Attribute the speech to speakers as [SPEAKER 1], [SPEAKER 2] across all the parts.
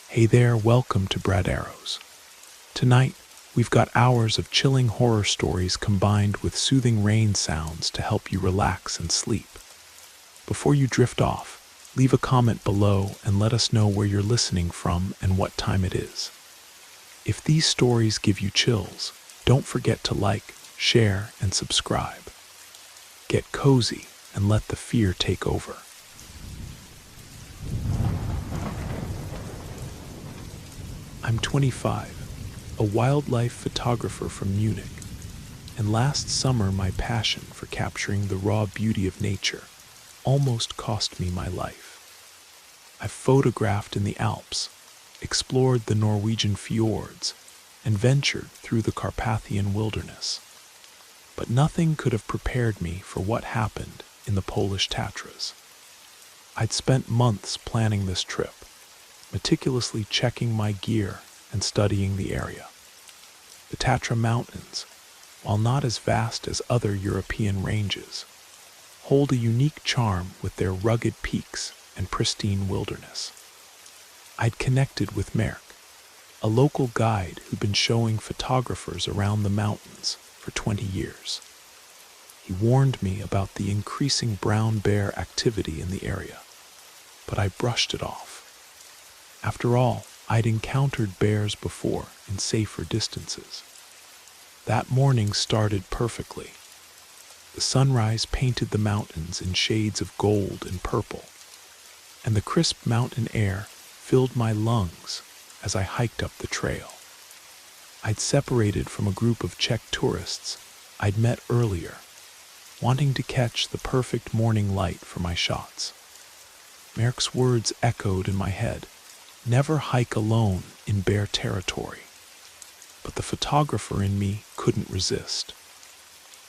[SPEAKER 1] Hey there, welcome to Brad Arrows. Tonight, we've got hours of chilling horror stories combined with soothing rain sounds to help you relax and sleep. Before you drift off, leave a comment below and let us know where you're listening from and what time it is. If these stories give you chills, don't forget to like, share, and subscribe. Get cozy and let the fear take over. I'm 25, a wildlife photographer from Munich, and last summer my passion for capturing the raw beauty of nature almost cost me my life. I've photographed in the Alps, explored the Norwegian fjords, and ventured through the Carpathian wilderness. But nothing could have prepared me for what happened in the Polish Tatras. I'd spent months planning this trip, meticulously checking my gear and studying the area. The Tatra Mountains, while not as vast as other European ranges, hold a unique charm with their rugged peaks and pristine wilderness. I'd connected with Merck, a local guide who'd been showing photographers around the mountains for 20 years. He warned me about the increasing brown bear activity in the area, but I brushed it off. After all, I'd encountered bears before in safer distances. That morning started perfectly. The sunrise painted the mountains in shades of gold and purple, and the crisp mountain air filled my lungs as I hiked up the trail. I'd separated from a group of Czech tourists I'd met earlier, wanting to catch the perfect morning light for my shots. Merck's words echoed in my head. Never hike alone in bear territory. But the photographer in me couldn't resist.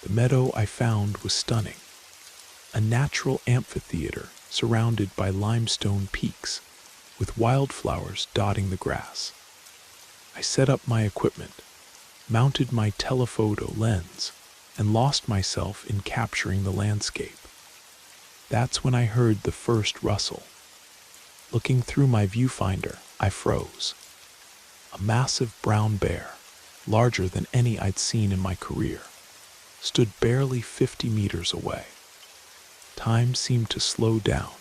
[SPEAKER 1] The meadow I found was stunning. A natural amphitheater surrounded by limestone peaks, with wildflowers dotting the grass. I set up my equipment, mounted my telephoto lens, and lost myself in capturing the landscape. That's when I heard the first rustle. Looking through my viewfinder, I froze. A massive brown bear, larger than any I'd seen in my career, stood barely 50 meters away. Time seemed to slow down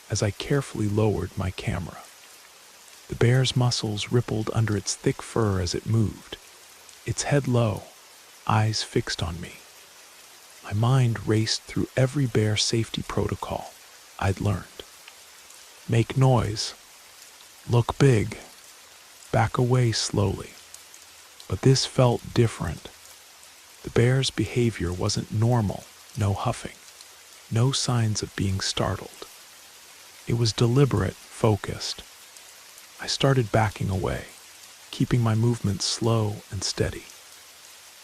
[SPEAKER 1] as I carefully lowered my camera. The bear's muscles rippled under its thick fur as it moved, its head low, eyes fixed on me. My mind raced through every bear safety protocol I'd learned. Make noise, look big, back away slowly. But this felt different. The bear's behavior wasn't normal, no huffing, no signs of being startled. It was deliberate, focused. I started backing away, keeping my movements slow and steady.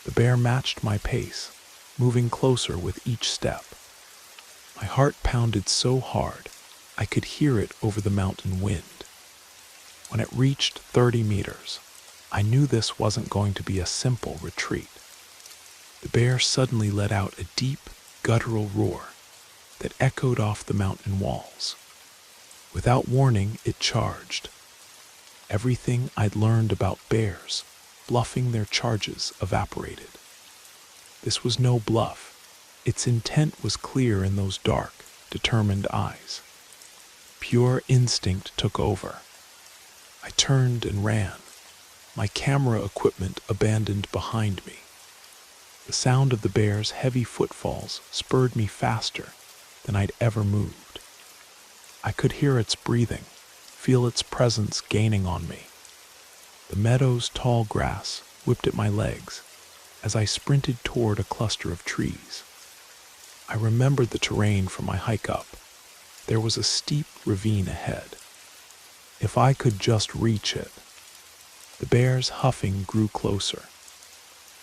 [SPEAKER 1] The bear matched my pace, moving closer with each step. My heart pounded so hard, I could hear it over the mountain wind. When it reached 30 meters, I knew this wasn't going to be a simple retreat. The bear suddenly let out a deep, guttural roar that echoed off the mountain walls. Without warning, it charged. Everything I'd learned about bears, bluffing their charges, evaporated. This was no bluff. Its intent was clear in those dark, determined eyes. Pure instinct took over. I turned and ran, my camera equipment abandoned behind me. The sound of the bear's heavy footfalls spurred me faster than I'd ever moved. I could hear its breathing, feel its presence gaining on me. The meadow's tall grass whipped at my legs as I sprinted toward a cluster of trees. I remembered the terrain from my hike up. There was a steep ravine ahead. If I could just reach it. The bear's huffing grew closer.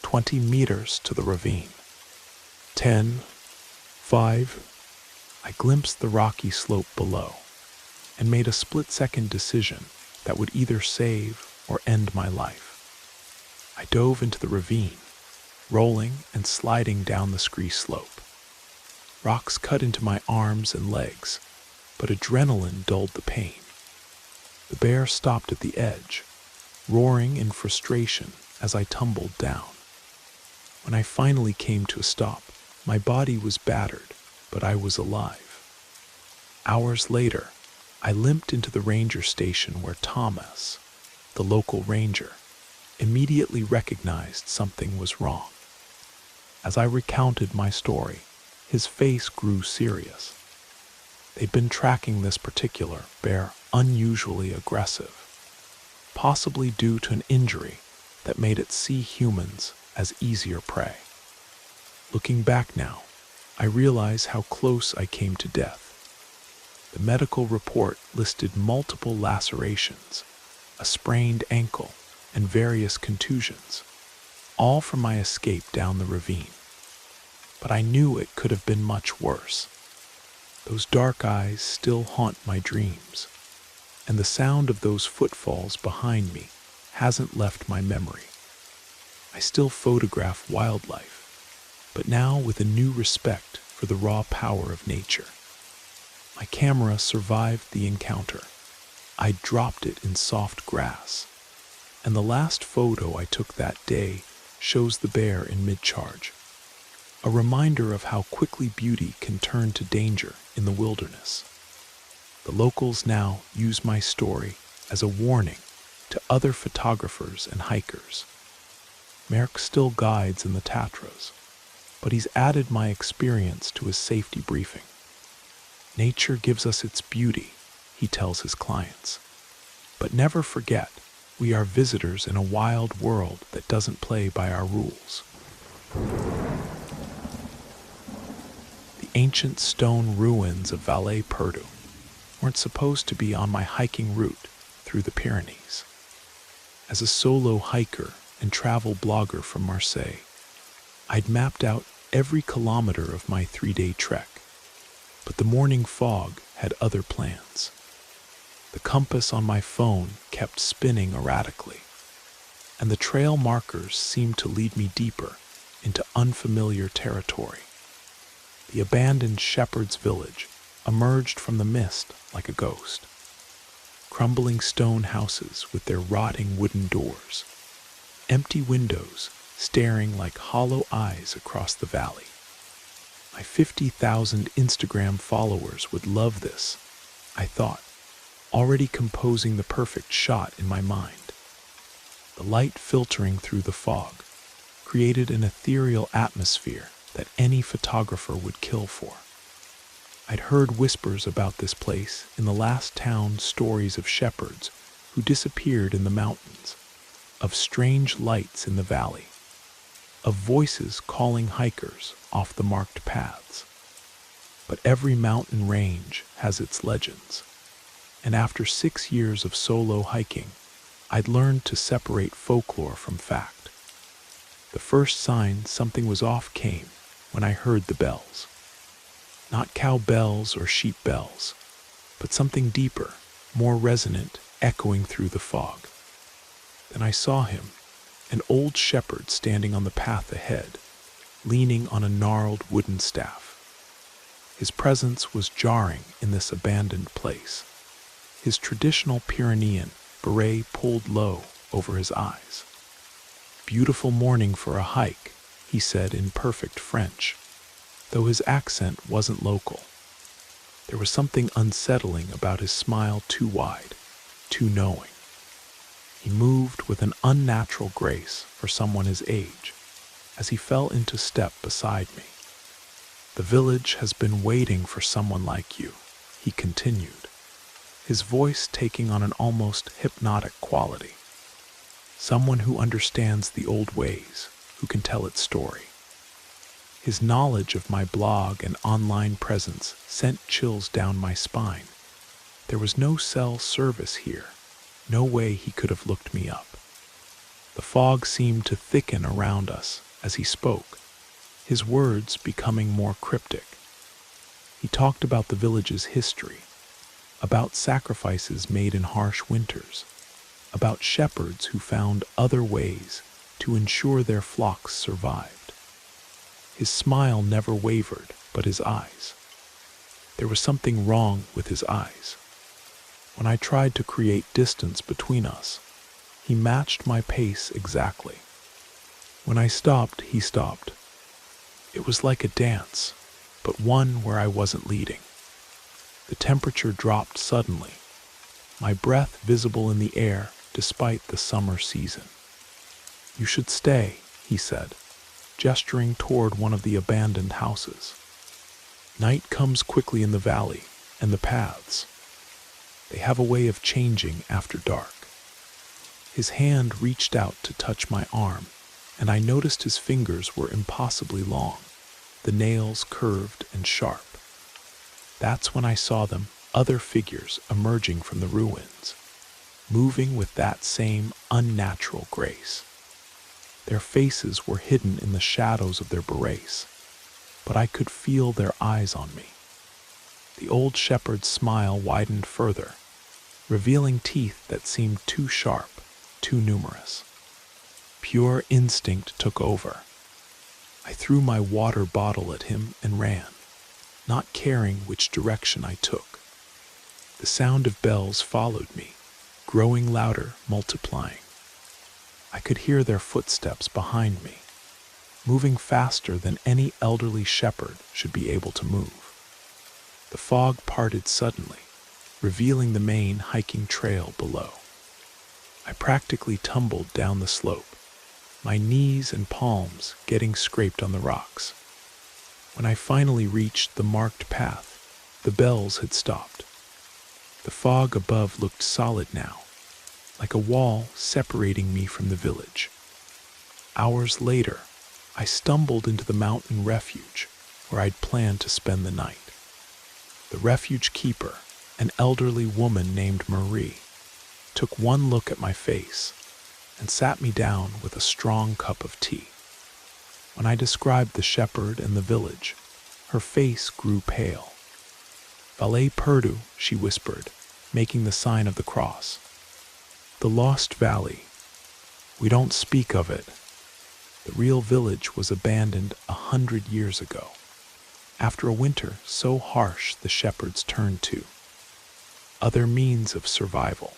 [SPEAKER 1] 20 meters to the ravine. 10, 5. I glimpsed the rocky slope below and made a split-second decision that would either save or end my life. I dove into the ravine, rolling and sliding down the scree slope. Rocks cut into my arms and legs, but adrenaline dulled the pain. The bear stopped at the edge, roaring in frustration as I tumbled down. When I finally came to a stop, my body was battered, but I was alive. Hours later, I limped into the ranger station where Thomas, the local ranger, immediately recognized something was wrong. As I recounted my story, his face grew serious. They'd been tracking this particular bear unusually aggressive, possibly due to an injury that made it see humans as easier prey. Looking back now, I realize how close I came to death. The medical report listed multiple lacerations, a sprained ankle, and various contusions, all from my escape down the ravine. But I knew it could have been much worse. Those dark eyes still haunt my dreams, and the sound of those footfalls behind me hasn't left my memory. I still photograph wildlife, but now with a new respect for the raw power of nature. My camera survived the encounter. I dropped it in soft grass, and the last photo I took that day shows the bear in mid-charge, a reminder of how quickly beauty can turn to danger in the wilderness. The locals now use my story as a warning to other photographers and hikers. Merrick still guides in the Tatras, but he's added my experience to his safety briefing. Nature gives us its beauty, he tells his clients. But never forget, we are visitors in a wild world that doesn't play by our rules. The ancient stone ruins of Vallée Perdue weren't supposed to be on my hiking route through the Pyrenees. As a solo hiker and travel blogger from Marseille, I'd mapped out every kilometer of my 3-day trek, but the morning fog had other plans. The compass on my phone kept spinning erratically, and the trail markers seemed to lead me deeper into unfamiliar territory. The abandoned shepherd's village emerged from the mist like a ghost. Crumbling stone houses with their rotting wooden doors, empty windows staring like hollow eyes across the valley. My 50,000 Instagram followers would love this, I thought, already composing the perfect shot in my mind. The light filtering through the fog created an ethereal atmosphere that any photographer would kill for. I'd heard whispers about this place in the last town, stories of shepherds who disappeared in the mountains, of strange lights in the valley, of voices calling hikers off the marked paths. But every mountain range has its legends, and after 6 years of solo hiking, I'd learned to separate folklore from fact. The first sign something was off came when I heard the bells. Not cow bells or sheep bells, but something deeper, more resonant, echoing through the fog. Then I saw him, an old shepherd standing on the path ahead, leaning on a gnarled wooden staff. His presence was jarring in this abandoned place. His traditional Pyrenean beret pulled low over his eyes. "Beautiful morning for a hike," he said in perfect French, though his accent wasn't local. There was something unsettling about his smile, too wide, too knowing. He moved with an unnatural grace for someone his age, as he fell into step beside me. "The village has been waiting for someone like you," he continued, his voice taking on an almost hypnotic quality. "Someone who understands the old ways, who can tell its story." His knowledge of my blog and online presence sent chills down my spine. There was no cell service here, no way he could have looked me up. The fog seemed to thicken around us as he spoke, his words becoming more cryptic. He talked about the village's history, about sacrifices made in harsh winters, about shepherds who found other ways to ensure their flocks survived. His smile never wavered, but his eyes. There was something wrong with his eyes. When I tried to create distance between us, he matched my pace exactly. When I stopped, he stopped. It was like a dance, but one where I wasn't leading. The temperature dropped suddenly, my breath visible in the air despite the summer season. "You should stay," he said, gesturing toward one of the abandoned houses. "Night comes quickly in the valley, and the paths. They have a way of changing after dark." His hand reached out to touch my arm, and I noticed his fingers were impossibly long, the nails curved and sharp. That's when I saw them, other figures emerging from the ruins, moving with that same unnatural grace. Their faces were hidden in the shadows of their berets, but I could feel their eyes on me. The old shepherd's smile widened further, revealing teeth that seemed too sharp, too numerous. Pure instinct took over. I threw my water bottle at him and ran, not caring which direction I took. The sound of bells followed me, growing louder, multiplying. I could hear their footsteps behind me, moving faster than any elderly shepherd should be able to move. The fog parted suddenly, revealing the main hiking trail below. I practically tumbled down the slope, my knees and palms getting scraped on the rocks. When I finally reached the marked path, the bells had stopped. The fog above looked solid now, like a wall separating me from the village. Hours later, I stumbled into the mountain refuge where I'd planned to spend the night. The refuge keeper, an elderly woman named Marie, took one look at my face and sat me down with a strong cup of tea. When I described the shepherd and the village, her face grew pale. "Valley Perdu," she whispered, making the sign of the cross. "The lost valley. We don't speak of it. The real village was abandoned 100 years ago, after a winter so harsh the shepherds turned to other means of survival.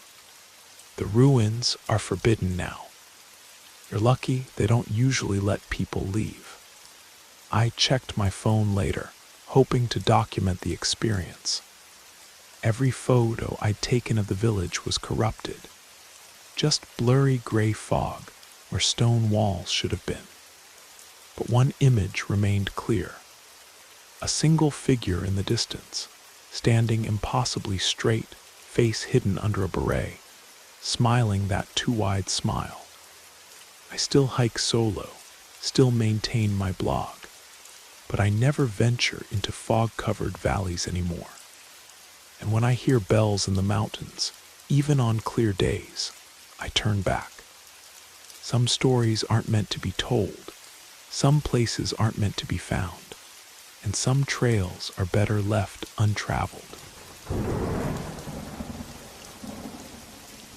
[SPEAKER 1] The ruins are forbidden now. You're lucky they don't usually let people leave." I checked my phone later, hoping to document the experience. Every photo I'd taken of the village was corrupted, just blurry gray fog where stone walls should have been. But one image remained clear. A single figure in the distance, standing impossibly straight, face hidden under a beret, smiling that too-wide smile. I still hike solo, still maintain my blog, but I never venture into fog-covered valleys anymore. And when I hear bells in the mountains, even on clear days, I turn back. Some stories aren't meant to be told, some places aren't meant to be found, and some trails are better left untraveled.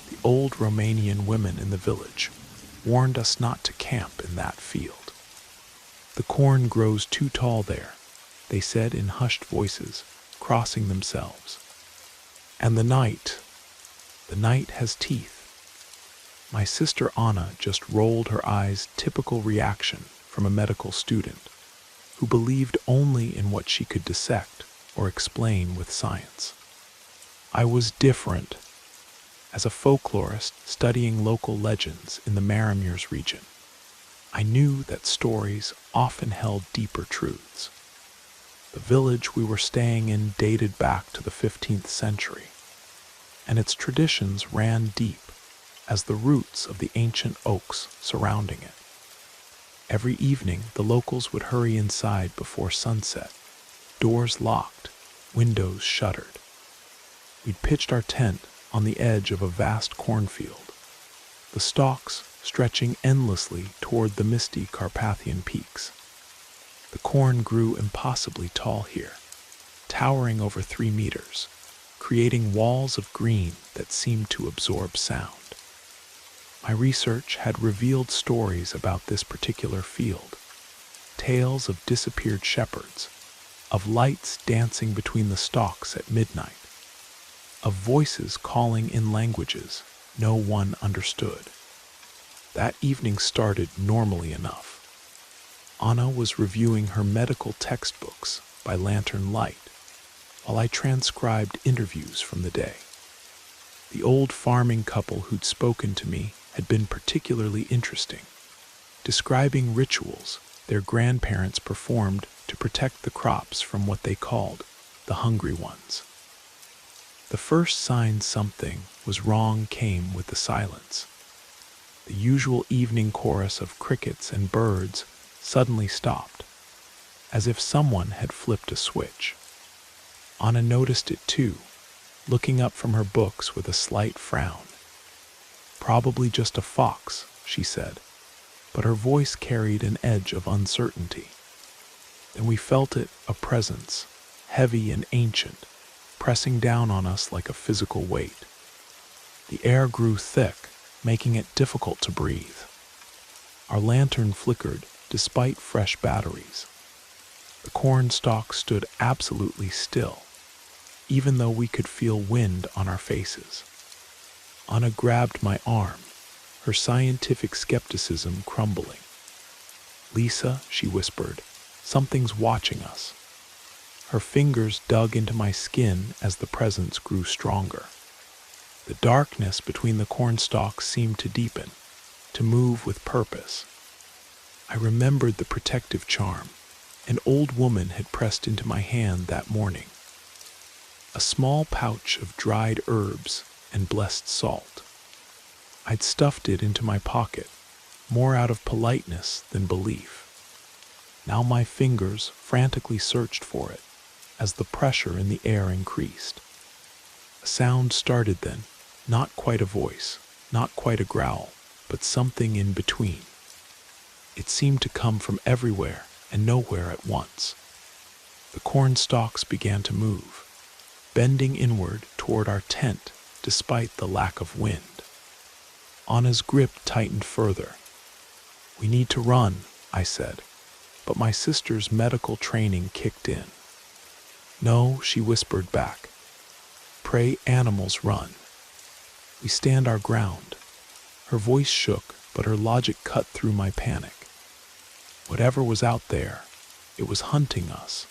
[SPEAKER 1] The old Romanian women in the village warned us not to camp in that field. "The corn grows too tall there," they said in hushed voices, crossing themselves. "And the night has teeth." My sister Anna just rolled her eyes, typical reaction from a medical student who believed only in what she could dissect or explain with science. I was different. As a folklorist studying local legends in the Maramirs region, I knew that stories often held deeper truths. The village we were staying in dated back to the 15th century, and its traditions ran deep as the roots of the ancient oaks surrounding it. Every evening, the locals would hurry inside before sunset, doors locked, windows shuttered. We'd pitched our tent on the edge of a vast cornfield, the stalks stretching endlessly toward the misty Carpathian peaks. The corn grew impossibly tall here, towering over 3 meters, creating walls of green that seemed to absorb sound. My research had revealed stories about this particular field, tales of disappeared shepherds, of lights dancing between the stalks at midnight. of voices calling in languages no one understood. That evening started normally enough. Anna was reviewing her medical textbooks by lantern light, while I transcribed interviews from the day. The old farming couple who'd spoken to me had been particularly interesting, describing rituals their grandparents performed to protect the crops from what they called the hungry ones. The first sign something was wrong came with the silence. The usual evening chorus of crickets and birds suddenly stopped, as if someone had flipped a switch. Anna noticed it too, looking up from her books with a slight frown. "Probably just a fox," she said, but her voice carried an edge of uncertainty. Then we felt it, a presence, heavy and ancient, pressing down on us like a physical weight. The air grew thick, making it difficult to breathe. Our lantern flickered despite fresh batteries. The corn stalk stood absolutely still, even though we could feel wind on our faces. Anna grabbed my arm, her scientific skepticism crumbling. "Lisa," she whispered, "something's watching us." Her fingers dug into my skin as the presence grew stronger. The darkness between the cornstalks seemed to deepen, to move with purpose. I remembered the protective charm an old woman had pressed into my hand that morning. A small pouch of dried herbs and blessed salt. I'd stuffed it into my pocket, more out of politeness than belief. Now my fingers frantically searched for it as the pressure in the air increased. A sound started then, not quite a voice, not quite a growl, but something in between. It seemed to come from everywhere and nowhere at once. The corn stalks began to move, bending inward toward our tent despite the lack of wind. Anna's grip tightened further. "We need to run," I said, but my sister's medical training kicked in. "No," she whispered back. "Pray animals run. We stand our ground." Her voice shook, but her logic cut through my panic. Whatever was out there, it was hunting us,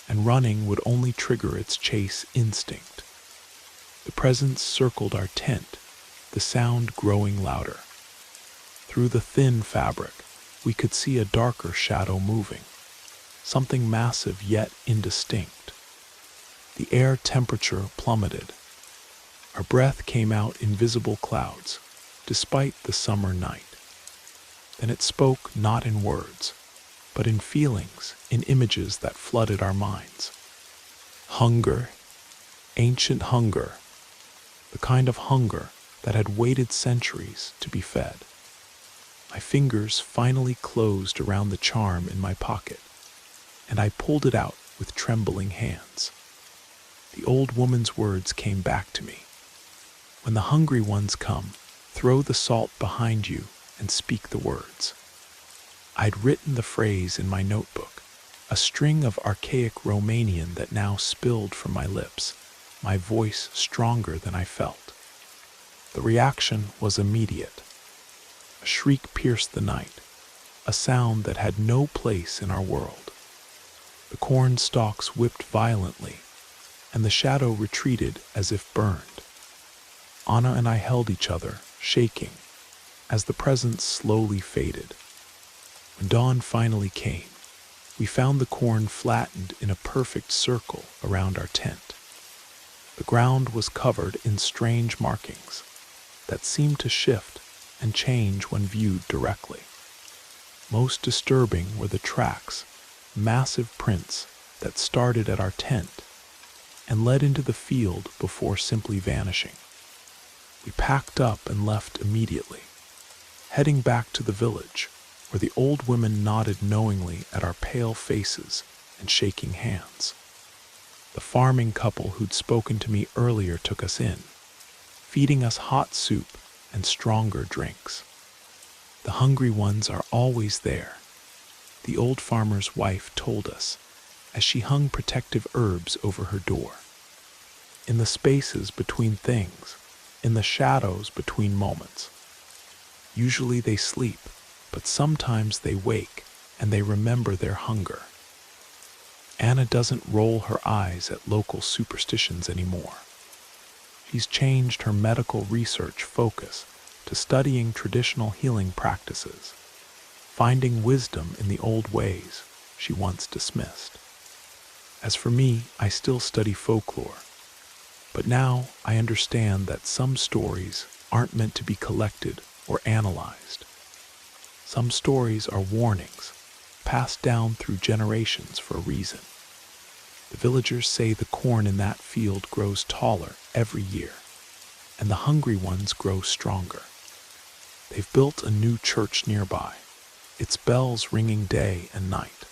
[SPEAKER 1] and running would only trigger its chase instinct. The presence circled our tent, the sound growing louder. Through the thin fabric, we could see a darker shadow moving, something massive yet indistinct. The air temperature plummeted. Our breath came out in visible clouds, despite the summer night. Then it spoke not in words, but in feelings, in images that flooded our minds. Hunger, ancient hunger, the kind of hunger that had waited centuries to be fed. My fingers finally closed around the charm in my pocket, and I pulled it out with trembling hands. The old woman's words came back to me. "When the hungry ones come, throw the salt behind you and speak the words." I'd written the phrase in my notebook, a string of archaic Romanian that now spilled from my lips, my voice stronger than I felt. The reaction was immediate. A shriek pierced the night, a sound that had no place in our world. The corn stalks whipped violently, and the shadow retreated as if burned. Anna and I held each other, shaking, as the presence slowly faded. When dawn finally came, we found the corn flattened in a perfect circle around our tent. The ground was covered in strange markings that seemed to shift and change when viewed directly. Most disturbing were the tracks, massive prints that started at our tent and led into the field before simply vanishing. We packed up and left immediately, heading back to the village, where the old women nodded knowingly at our pale faces and shaking hands. The farming couple who'd spoken to me earlier took us in, feeding us hot soup and stronger drinks. "The hungry ones are always there," the old farmer's wife told us as she hung protective herbs over her door. in the spaces between things, in the shadows between moments. Usually they sleep, but sometimes they wake and they remember their hunger. Anna doesn't roll her eyes at local superstitions anymore. She's changed her medical research focus to studying traditional healing practices, finding wisdom in the old ways she once dismissed. As for me, I still study folklore, but now I understand that some stories aren't meant to be collected or analyzed. Some stories are warnings, passed down through generations for a reason. The villagers say the corn in that field grows taller every year, and the hungry ones grow stronger. They've built a new church nearby, its bells ringing day and night.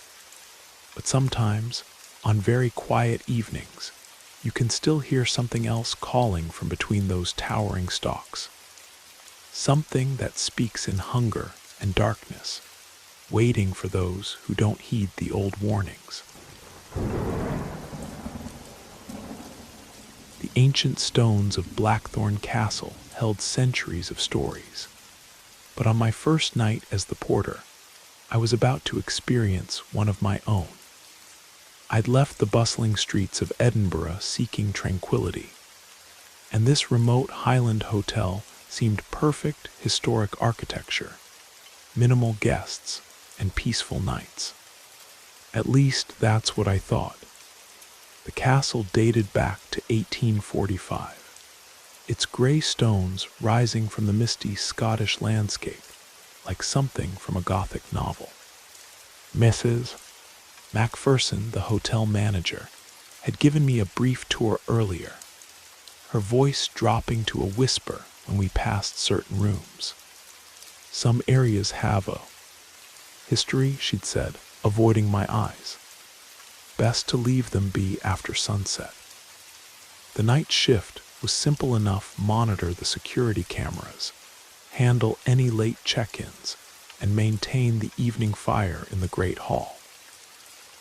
[SPEAKER 1] But sometimes, on very quiet evenings, you can still hear something else calling from between those towering stalks. Something that speaks in hunger and darkness, waiting for those who don't heed the old warnings. The ancient stones of Blackthorn Castle held centuries of stories. But on my first night as the porter, I was about to experience one of my own. I'd left the bustling streets of Edinburgh seeking tranquility, and this remote Highland hotel seemed perfect historic architecture, minimal guests, and peaceful nights. At least that's what I thought. The castle dated back to 1845, its gray stones rising from the misty Scottish landscape like something from a Gothic novel. Mrs. Macpherson, the hotel manager, had given me a brief tour earlier, her voice dropping to a whisper when we passed certain rooms. Some areas have a history, she'd said, avoiding my eyes. Best to leave them be after sunset. The night shift was simple enough: monitor the security cameras, handle any late check-ins, and maintain the evening fire in the Great Hall.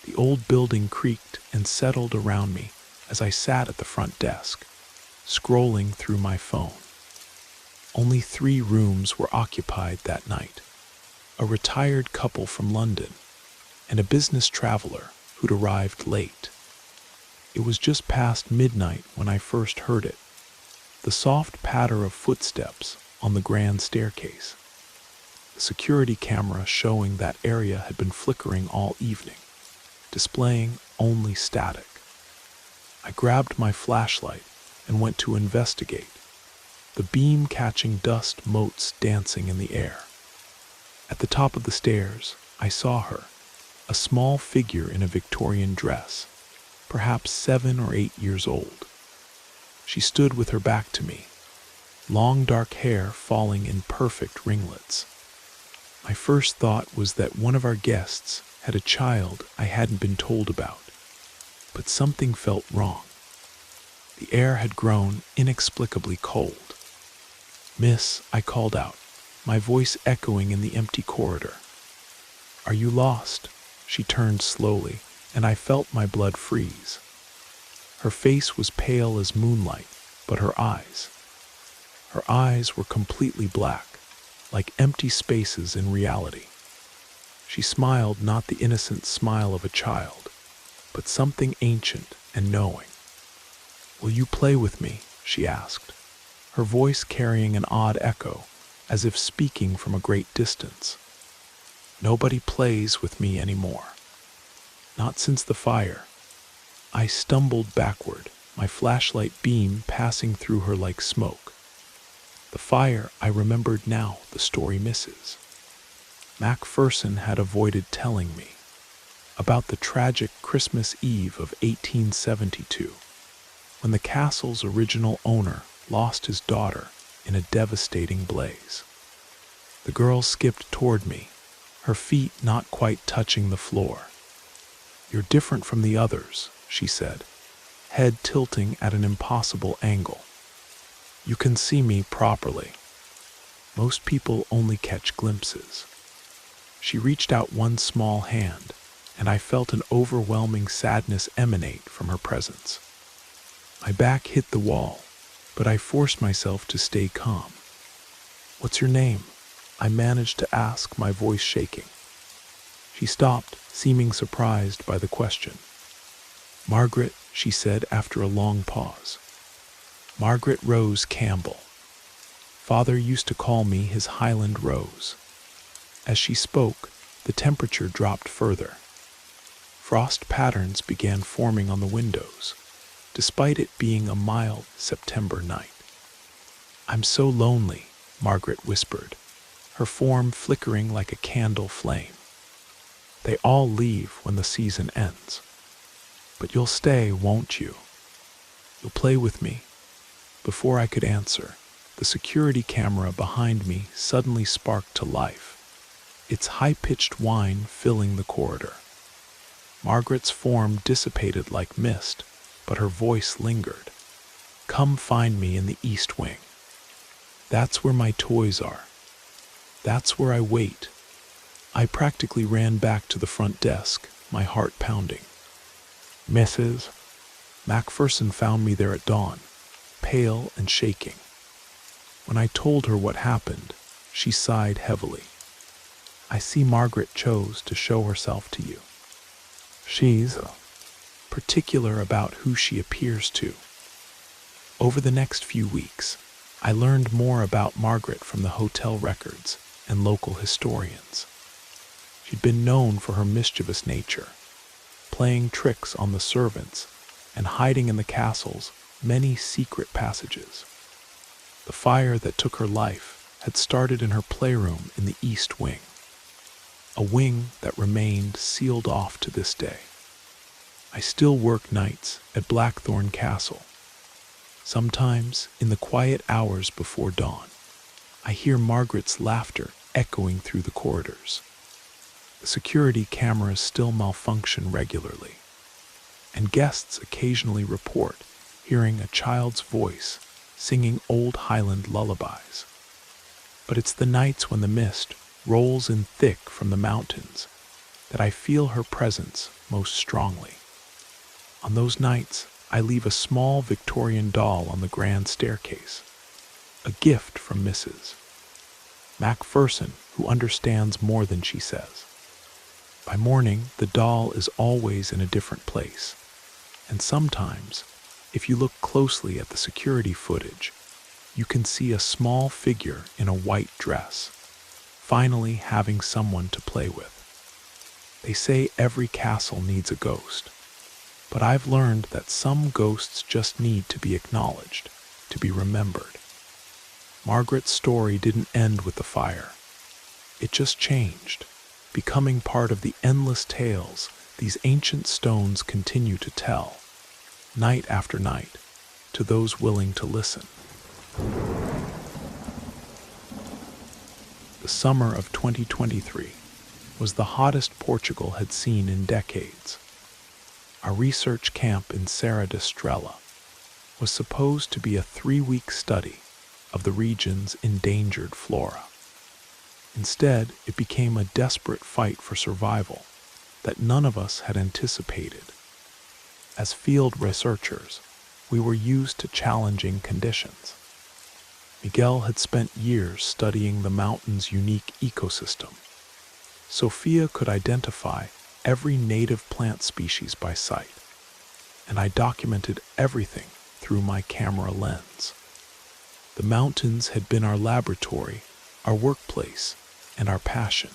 [SPEAKER 1] The old building creaked and settled around me as I sat at the front desk, scrolling through my phone. Only 3 rooms were occupied that night: a retired couple from London and a business traveler who'd arrived late. It was just past midnight when I first heard it, the soft patter of footsteps on the grand staircase. The security camera showing that area had been flickering all evening, displaying only static. I grabbed my flashlight and went to investigate, the beam catching dust motes dancing in the air. At the top of the stairs, I saw her, a small figure in a Victorian dress, perhaps 7 or 8 years old. She stood with her back to me, long dark hair falling in perfect ringlets. My first thought was that one of our guests had a child I hadn't been told about, but something felt wrong. The air had grown inexplicably cold. "Miss," I called out, my voice echoing in the empty corridor. "Are you lost?" She turned slowly, and I felt my blood freeze. Her face was pale as moonlight, but her eyes were completely black, like empty spaces in reality. She smiled, not the innocent smile of a child, but something ancient and knowing. "Will you play with me?" she asked, her voice carrying an odd echo, as if speaking from a great distance. "Nobody plays with me anymore. Not since the fire." I stumbled backward, my flashlight beam passing through her like smoke. The fire, I remembered now, the story misses. Macpherson had avoided telling me about the tragic Christmas Eve of 1872, when the castle's original owner lost his daughter in a devastating blaze. The girl skipped toward me, her feet not quite touching the floor. "You're different from the others," she said, head tilting at an impossible angle. "You can see me properly. Most people only catch glimpses." She reached out one small hand, and I felt an overwhelming sadness emanate from her presence. My back hit the wall, but I forced myself to stay calm. "What's your name?" I managed to ask, my voice shaking. She stopped, seeming surprised by the question. "Margaret," she said after a long pause. "Margaret Rose Campbell. Father used to call me his Highland Rose." As she spoke, the temperature dropped further. Frost patterns began forming on the windows, despite it being a mild September night. "I'm so lonely," Margaret whispered, her form flickering like a candle flame. "They all leave when the season ends. But you'll stay, won't you? You'll play with me?" Before I could answer, the security camera behind me suddenly sparked to life, its high-pitched whine filling the corridor. Margaret's form dissipated like mist, but her voice lingered. "Come find me in the East Wing. That's where my toys are. That's where I wait." I practically ran back to the front desk, my heart pounding. "Mrs. Macpherson found me there at dawn, pale and shaking. When I told her what happened, she sighed heavily. I see Margaret chose to show herself to you. She's particular about who she appears to." Over the next few weeks, I learned more about Margaret from the hotel records and local historians. She'd been known for her mischievous nature, playing tricks on the servants and hiding in the castle's many secret passages. The fire that took her life had started in her playroom in the East Wing, a wing that remained sealed off to this day. I still work nights at Blackthorn Castle. Sometimes, in the quiet hours before dawn, I hear Margaret's laughter echoing through the corridors. The security cameras still malfunction regularly, and guests occasionally report hearing a child's voice singing old Highland lullabies. But it's the nights when the mist rolls in thick from the mountains that I feel her presence most strongly. On those nights, I leave a small Victorian doll on the grand staircase, a gift from Mrs. Macpherson, who understands more than she says. By morning, the doll is always in a different place, and sometimes, if you look closely at the security footage, you can see a small figure in a white dress, finally having someone to play with. They say every castle needs a ghost, but I've learned that some ghosts just need to be acknowledged, to be remembered. Margaret's story didn't end with the fire. It just changed, becoming part of the endless tales these ancient stones continue to tell, night after night, to those willing to listen. The summer of 2023 was the hottest Portugal had seen in decades. Our research camp in Serra da Estrela was supposed to be a 3-week study of the region's endangered flora. Instead, it became a desperate fight for survival that none of us had anticipated. As field researchers, we were used to challenging conditions. Miguel had spent years studying the mountain's unique ecosystem. Sophia could identify every native plant species by sight, and I documented everything through my camera lens. The mountains had been our laboratory, our workplace, and our passion.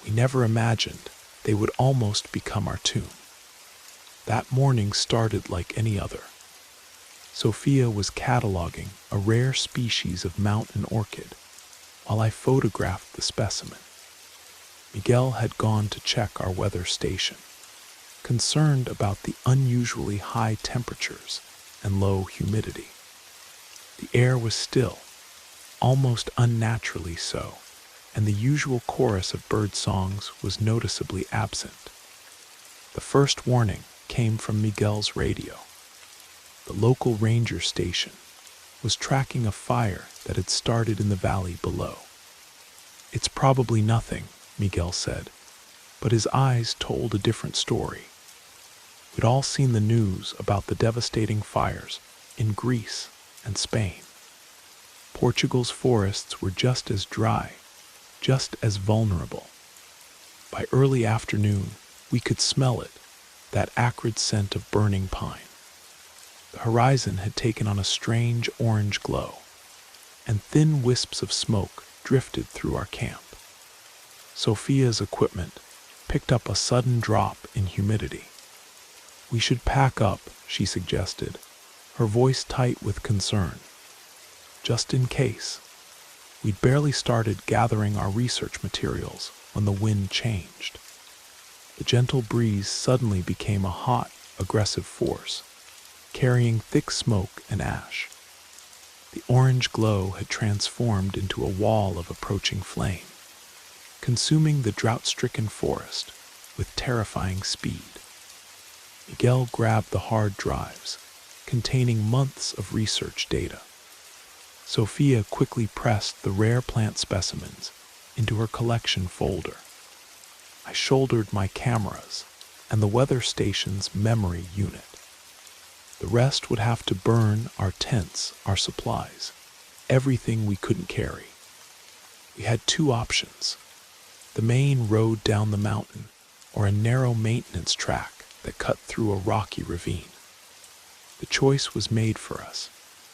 [SPEAKER 1] We never imagined they would almost become our tomb. That morning started like any other. Sophia was cataloging a rare species of mountain orchid while I photographed the specimen. Miguel had gone to check our weather station, concerned about the unusually high temperatures and low humidity. The air was still, almost unnaturally so, and the usual chorus of bird songs was noticeably absent. The first warning came from Miguel's radio. The local ranger station was tracking a fire that had started in the valley below. "It's probably nothing," Miguel said, but his eyes told a different story. We'd all seen the news about the devastating fires in Greece and Spain. Portugal's forests were just as dry, just as vulnerable. By early afternoon, we could smell it, that acrid scent of burning pine. The horizon had taken on a strange orange glow, and thin wisps of smoke drifted through our camp. Sophia's equipment picked up a sudden drop in humidity. "We should pack up," she suggested, her voice tight with concern. "Just in case." We'd barely started gathering our research materials when the wind changed. The gentle breeze suddenly became a hot, aggressive force, carrying thick smoke and ash. The orange glow had transformed into a wall of approaching flame, consuming the drought-stricken forest with terrifying speed. Miguel grabbed the hard drives, containing months of research data. Sophia quickly pressed the rare plant specimens into her collection folder. I shouldered my cameras and the weather station's memory unit. The rest would have to burn our tents, our supplies, everything we couldn't carry. We had two options: the main road down the mountain or a narrow maintenance track that cut through a rocky ravine. The choice was made for us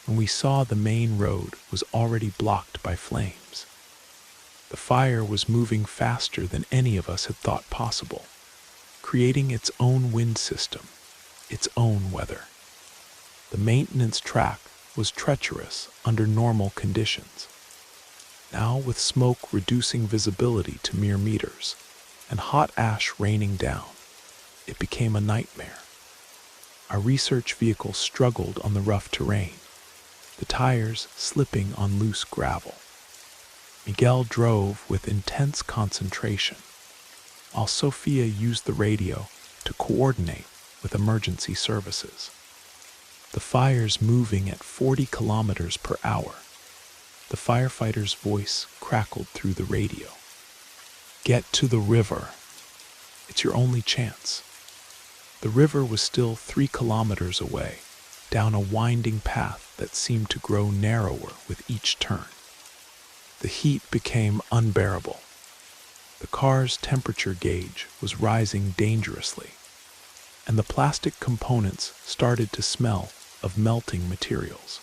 [SPEAKER 1] when we saw the main road was already blocked by flames. The fire was moving faster than any of us had thought possible, creating its own wind system, its own weather. The maintenance track was treacherous under normal conditions. Now, with smoke reducing visibility to mere meters and hot ash raining down, it became a nightmare. Our research vehicle struggled on the rough terrain, the tires slipping on loose gravel. Miguel drove with intense concentration, while Sophia used the radio to coordinate with emergency services. The fire's moving at 40 kilometers per hour. The firefighter's voice crackled through the radio. "Get to the river. It's your only chance." The river was still 3 kilometers away, down a winding path that seemed to grow narrower with each turn. The heat became unbearable. The car's temperature gauge was rising dangerously, and the plastic components started to smell of melting materials.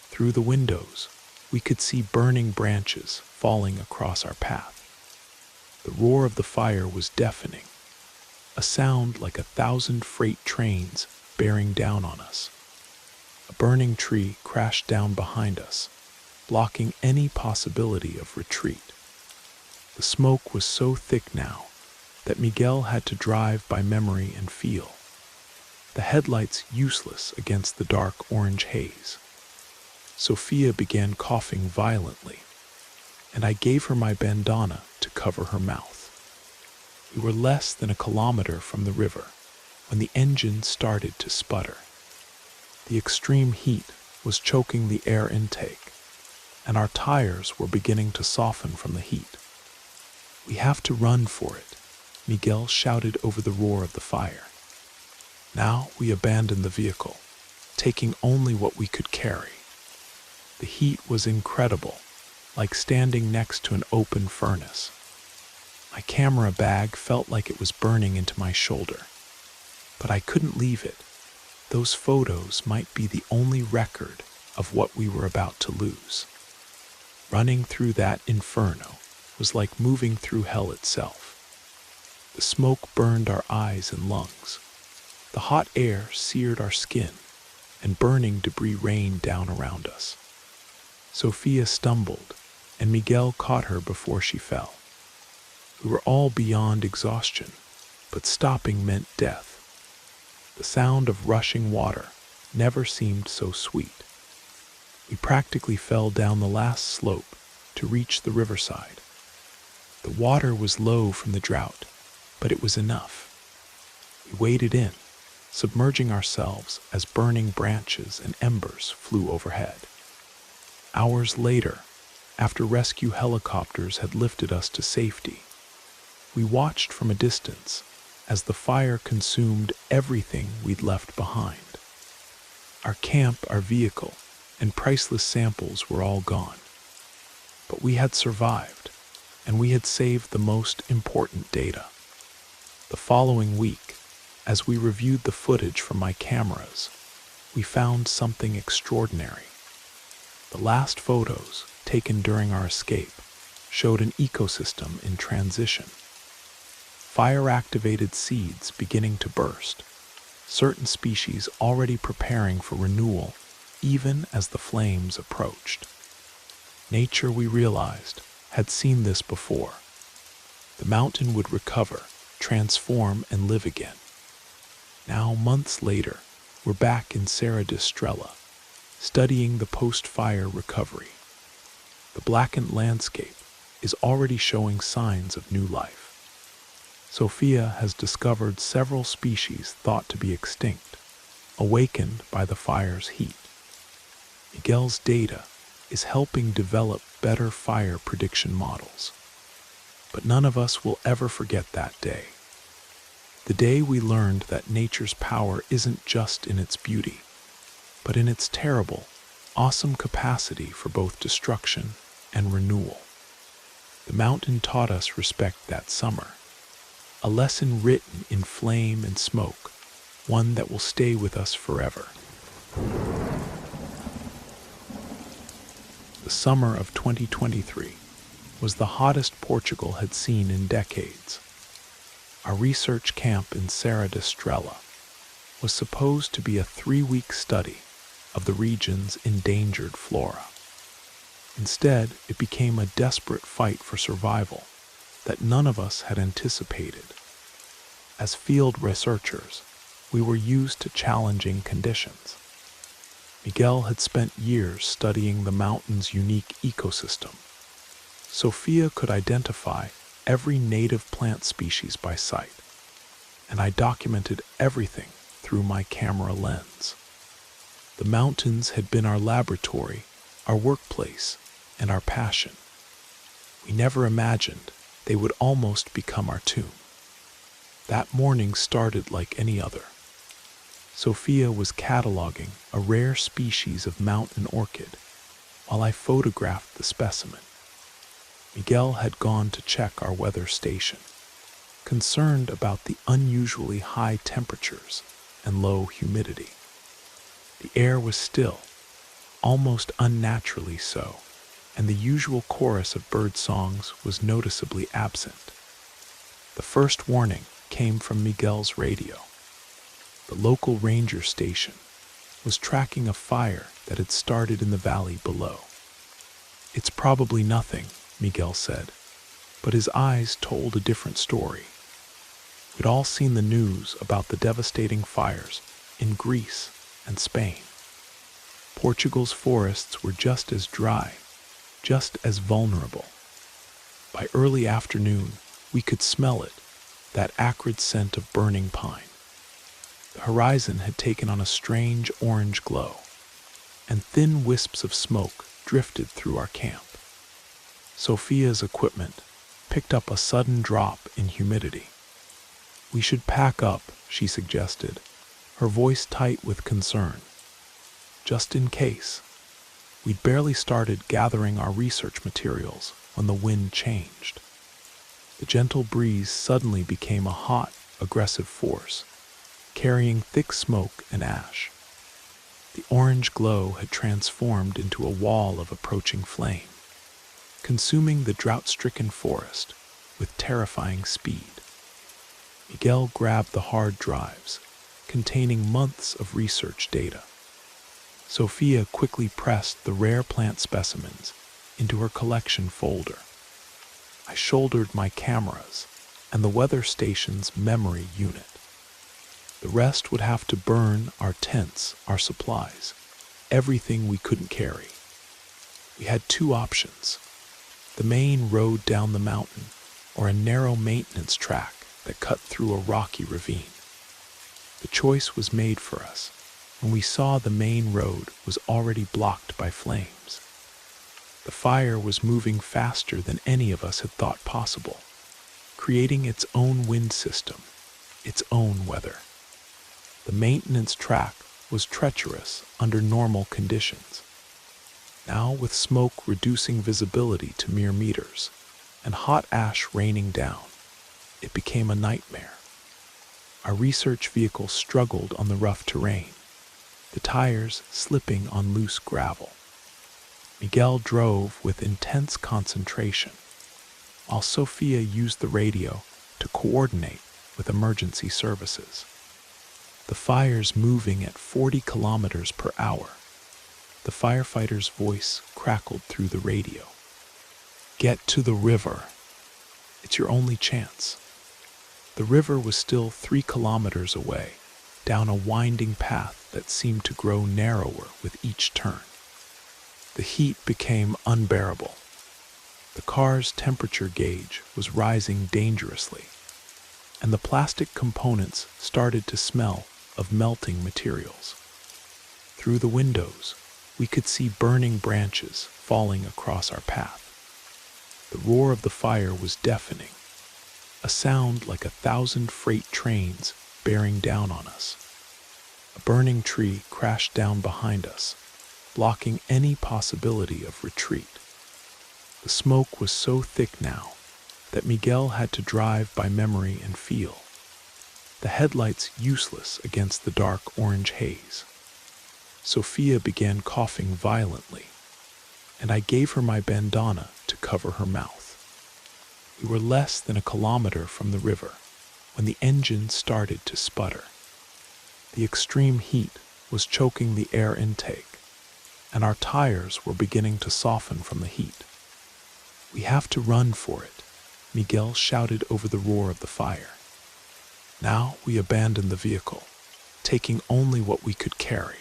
[SPEAKER 1] Through the windows, we could see burning branches falling across our path. The roar of the fire was deafening, a sound like 1,000 freight trains bearing down on us. A burning tree crashed down behind us, blocking any possibility of retreat. The smoke was so thick now that Miguel had to drive by memory and feel, the headlights useless against the dark orange haze. Sophia began coughing violently, and I gave her my bandana to cover her mouth. We were less than a kilometer from the river when the engine started to sputter. The extreme heat was choking the air intake, and our tires were beginning to soften from the heat. "We have to run for it," Miguel shouted over the roar of the fire. Now we abandoned the vehicle, taking only what we could carry. The heat was incredible, like standing next to an open furnace. My camera bag felt like it was burning into my shoulder, but I couldn't leave it. Those photos might be the only record of what we were about to lose. Running through that inferno was like moving through hell itself. The smoke burned our eyes and lungs. The hot air seared our skin, and burning debris rained down around us. Sophia stumbled, and Miguel caught her before she fell. We were all beyond exhaustion, but stopping meant death. The sound of rushing water never seemed so sweet. We practically fell down the last slope to reach the riverside. The water was low from the drought, but it was enough. We waded in, submerging ourselves as burning branches and embers flew overhead. Hours later, after rescue helicopters had lifted us to safety, we watched from a distance as the fire consumed everything we'd left behind. Our camp, our vehicle, and priceless samples were all gone. But we had survived, and we had saved the most important data. The following week, as we reviewed the footage from my cameras, we found something extraordinary. The last photos, taken during our escape, showed an ecosystem in transition. Fire-activated seeds beginning to burst, certain species already preparing for renewal even as the flames approached. Nature, we realized, had seen this before. The mountain would recover, transform, and live again. Now, months later, we're back in Serra da Estrela, studying the post-fire recovery. The blackened landscape is already showing signs of new life. Sophia has discovered several species thought to be extinct, awakened by the fire's heat. Miguel's data is helping develop better fire prediction models. But none of us will ever forget that day. The day we learned that nature's power isn't just in its beauty, but in its terrible, awesome capacity for both destruction and renewal. The mountain taught us respect that summer, a lesson written in flame and smoke, one that will stay with us forever. The summer of 2023 was the hottest Portugal had seen in decades. Our research camp in Serra da Estrela was supposed to be a 3-week study of the region's endangered flora. Instead, it became a desperate fight for survival that none of us had anticipated. As field researchers, we were used to challenging conditions. Miguel had spent years studying the mountain's unique ecosystem. Sophia could identify every native plant species by sight, and I documented everything through my camera lens. The mountains had been our laboratory, our workplace, and our passion. We never imagined they would almost become our tomb. That morning started like any other. Sophia was cataloging a rare species of mountain orchid while I photographed the specimen. Miguel had gone to check our weather station, concerned about the unusually high temperatures and low humidity. The air was still, almost unnaturally so, and the usual chorus of bird songs was noticeably absent. The first warning came from Miguel's radio. The local ranger station was tracking a fire that had started in the valley below. "It's probably nothing," Miguel said, but his eyes told a different story. We'd all seen the news about the devastating fires in Greece and Spain. Portugal's forests were just as dry, just as vulnerable. By early afternoon, we could smell it, that acrid scent of burning pine. The horizon had taken on a strange orange glow, and thin wisps of smoke drifted through our camp. Sophia's equipment picked up a sudden drop in humidity. "We should pack up," she suggested, her voice tight with concern. "Just in case." We'd barely started gathering our research materials when the wind changed. The gentle breeze suddenly became a hot, aggressive force, carrying thick smoke and ash. The orange glow had transformed into a wall of approaching flame, consuming the drought-stricken forest with terrifying speed. Miguel grabbed the hard drives, containing months of research data. Sophia quickly pressed the rare plant specimens into her collection folder. I shouldered my cameras and the weather station's memory unit. The rest would have to burn our tents, our supplies, everything we couldn't carry. We had 2 options: the main road down the mountain or a narrow maintenance track that cut through a rocky ravine. The choice was made for us when we saw the main road was already blocked by flames. The fire was moving faster than any of us had thought possible, creating its own wind system, its own weather. The maintenance track was treacherous under normal conditions. Now, with smoke reducing visibility to mere meters and hot ash raining down, it became a nightmare. Our research vehicle struggled on the rough terrain, the tires slipping on loose gravel. Miguel drove with intense concentration, while Sophia used the radio to coordinate with emergency services. The fire's moving at 40 kilometers per hour. The firefighter's voice crackled through the radio. "Get to the river. It's your only chance." The river was still 3 kilometers away, down a winding path that seemed to grow narrower with each turn. The heat became unbearable. The car's temperature gauge was rising dangerously, and the plastic components started to smell of melting materials. Through the windows, we could see burning branches falling across our path. The roar of the fire was deafening, a sound like 1,000 freight trains bearing down on us. A burning tree crashed down behind us, blocking any possibility of retreat. The smoke was so thick now that Miguel had to drive by memory and feel, the headlights useless against the dark orange haze. Sophia began coughing violently, and I gave her my bandana to cover her mouth. We were less than a kilometer from the river when the engine started to sputter. The extreme heat was choking the air intake, and our tires were beginning to soften from the heat. "We have to run for it," Miguel shouted over the roar of the fire. Now we abandoned the vehicle, taking only what we could carry.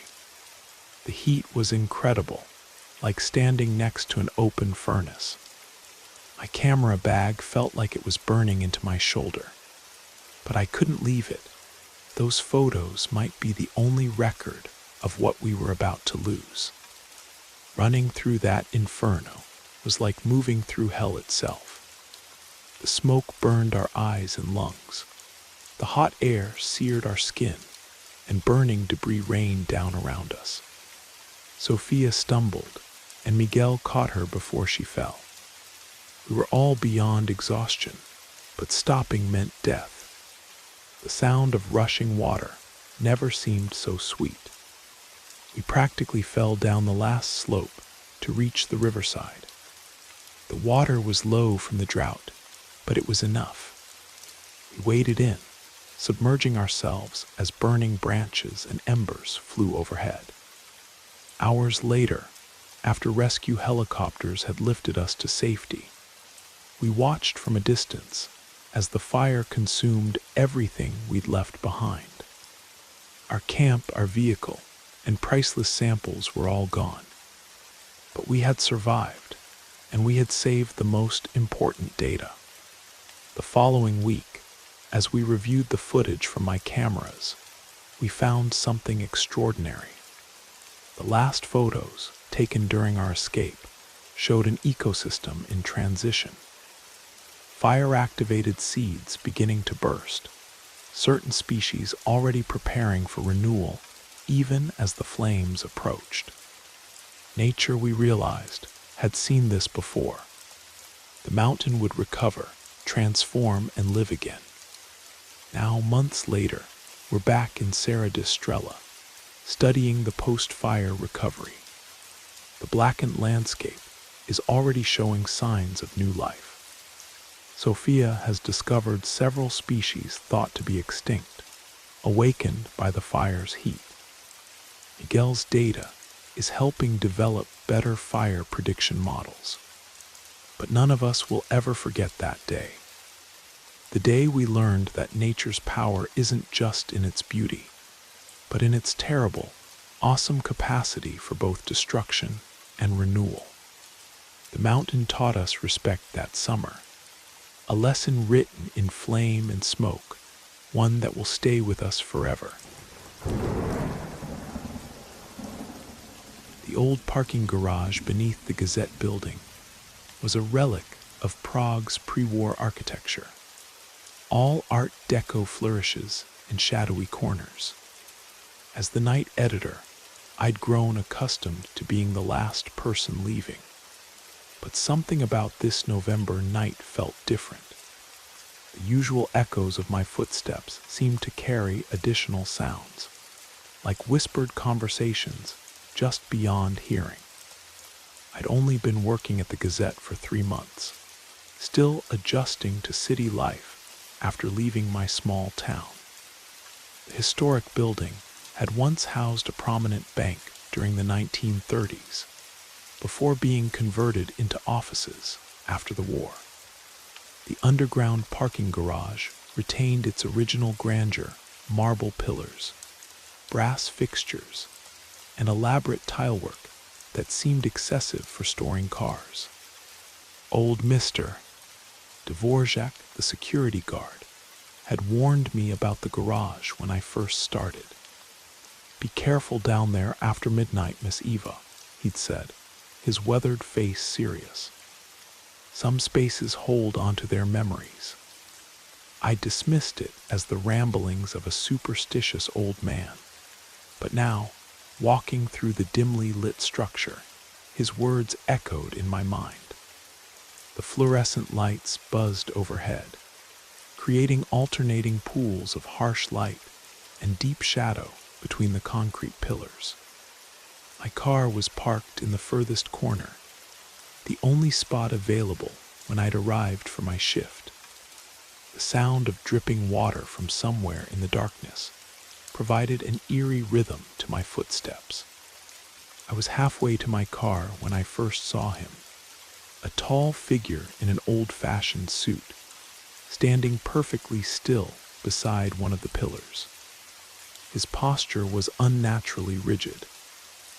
[SPEAKER 1] The heat was incredible, like standing next to an open furnace. My camera bag felt like it was burning into my shoulder, but I couldn't leave it. Those photos might be the only record of what we were about to lose. Running through that inferno was like moving through hell itself. The smoke burned our eyes and lungs. The hot air seared our skin, and burning debris rained down around us. Sophia stumbled, and Miguel caught her before she fell. We were all beyond exhaustion, but stopping meant death. The sound of rushing water never seemed so sweet. We practically fell down the last slope to reach the riverside. The water was low from the drought, but it was enough. We waded in, submerging ourselves as burning branches and embers flew overhead. Hours later, after rescue helicopters had lifted us to safety, we watched from a distance as the fire consumed everything we'd left behind. Our camp, our vehicle, and priceless samples were all gone. But we had survived, and we had saved the most important data. The following week, as we reviewed the footage from my cameras, we found something extraordinary. The last photos, taken during our escape, showed an ecosystem in transition. Fire-activated seeds beginning to burst, certain species already preparing for renewal even as the flames approached. Nature, we realized, had seen this before. The mountain would recover, transform, and live again. Now, months later, we're back in Serra da Estrela, studying the post-fire recovery. The blackened landscape is already showing signs of new life. Sophia has discovered several species thought to be extinct, awakened by the fire's heat. Miguel's data is helping develop better fire prediction models. But none of us will ever forget that day. The day we learned that nature's power isn't just in its beauty, but in its terrible, awesome capacity for both destruction and renewal. The mountain taught us respect that summer, a lesson written in flame and smoke, one that will stay with us forever. The old parking garage beneath the Gazette building was a relic of Prague's pre-war architecture. all Art Deco flourishes and shadowy corners. As the night editor, I'd grown accustomed to being the last person leaving. But something about this November night felt different. The usual echoes of my footsteps seemed to carry additional sounds, like whispered conversations just beyond hearing. I'd only been working at the Gazette for 3 months, still adjusting to city life after leaving my small town. The historic building had once housed a prominent bank during the 1930s, before being converted into offices after the war. The underground parking garage retained its original grandeur: marble pillars, brass fixtures, and elaborate tilework that seemed excessive for storing cars. Old Mr. Dvorak, the security guard, had warned me about the garage when I first started. "Be careful down there after midnight, Miss Eva," he'd said, his weathered face serious. "Some spaces hold onto their memories." I dismissed it as the ramblings of a superstitious old man. But now, walking through the dimly lit structure, his words echoed in my mind. The fluorescent lights buzzed overhead, creating alternating pools of harsh light and deep shadow between the concrete pillars. My car was parked in the furthest corner, the only spot available when I'd arrived for my shift. The sound of dripping water from somewhere in the darkness provided an eerie rhythm to my footsteps. I was halfway to my car when I first saw him, a tall figure in an old-fashioned suit, standing perfectly still beside one of the pillars. His posture was unnaturally rigid,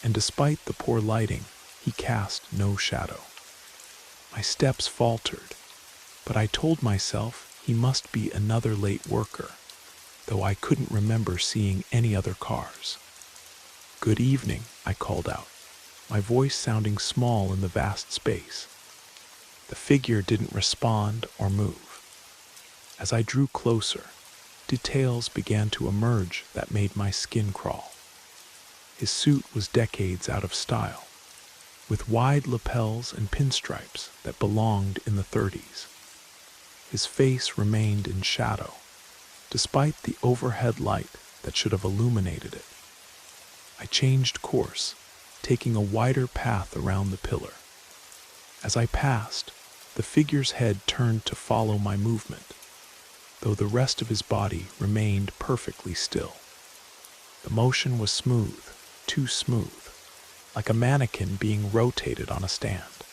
[SPEAKER 1] and despite the poor lighting, he cast no shadow. My steps faltered, but I told myself he must be another late worker, though I couldn't remember seeing any other cars. "Good evening," I called out, my voice sounding small in the vast space. The figure didn't respond or move. As I drew closer, details began to emerge that made my skin crawl. His suit was decades out of style, with wide lapels and pinstripes that belonged in the 30s. His face remained in shadow, despite the overhead light that should have illuminated it. I changed course, taking a wider path around the pillar. As I passed, the figure's head turned to follow my movement, though the rest of his body remained perfectly still. The motion was smooth, too smooth, like a mannequin being rotated on a stand.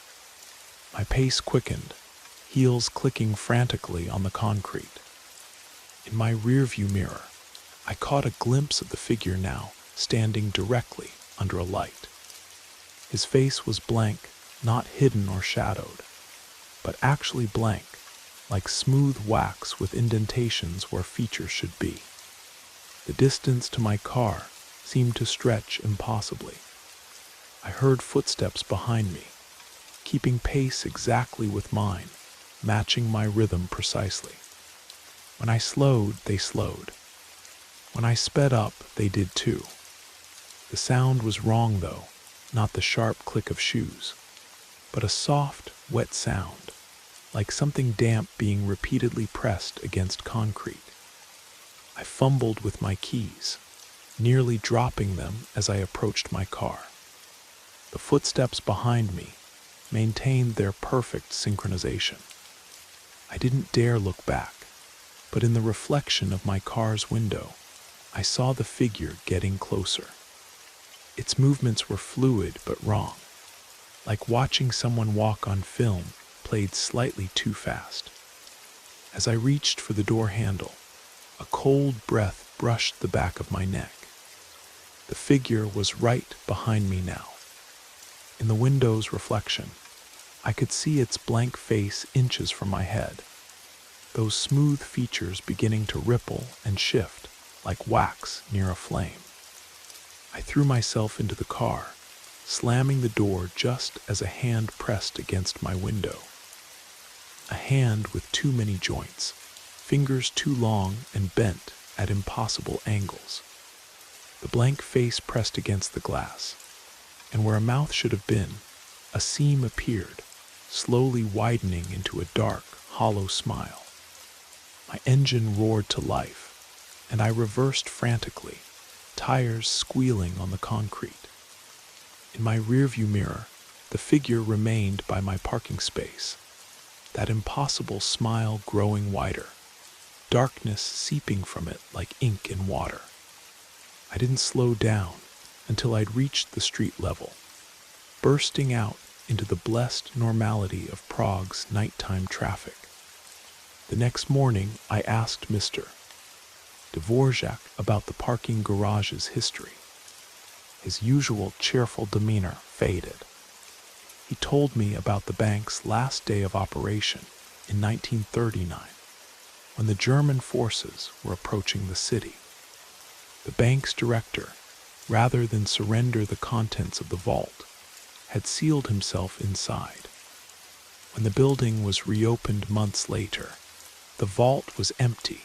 [SPEAKER 1] My pace quickened, heels clicking frantically on the concrete. In my rearview mirror, I caught a glimpse of the figure now, standing directly under a light. His face was blank, not hidden or shadowed, but actually blank, like smooth wax with indentations where features should be. The distance to my car seemed to stretch impossibly. I heard footsteps behind me, keeping pace exactly with mine, matching my rhythm precisely. When I slowed, they slowed. When I sped up, they did too. The sound was wrong though, not the sharp click of shoes, but a soft, wet sound, like something damp being repeatedly pressed against concrete. I fumbled with my keys, nearly dropping them as I approached my car. The footsteps behind me maintained their perfect synchronization. I didn't dare look back, but in the reflection of my car's window, I saw the figure getting closer. Its movements were fluid but wrong, like watching someone walk on film played slightly too fast. As I reached for the door handle, a cold breath brushed the back of my neck. The figure was right behind me now. In the window's reflection, I could see its blank face inches from my head, those smooth features beginning to ripple and shift like wax near a flame. I threw myself into the car, slamming the door just as a hand pressed against my window. A hand with too many joints, fingers too long and bent at impossible angles. The blank face pressed against the glass, and where a mouth should have been, a seam appeared, slowly widening into a dark, hollow smile. My engine roared to life, and I reversed frantically, tires squealing on the concrete. In my rearview mirror, the figure remained by my parking space, that impossible smile growing wider, darkness seeping from it like ink in water. I didn't slow down until I'd reached the street level, bursting out into the blessed normality of Prague's nighttime traffic. The next morning, I asked Mr. Dvorak about the parking garage's history. His usual cheerful demeanor faded. He told me about the bank's last day of operation in 1939, when the German forces were approaching the city. The bank's director, rather than surrender the contents of the vault, had sealed himself inside. When the building was reopened months later, the vault was empty,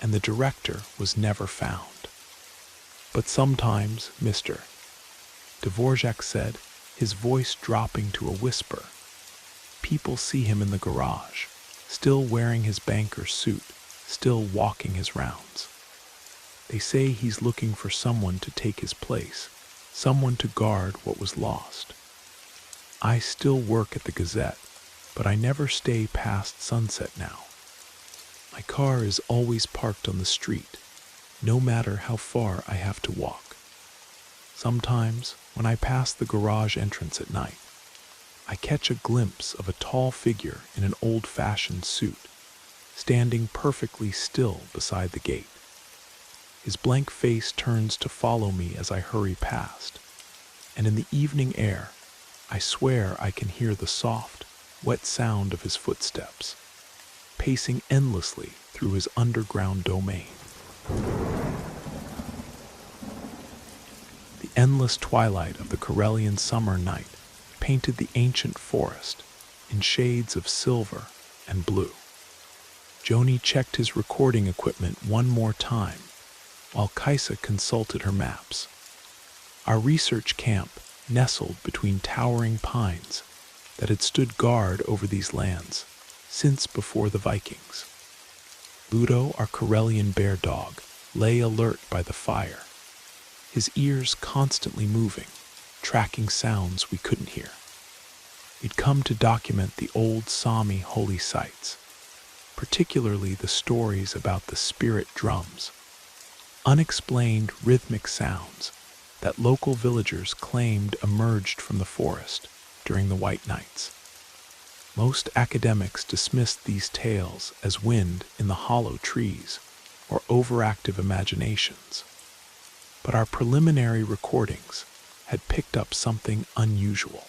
[SPEAKER 1] and the director was never found. But sometimes, Mr. Dvorak said, his voice dropping to a whisper, people see him in the garage, still wearing his banker's suit, still walking his rounds. They say he's looking for someone to take his place, someone to guard what was lost. I still work at the Gazette, but I never stay past sunset now. My car is always parked on the street, no matter how far I have to walk. Sometimes, when I pass the garage entrance at night, I catch a glimpse of a tall figure in an old-fashioned suit, standing perfectly still beside the gate. His blank face turns to follow me as I hurry past, and in the evening air, I swear I can hear the soft, wet sound of his footsteps, pacing endlessly through his underground domain. The endless twilight of the Karelian summer night painted the ancient forest in shades of silver and blue. Joni checked his recording equipment one more time, while Kaisa consulted her maps. Our research camp nestled between towering pines that had stood guard over these lands since before the Vikings. Ludo, our Karelian bear dog, lay alert by the fire, his ears constantly moving, tracking sounds we couldn't hear. We'd come to document the old Sami holy sites, particularly the stories about the spirit drums, unexplained rhythmic sounds that local villagers claimed emerged from the forest during the White Nights. Most academics dismissed these tales as wind in the hollow trees or overactive imaginations. But our preliminary recordings had picked up something unusual.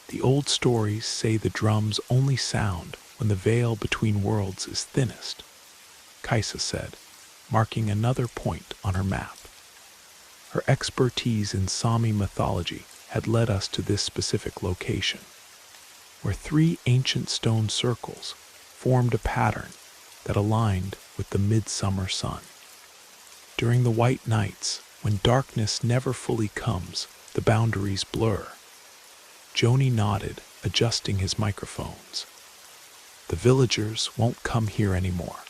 [SPEAKER 1] The old stories say the drums only sound when the veil between worlds is thinnest, Kaisa said, marking another point on her map. Her expertise in Sami mythology had led us to this specific location, where 3 ancient stone circles formed a pattern that aligned with the midsummer sun. During the white nights, when darkness never fully comes, the boundaries blur. Joni nodded, adjusting his microphones. The villagers won't come here anymore.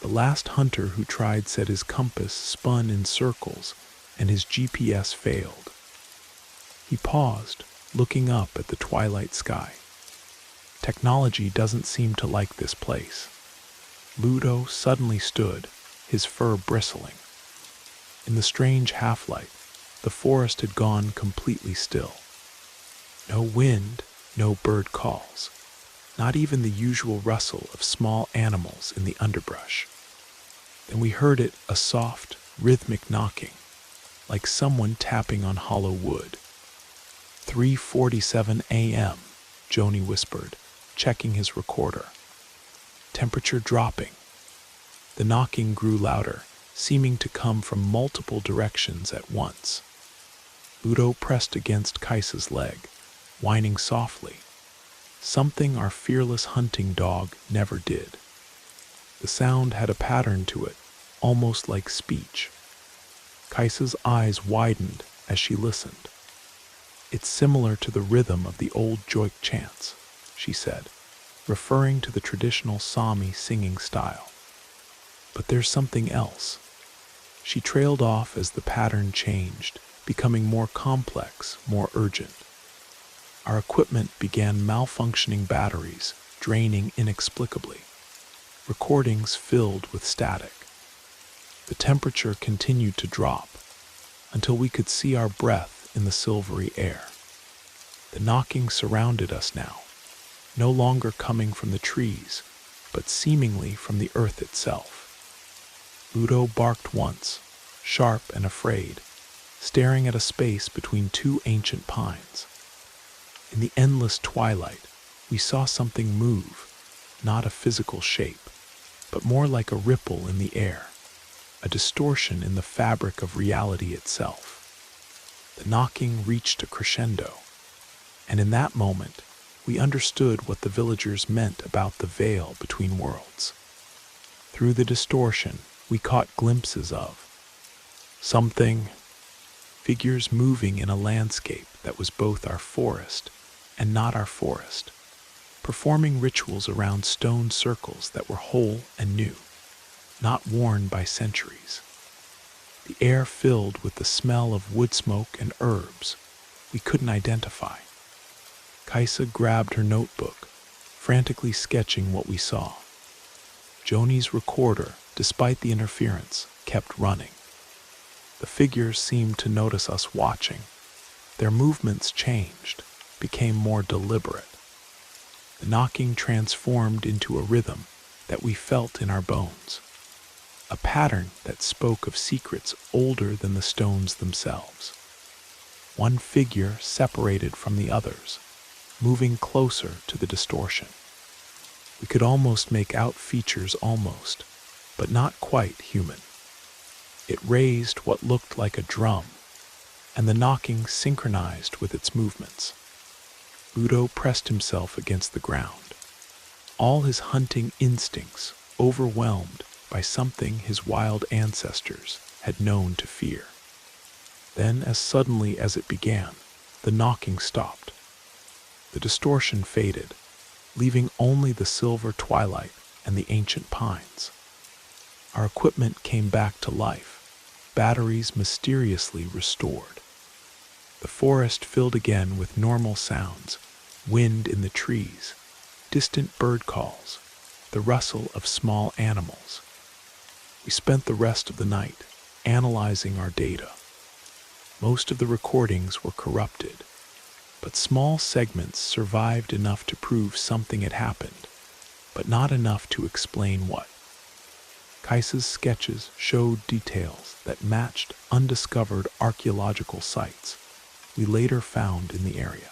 [SPEAKER 1] The last hunter who tried said his compass spun in circles and his GPS failed. He paused, looking up at the twilight sky. Technology doesn't seem to like this place. Ludo suddenly stood, his fur bristling. In the strange half-light, the forest had gone completely still. No wind, no bird calls, not even the usual rustle of small animals in the underbrush. Then we heard it, a soft, rhythmic knocking, like someone tapping on hollow wood. 3:47 a.m., Joni whispered, checking his recorder. Temperature dropping. The knocking grew louder, seeming to come from multiple directions at once. Ludo pressed against Kaisa's leg, whining softly, something our fearless hunting dog never did. The sound had a pattern to it, almost like speech. Kaisa's eyes widened as she listened. "It's similar to the rhythm of the old Joik chants," she said, referring to the traditional Sami singing style. "But there's something else." She trailed off as the pattern changed, becoming more complex, more urgent. Our equipment began malfunctioning, batteries draining inexplicably. Recordings filled with static. The temperature continued to drop until we could see our breath in the silvery air. The knocking surrounded us now, no longer coming from the trees, but seemingly from the earth itself. Udo barked once, sharp and afraid, staring at a space between two ancient pines. In the endless twilight, we saw something move, not a physical shape, but more like a ripple in the air, a distortion in the fabric of reality itself. The knocking reached a crescendo, and in that moment, we understood what the villagers meant about the veil between worlds. Through the distortion, we caught glimpses of something, figures moving in a landscape that was both our forest and not our forest, performing rituals around stone circles that were whole and new, not worn by centuries. The air filled with the smell of wood smoke and herbs we couldn't identify. Kaisa grabbed her notebook, frantically sketching what we saw. Joni's recorder, despite the interference, kept running. The figures seemed to notice us watching. Their movements changed, became more deliberate. The knocking transformed into a rhythm that we felt in our bones, a pattern that spoke of secrets older than the stones themselves. One figure separated from the others, moving closer to the distortion. We could almost make out features, but not quite human. It raised what looked like a drum, and the knocking synchronized with its movements. Udo pressed himself against the ground, all his hunting instincts overwhelmed by something his wild ancestors had known to fear. Then, as suddenly as it began, the knocking stopped. The distortion faded, leaving only the silver twilight and the ancient pines. Our equipment came back to life, batteries mysteriously restored. The forest filled again with normal sounds, wind in the trees, distant bird calls, the rustle of small animals. We spent the rest of the night analyzing our data. Most of the recordings were corrupted, but small segments survived enough to prove something had happened, but not enough to explain what. Kaisa's sketches showed details that matched undiscovered archaeological sites we later found in the area.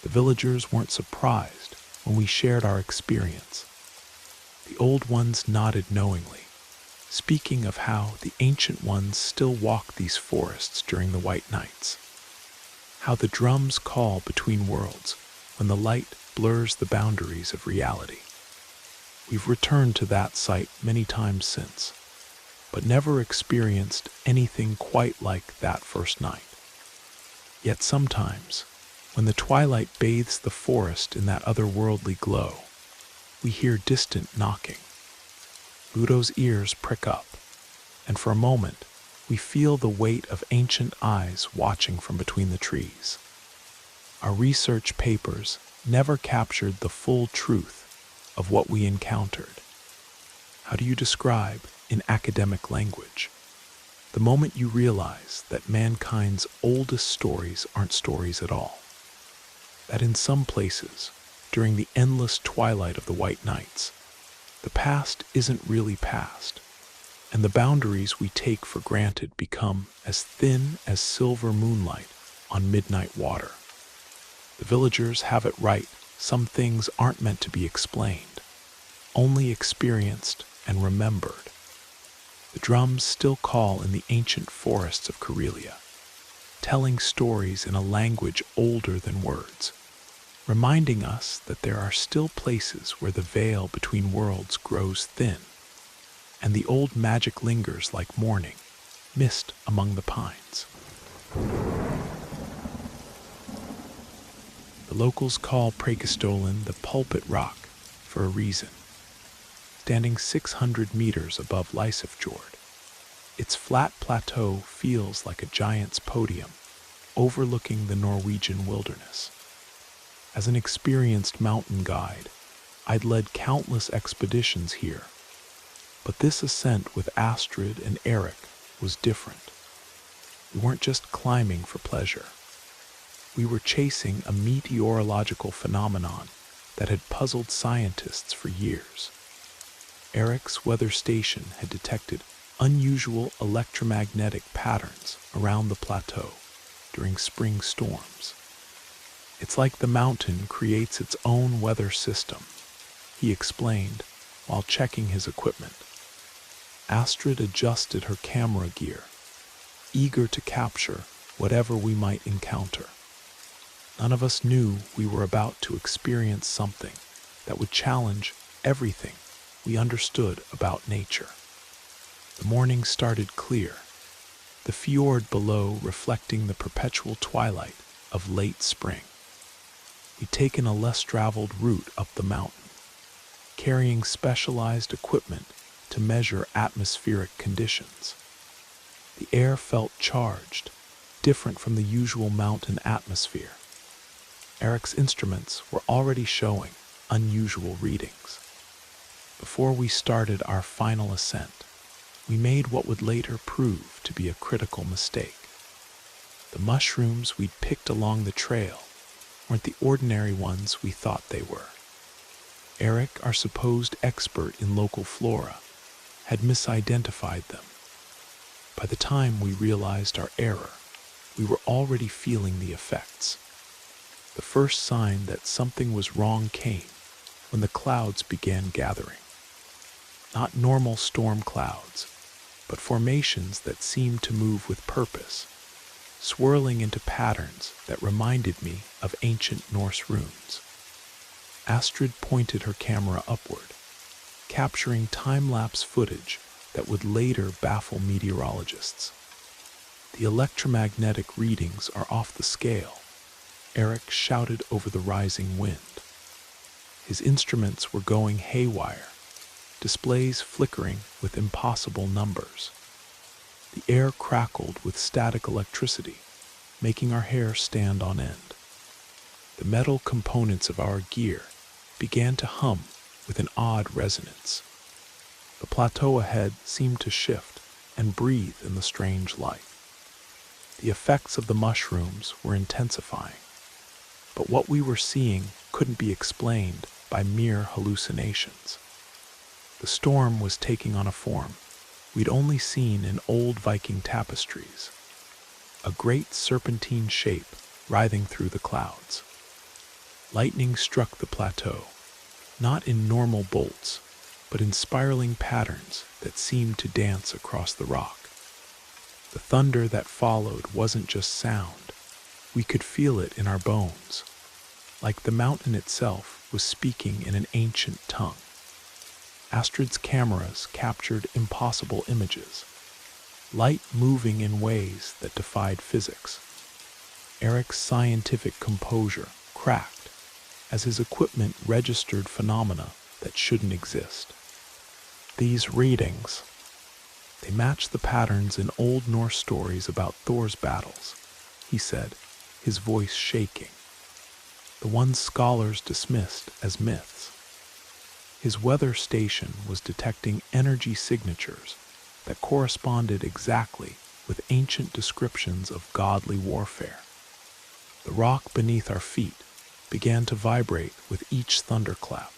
[SPEAKER 1] The villagers weren't surprised when we shared our experience. The old ones nodded knowingly, speaking of how the ancient ones still walk these forests during the white nights, how the drums call between worlds when the light blurs the boundaries of reality. We've returned to that site many times since, but never experienced anything quite like that first night. Yet sometimes, when the twilight bathes the forest in that otherworldly glow, we hear distant knocking. Udo's ears prick up, and for a moment, we feel the weight of ancient eyes watching from between the trees. Our research papers never captured the full truth of what we encountered. How do you describe, in academic language, the moment you realize that mankind's oldest stories aren't stories at all? That in some places, during the endless twilight of the white nights, the past isn't really past, and the boundaries we take for granted become as thin as silver moonlight on midnight water. The villagers have it right. Some things aren't meant to be explained, only experienced and remembered. The drums still call in the ancient forests of Karelia, telling stories in a language older than words. reminding us that there are still places where the veil between worlds grows thin, and the old magic lingers like morning mist among the pines. The locals call Prakestolen the Pulpit Rock for a reason. Standing 600 meters above Lysefjord, its flat plateau feels like a giant's podium overlooking the Norwegian wilderness. As an experienced mountain guide, I'd led countless expeditions here, but this ascent with Astrid and Eric was different. We weren't just climbing for pleasure. We were chasing a meteorological phenomenon that had puzzled scientists for years. Eric's weather station had detected unusual electromagnetic patterns around the plateau during spring storms. It's like the mountain creates its own weather system, he explained while checking his equipment. Astrid adjusted her camera gear, eager to capture whatever we might encounter. None of us knew we were about to experience something that would challenge everything we understood about nature. The morning started clear, the fjord below reflecting the perpetual twilight of late spring. We'd taken a less traveled route up the mountain, carrying specialized equipment to measure atmospheric conditions. The air felt charged, different from the usual mountain atmosphere. Eric's instruments were already showing unusual readings. Before we started our final ascent, we made what would later prove to be a critical mistake. The mushrooms we'd picked along the trail weren't the ordinary ones we thought they were. Eric, our supposed expert in local flora, had misidentified them. By the time we realized our error, we were already feeling the effects. The first sign that something was wrong came when the clouds began gathering. Not normal storm clouds, but formations that seemed to move with purpose, swirling into patterns that reminded me of ancient Norse runes. Astrid pointed her camera upward, capturing time-lapse footage that would later baffle meteorologists. The electromagnetic readings are off the scale, Eric shouted over the rising wind. His instruments were going haywire, displays flickering with impossible numbers. The air crackled with static electricity, making our hair stand on end. The metal components of our gear began to hum with an odd resonance. The plateau ahead seemed to shift and breathe in the strange light. The effects of the mushrooms were intensifying, but what we were seeing couldn't be explained by mere hallucinations. The storm was taking on a form we'd only seen in old Viking tapestries, a great serpentine shape writhing through the clouds. Lightning struck the plateau, not in normal bolts, but in spiraling patterns that seemed to dance across the rock. The thunder that followed wasn't just sound, we could feel it in our bones, like the mountain itself was speaking in an ancient tongue. Astrid's cameras captured impossible images, light moving in ways that defied physics. Eric's scientific composure cracked as his equipment registered phenomena that shouldn't exist. These readings, they match the patterns in old Norse stories about Thor's battles, he said, his voice shaking. The ones scholars dismissed as myths. His weather station was detecting energy signatures that corresponded exactly with ancient descriptions of godly warfare. The rock beneath our feet began to vibrate with each thunderclap.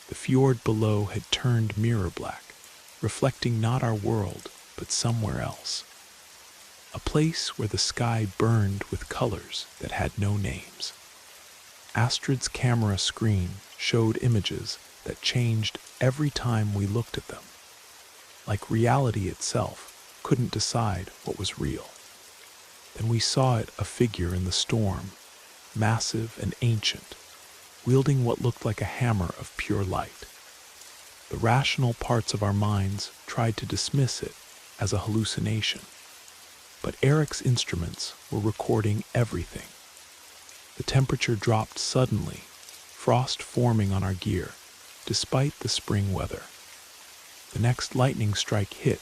[SPEAKER 1] The fjord below had turned mirror black, reflecting not our world, but somewhere else. A place where the sky burned with colors that had no names. Astrid's camera screen showed images that changed every time we looked at them. Like reality itself couldn't decide what was real. Then we saw it, a figure in the storm, massive and ancient, wielding what looked like a hammer of pure light. The rational parts of our minds tried to dismiss it as a hallucination, but Eric's instruments were recording everything. The temperature dropped suddenly, frost forming on our gear, despite the spring weather. The next lightning strike hit,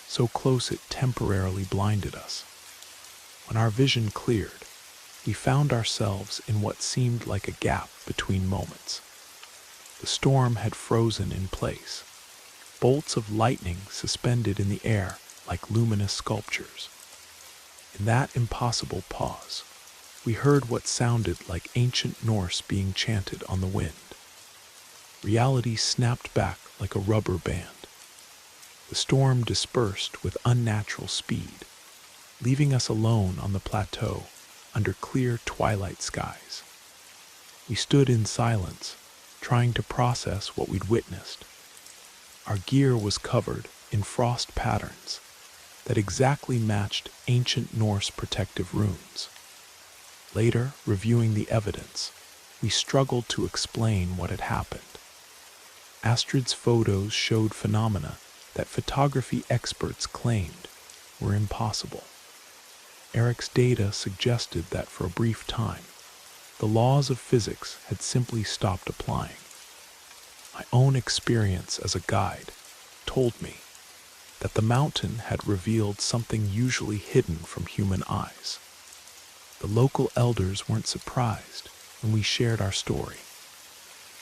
[SPEAKER 1] so close it temporarily blinded us. When our vision cleared, we found ourselves in what seemed like a gap between moments. The storm had frozen in place, bolts of lightning suspended in the air like luminous sculptures. In that impossible pause, we heard what sounded like ancient Norse being chanted on the wind. Reality snapped back like a rubber band. The storm dispersed with unnatural speed, leaving us alone on the plateau under clear twilight skies. We stood in silence, trying to process what we'd witnessed. Our gear was covered in frost patterns that exactly matched ancient Norse protective runes. Later, reviewing the evidence, we struggled to explain what had happened. Astrid's photos showed phenomena that photography experts claimed were impossible. Eric's data suggested that for a brief time, the laws of physics had simply stopped applying. My own experience as a guide told me that the mountain had revealed something usually hidden from human eyes. The local elders weren't surprised when we shared our story.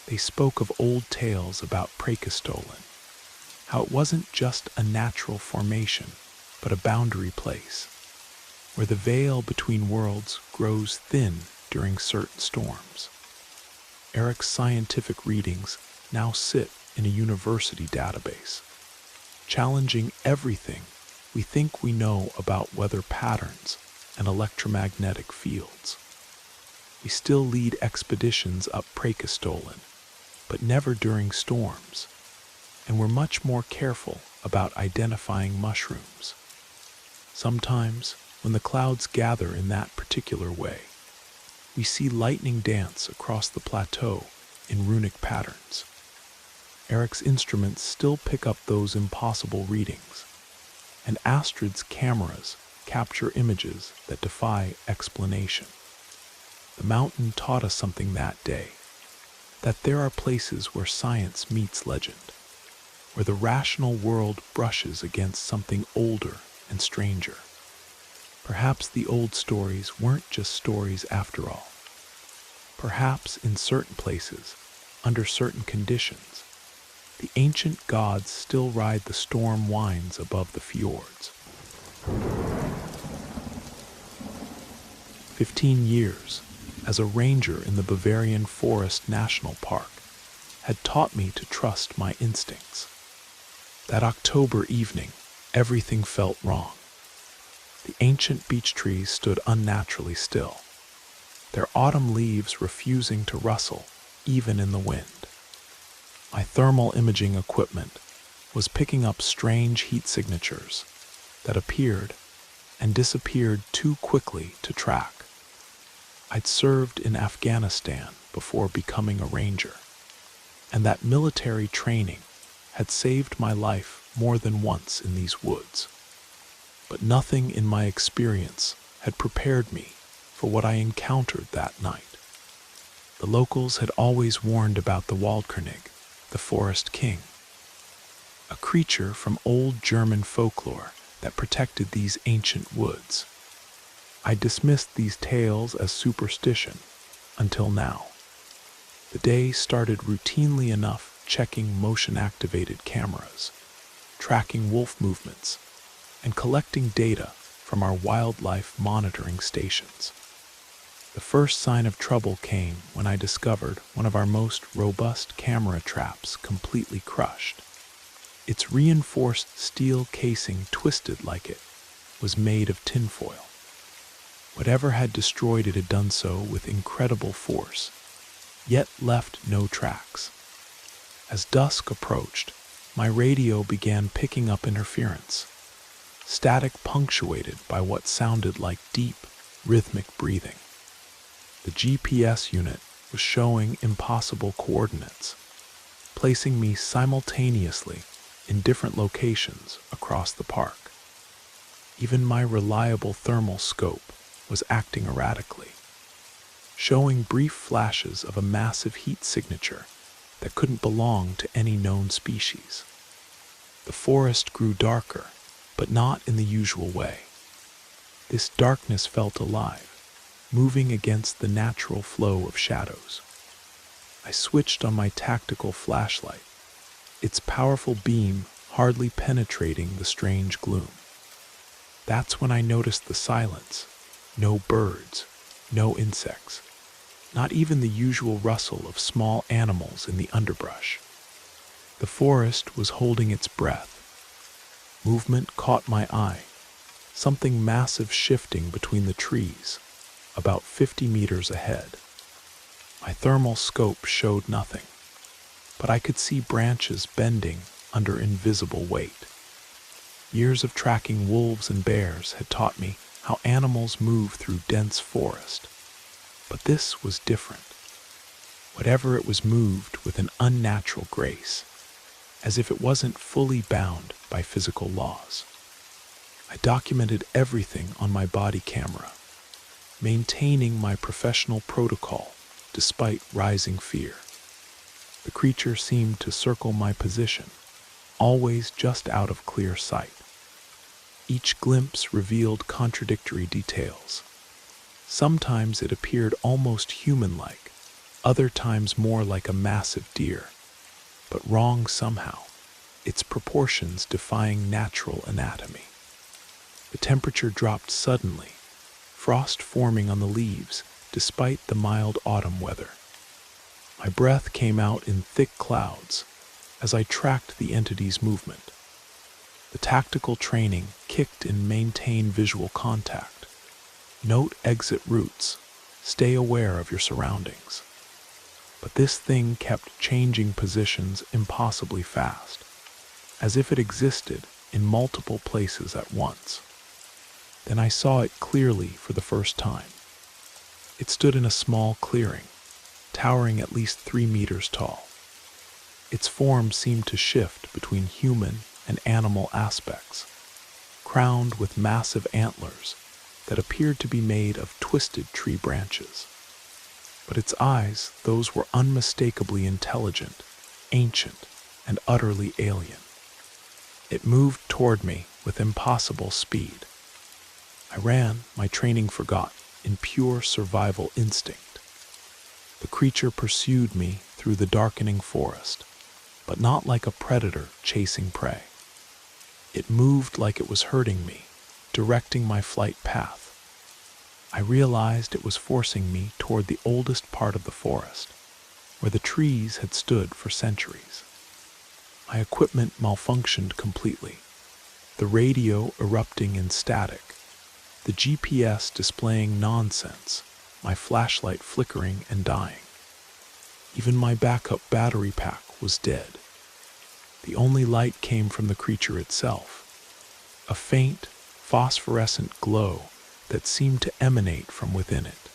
[SPEAKER 1] They spoke of old tales about Preikestolen, how it wasn't just a natural formation, but a boundary place, where the veil between worlds grows thin during certain storms. Eric's scientific readings now sit in a university database, challenging everything we think we know about weather patterns and electromagnetic fields. We still lead expeditions up Preikestolen, but never during storms, and we're much more careful about identifying mushrooms. Sometimes, when the clouds gather in that particular way, we see lightning dance across the plateau in runic patterns. Eric's instruments still pick up those impossible readings, and Astrid's cameras capture images that defy explanation. The mountain taught us something that day, that there are places where science meets legend, where the rational world brushes against something older and stranger. Perhaps the old stories weren't just stories after all. Perhaps in certain places, under certain conditions, the ancient gods still ride the storm winds above the fjords. 15 years as a ranger in the Bavarian Forest National Park had taught me to trust my instincts. That October evening, everything felt wrong. The ancient beech trees stood unnaturally still, their autumn leaves refusing to rustle even in the wind. My thermal imaging equipment was picking up strange heat signatures that appeared and disappeared too quickly to track. I'd served in Afghanistan before becoming a ranger, and that military training had saved my life more than once in these woods. But nothing in my experience had prepared me for what I encountered that night. The locals had always warned about the Waldkönig, the forest king, a creature from old German folklore that protected these ancient woods. I dismissed these tales as superstition until now. The day started routinely enough checking motion-activated cameras, tracking wolf movements, and collecting data from our wildlife monitoring stations. The first sign of trouble came when I discovered one of our most robust camera traps completely crushed. Its reinforced steel casing, twisted like it was made of tinfoil. Whatever had destroyed it had done so with incredible force, yet left no tracks. As dusk approached, my radio began picking up interference, static punctuated by what sounded like deep, rhythmic breathing. The GPS unit was showing impossible coordinates, placing me simultaneously in different locations across the park. Even my reliable thermal scope was acting erratically, showing brief flashes of a massive heat signature that couldn't belong to any known species. The forest grew darker, but not in the usual way. This darkness felt alive, moving against the natural flow of shadows. I switched on my tactical flashlight, its powerful beam hardly penetrating the strange gloom. That's when I noticed the silence. No birds, no insects, not even the usual rustle of small animals in the underbrush. The forest was holding its breath. Movement caught my eye, something massive shifting between the trees, about 50 meters ahead. My thermal scope showed nothing, but I could see branches bending under invisible weight. Years of tracking wolves and bears had taught me how animals move through dense forest. But this was different. Whatever it was moved with an unnatural grace, as if it wasn't fully bound by physical laws. I documented everything on my body camera, maintaining my professional protocol despite rising fear. The creature seemed to circle my position, always just out of clear sight. Each glimpse revealed contradictory details. Sometimes it appeared almost human-like, other times more like a massive deer, but wrong somehow, its proportions defying natural anatomy. The temperature dropped suddenly, frost forming on the leaves despite the mild autumn weather. My breath came out in thick clouds as I tracked the entity's movement. The tactical training kicked in: maintain visual contact, note exit routes, stay aware of your surroundings. But this thing kept changing positions impossibly fast, as if it existed in multiple places at once. Then I saw it clearly for the first time. It stood in a small clearing, towering at least 3 meters tall. Its form seemed to shift between human and animal aspects, crowned with massive antlers that appeared to be made of twisted tree branches. But its eyes, those were unmistakably intelligent, ancient, and utterly alien. It moved toward me with impossible speed. I ran, my training forgot, in pure survival instinct. The creature pursued me through the darkening forest, but not like a predator chasing prey. It moved like it was hurting me, directing my flight path. I realized it was forcing me toward the oldest part of the forest, where the trees had stood for centuries. My equipment malfunctioned completely, the radio erupting in static, the GPS displaying nonsense, my flashlight flickering and dying. Even my backup battery pack was dead. The only light came from the creature itself, a faint, phosphorescent glow that seemed to emanate from within it.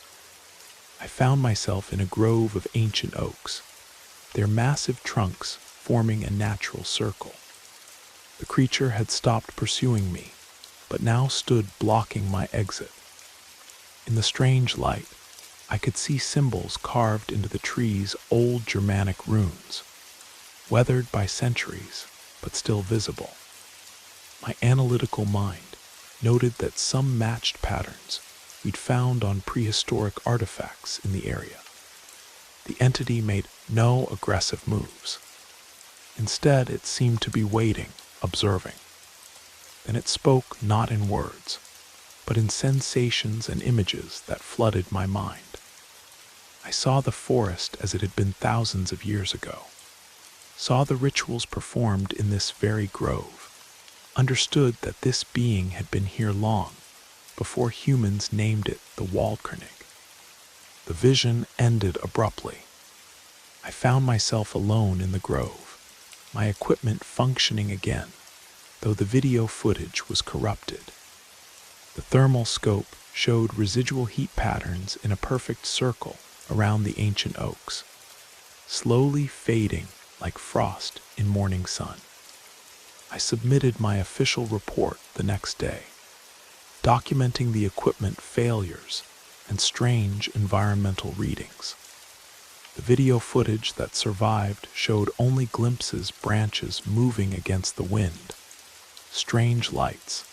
[SPEAKER 1] I found myself in a grove of ancient oaks, their massive trunks forming a natural circle. The creature had stopped pursuing me, but now stood blocking my exit. In the strange light, I could see symbols carved into the tree's old Germanic runes, weathered by centuries, but still visible. My analytical mind noted that some matched patterns we'd found on prehistoric artifacts in the area. The entity made no aggressive moves. Instead, it seemed to be waiting, observing. Then it spoke not in words, but in sensations and images that flooded my mind. I saw the forest as it had been thousands of years ago, saw the rituals performed in this very grove, understood that this being had been here long, before humans named it the Waldkönig. The vision ended abruptly. I found myself alone in the grove, my equipment functioning again, though the video footage was corrupted. The thermal scope showed residual heat patterns in a perfect circle around the ancient oaks, slowly fading like frost in morning sun. I submitted my official report the next day, documenting the equipment failures and strange environmental readings. The video footage that survived showed only glimpses, branches moving against the wind, strange lights,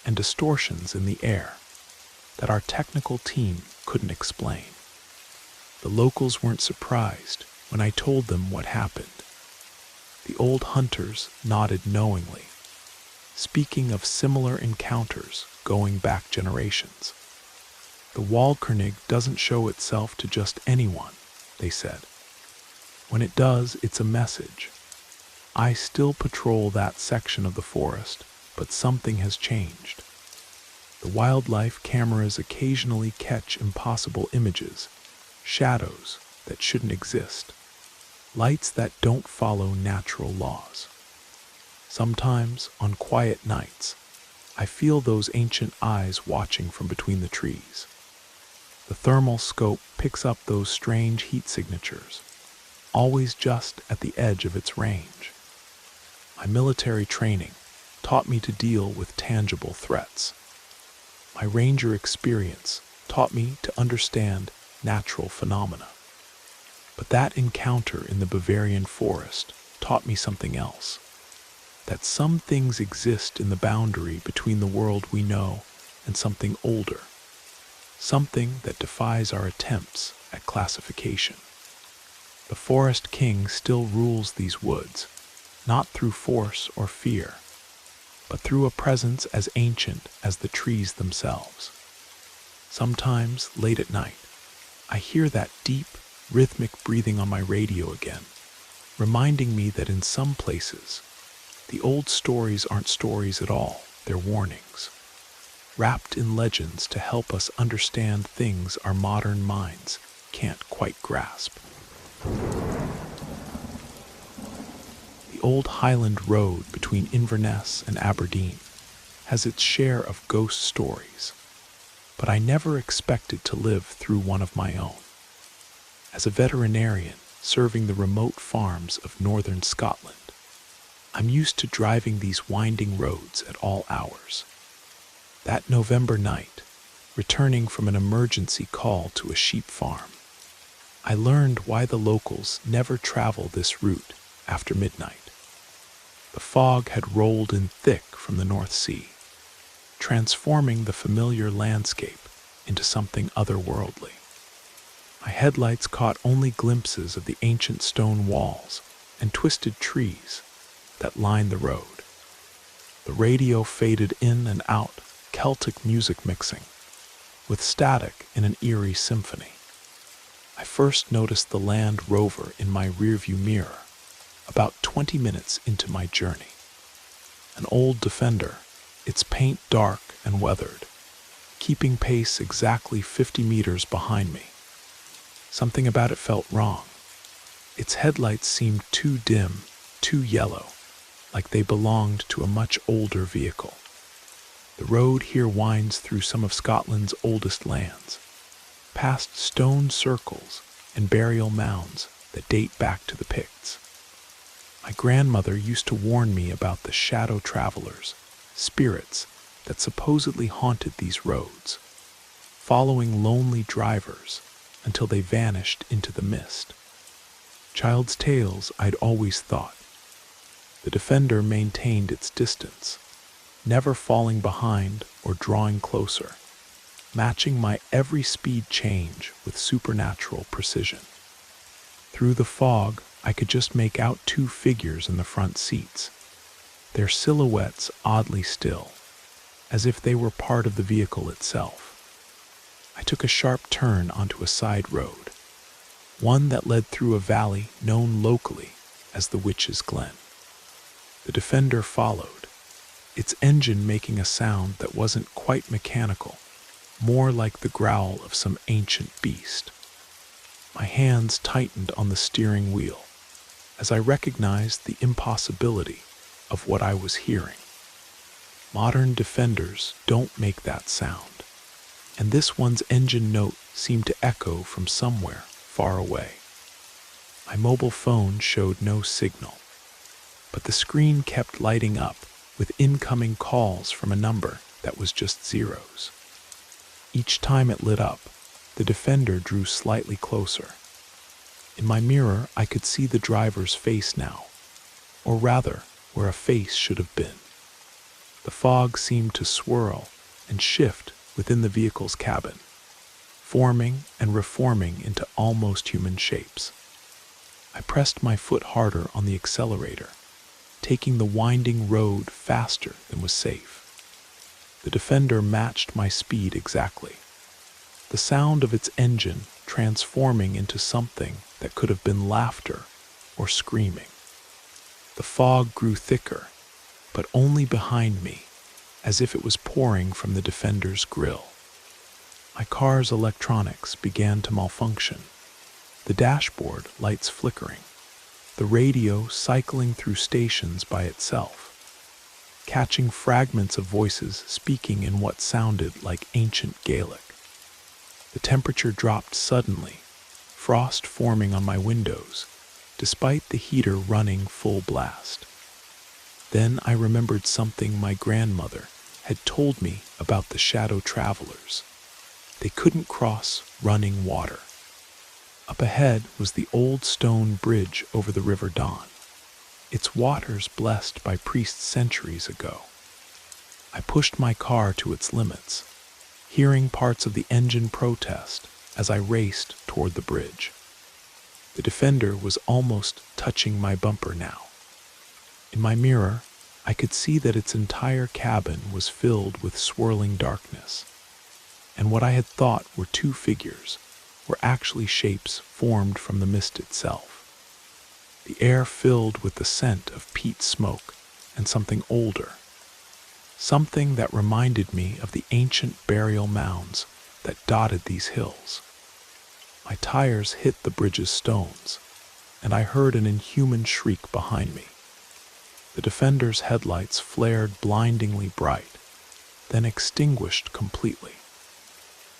[SPEAKER 1] and distortions in the air that our technical team couldn't explain. The locals weren't surprised when I told them what happened. The old hunters nodded knowingly, speaking of similar encounters going back generations. The Waldkönig doesn't show itself to just anyone, they said. When it does, it's a message. I still patrol that section of the forest, but something has changed. The wildlife cameras occasionally catch impossible images, shadows that shouldn't exist, lights that don't follow natural laws. Sometimes, on quiet nights, I feel those ancient eyes watching from between the trees. The thermal scope picks up those strange heat signatures, always just at the edge of its range. My military training taught me to deal with tangible threats. My ranger experience taught me to understand natural phenomena. But that encounter in the Bavarian forest taught me something else. That some things exist in the boundary between the world we know and something older. Something that defies our attempts at classification. The Forest King still rules these woods, not through force or fear, but through a presence as ancient as the trees themselves. Sometimes, late at night, I hear that deep, rhythmic breathing on my radio again, reminding me that in some places, the old stories aren't stories at all, they're warnings, wrapped in legends to help us understand things our modern minds can't quite grasp. The old Highland Road between Inverness and Aberdeen has its share of ghost stories, but I never expected to live through one of my own. As a veterinarian serving the remote farms of northern Scotland, I'm used to driving these winding roads at all hours. That November night, returning from an emergency call to a sheep farm, I learned why the locals never travel this route after midnight. The fog had rolled in thick from the North Sea, transforming the familiar landscape into something otherworldly. My headlights caught only glimpses of the ancient stone walls and twisted trees that lined the road. The radio faded in and out, Celtic music mixing, with static in an eerie symphony. I first noticed the Land Rover in my rearview mirror about 20 minutes into my journey. An old Defender, its paint dark and weathered, keeping pace exactly 50 meters behind me. Something about it felt wrong. Its headlights seemed too dim, too yellow, like they belonged to a much older vehicle. The road here winds through some of Scotland's oldest lands, past stone circles and burial mounds that date back to the Picts. My grandmother used to warn me about the shadow travelers, spirits that supposedly haunted these roads, following lonely drivers until they vanished into the mist. Child's tales, I'd always thought. The Defender maintained its distance, never falling behind or drawing closer, matching my every speed change with supernatural precision. Through the fog, I could just make out two figures in the front seats, their silhouettes oddly still, as if they were part of the vehicle itself. I took a sharp turn onto a side road, one that led through a valley known locally as the Witch's Glen. The Defender followed, its engine making a sound that wasn't quite mechanical, more like the growl of some ancient beast. My hands tightened on the steering wheel as I recognized the impossibility of what I was hearing. Modern Defenders don't make that sound. and this one's engine note seemed to echo from somewhere far away. My mobile phone showed no signal, but the screen kept lighting up with incoming calls from a number that was just zeros. Each time it lit up, the Defender drew slightly closer. In my mirror, I could see the driver's face now, or rather, where a face should have been. The fog seemed to swirl and shift within the vehicle's cabin, forming and reforming into almost human shapes. I pressed my foot harder on the accelerator, taking the winding road faster than was safe. The Defender matched my speed exactly, the sound of its engine transforming into something that could have been laughter or screaming. The fog grew thicker, but only behind me, as if it was pouring from the Defender's grille. My car's electronics began to malfunction, the dashboard lights flickering, the radio cycling through stations by itself, catching fragments of voices speaking in what sounded like ancient Gaelic. The temperature dropped suddenly, frost forming on my windows, despite the heater running full blast. Then I remembered something my grandmother had told me about the shadow travelers. They couldn't cross running water. Up ahead was the old stone bridge over the River Don, its waters blessed by priests centuries ago. I pushed my car to its limits, hearing parts of the engine protest as I raced toward the bridge. The Defender was almost touching my bumper now. In my mirror, I could see that its entire cabin was filled with swirling darkness, and what I had thought were two figures were actually shapes formed from the mist itself. The air filled with the scent of peat smoke and something older, something that reminded me of the ancient burial mounds that dotted these hills. My tires hit the bridge's stones, and I heard an inhuman shriek behind me. The Defender's headlights flared blindingly bright, then extinguished completely.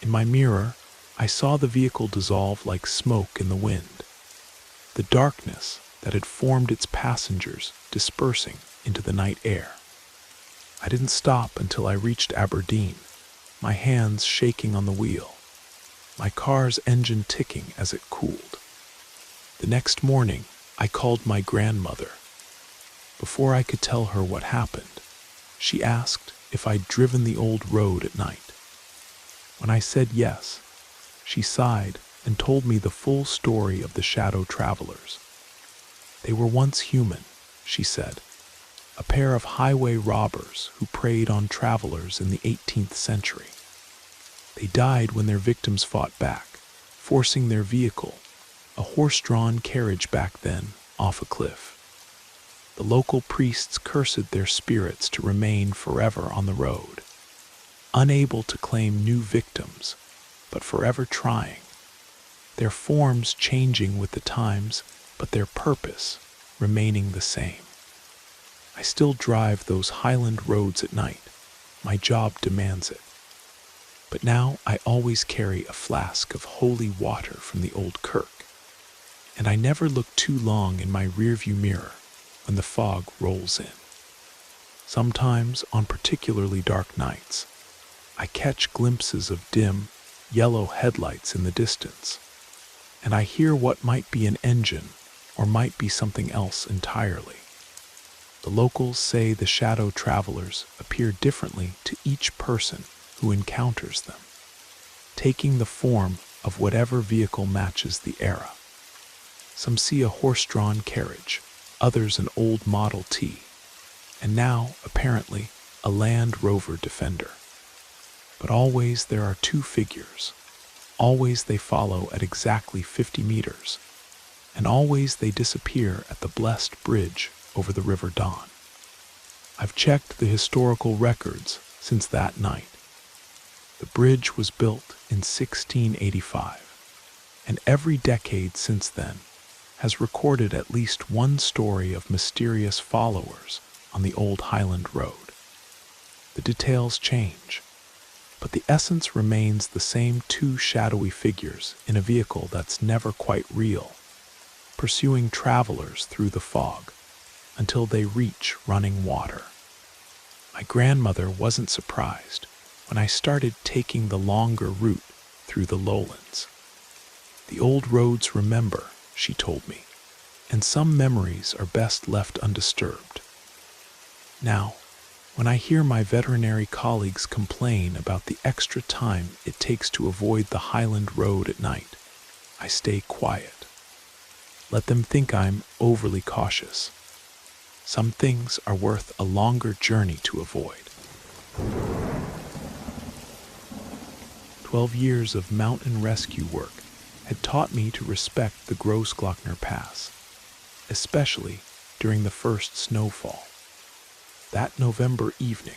[SPEAKER 1] In my mirror, I saw the vehicle dissolve like smoke in the wind, the darkness that had formed its passengers dispersing into the night air. I didn't stop until I reached Aberdeen, my hands shaking on the wheel, my car's engine ticking as it cooled. The next morning, I called my grandmother. Before I could tell her what happened, she asked if I'd driven the old road at night. When I said yes, she sighed and told me the full story of the shadow travelers. They were once human, she said, a pair of highway robbers who preyed on travelers in the 18th century. They died when their victims fought back, forcing their vehicle, a horse-drawn carriage back then, off a cliff. The local priests cursed their spirits to remain forever on the road, unable to claim new victims, but forever trying, their forms changing with the times, but their purpose remaining the same. I still drive those highland roads at night. My job demands it. But now I always carry a flask of holy water from the old kirk, and I never look too long in my rearview mirror when the fog rolls in. Sometimes, on particularly dark nights, I catch glimpses of dim, yellow headlights in the distance, and I hear what might be an engine or might be something else entirely. The locals say the shadow travelers appear differently to each person who encounters them, taking the form of whatever vehicle matches the era. Some see a horse-drawn carriage, others an old Model T, and now, apparently, a Land Rover Defender. But always there are two figures. Always they follow at exactly 50 meters, and always they disappear at the blessed bridge over the River Don. I've checked the historical records since that night. The bridge was built in 1685, and every decade since then has recorded at least one story of mysterious followers on the old Highland Road. The details change, but the essence remains the same: two shadowy figures in a vehicle that's never quite real, pursuing travelers through the fog until they reach running water. My grandmother wasn't surprised when I started taking the longer route through the lowlands. The old roads remember, she told me, and some memories are best left undisturbed. Now, when I hear my veterinary colleagues complain about the extra time it takes to avoid the Highland Road at night, I stay quiet. Let them think I'm overly cautious. Some things are worth a longer journey to avoid. 12 years of mountain rescue work had taught me to respect the Grossglockner Pass, especially during the first snowfall. That November evening,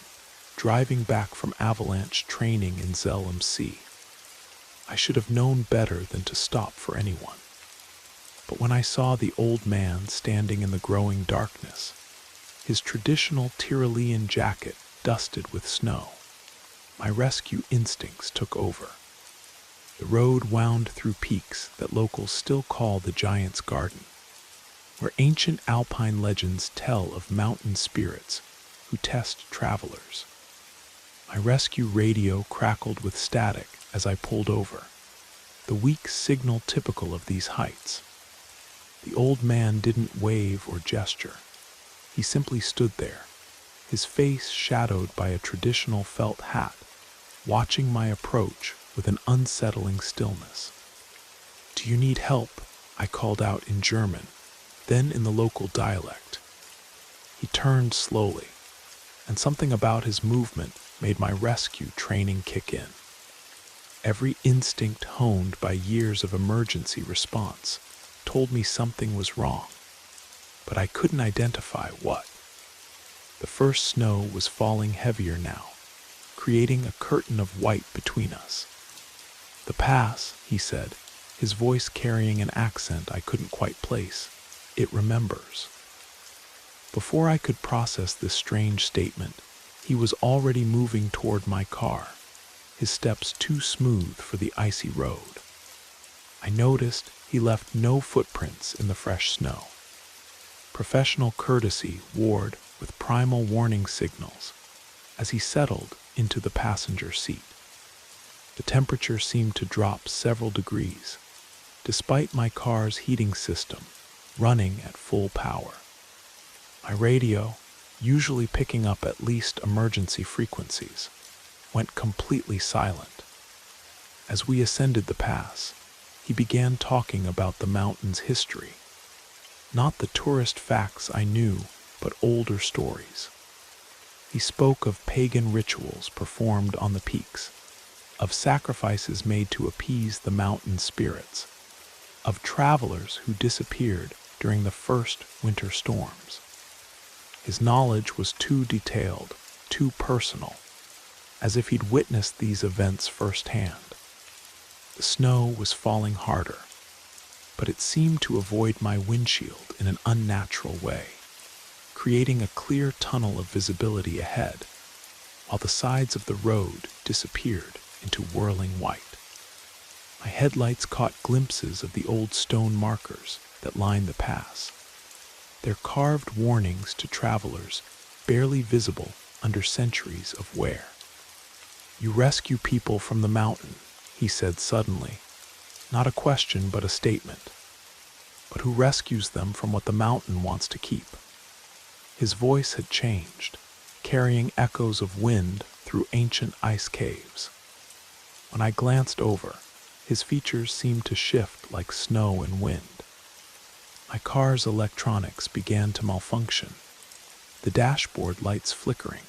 [SPEAKER 1] driving back from avalanche training in Zell am See, I should have known better than to stop for anyone. But when I saw the old man standing in the growing darkness, his traditional Tyrolean jacket dusted with snow, my rescue instincts took over. The road wound through peaks that locals still call the Giant's Garden, where ancient alpine legends tell of mountain spirits who test travelers. My rescue radio crackled with static as I pulled over, the weak signal typical of these heights. The old man didn't wave or gesture. He simply stood there, his face shadowed by a traditional felt hat, watching my approach with an unsettling stillness. "Do you need help?" I called out in German, then in the local dialect. He turned slowly, and something about his movement made my rescue training kick in. Every instinct honed by years of emergency response told me something was wrong, but I couldn't identify what. The first snow was falling heavier now, creating a curtain of white between us. "The pass," he said, his voice carrying an accent I couldn't quite place. "It remembers." Before I could process this strange statement, he was already moving toward my car, his steps too smooth for the icy road. I noticed he left no footprints in the fresh snow. Professional courtesy warred with primal warning signals as he settled into the passenger seat. The temperature seemed to drop several degrees, despite my car's heating system running at full power. My radio, usually picking up at least emergency frequencies, went completely silent. As we ascended the pass, he began talking about the mountain's history. Not the tourist facts I knew, but older stories. He spoke of pagan rituals performed on the peaks, of sacrifices made to appease the mountain spirits, of travelers who disappeared during the first winter storms. His knowledge was too detailed, too personal, as if he'd witnessed these events firsthand. The snow was falling harder, but it seemed to avoid my windshield in an unnatural way, creating a clear tunnel of visibility ahead, while the sides of the road disappeared into whirling white. My headlights caught glimpses of the old stone markers that lined the pass, their carved warnings to travelers barely visible under centuries of wear. "You rescue people from the mountain," he said suddenly, not a question but a statement. "But who rescues them from what the mountain wants to keep?" His voice had changed, carrying echoes of wind through ancient ice caves. When I glanced over, his features seemed to shift like snow and wind. My car's electronics began to malfunction, the dashboard lights flickering,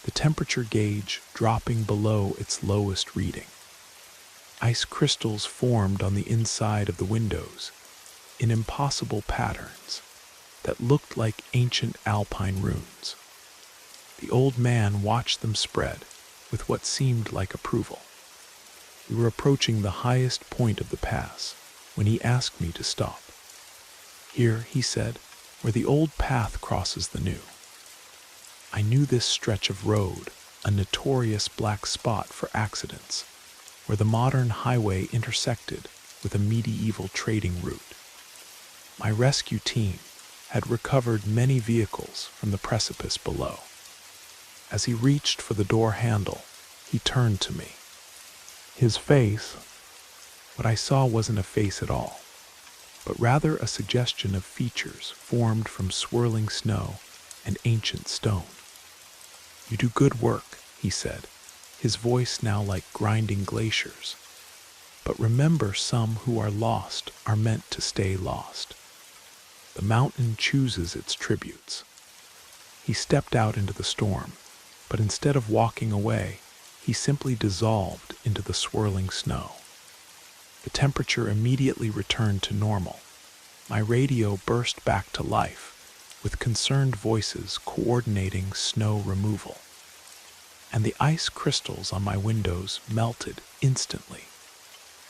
[SPEAKER 1] the temperature gauge dropping below its lowest reading. Ice crystals formed on the inside of the windows in impossible patterns that looked like ancient alpine runes. The old man watched them spread with what seemed like approval. We were approaching the highest point of the pass when he asked me to stop. "Here," he said, "where the old path crosses the new." I knew this stretch of road a notorious black spot for accidents, where the modern highway intersected with a medieval trading route. My rescue team had recovered many vehicles from the precipice below. As he reached for the door handle, he turned to me. His face, what I saw wasn't a face at all, but rather a suggestion of features formed from swirling snow and ancient stone. "You do good work," he said, his voice now like grinding glaciers. "But remember, some who are lost are meant to stay lost. The mountain chooses its tributes." He stepped out into the storm, but instead of walking away, he simply dissolved into the swirling snow. The temperature immediately returned to normal. My radio burst back to life, with concerned voices coordinating snow removal. And the ice crystals on my windows melted instantly,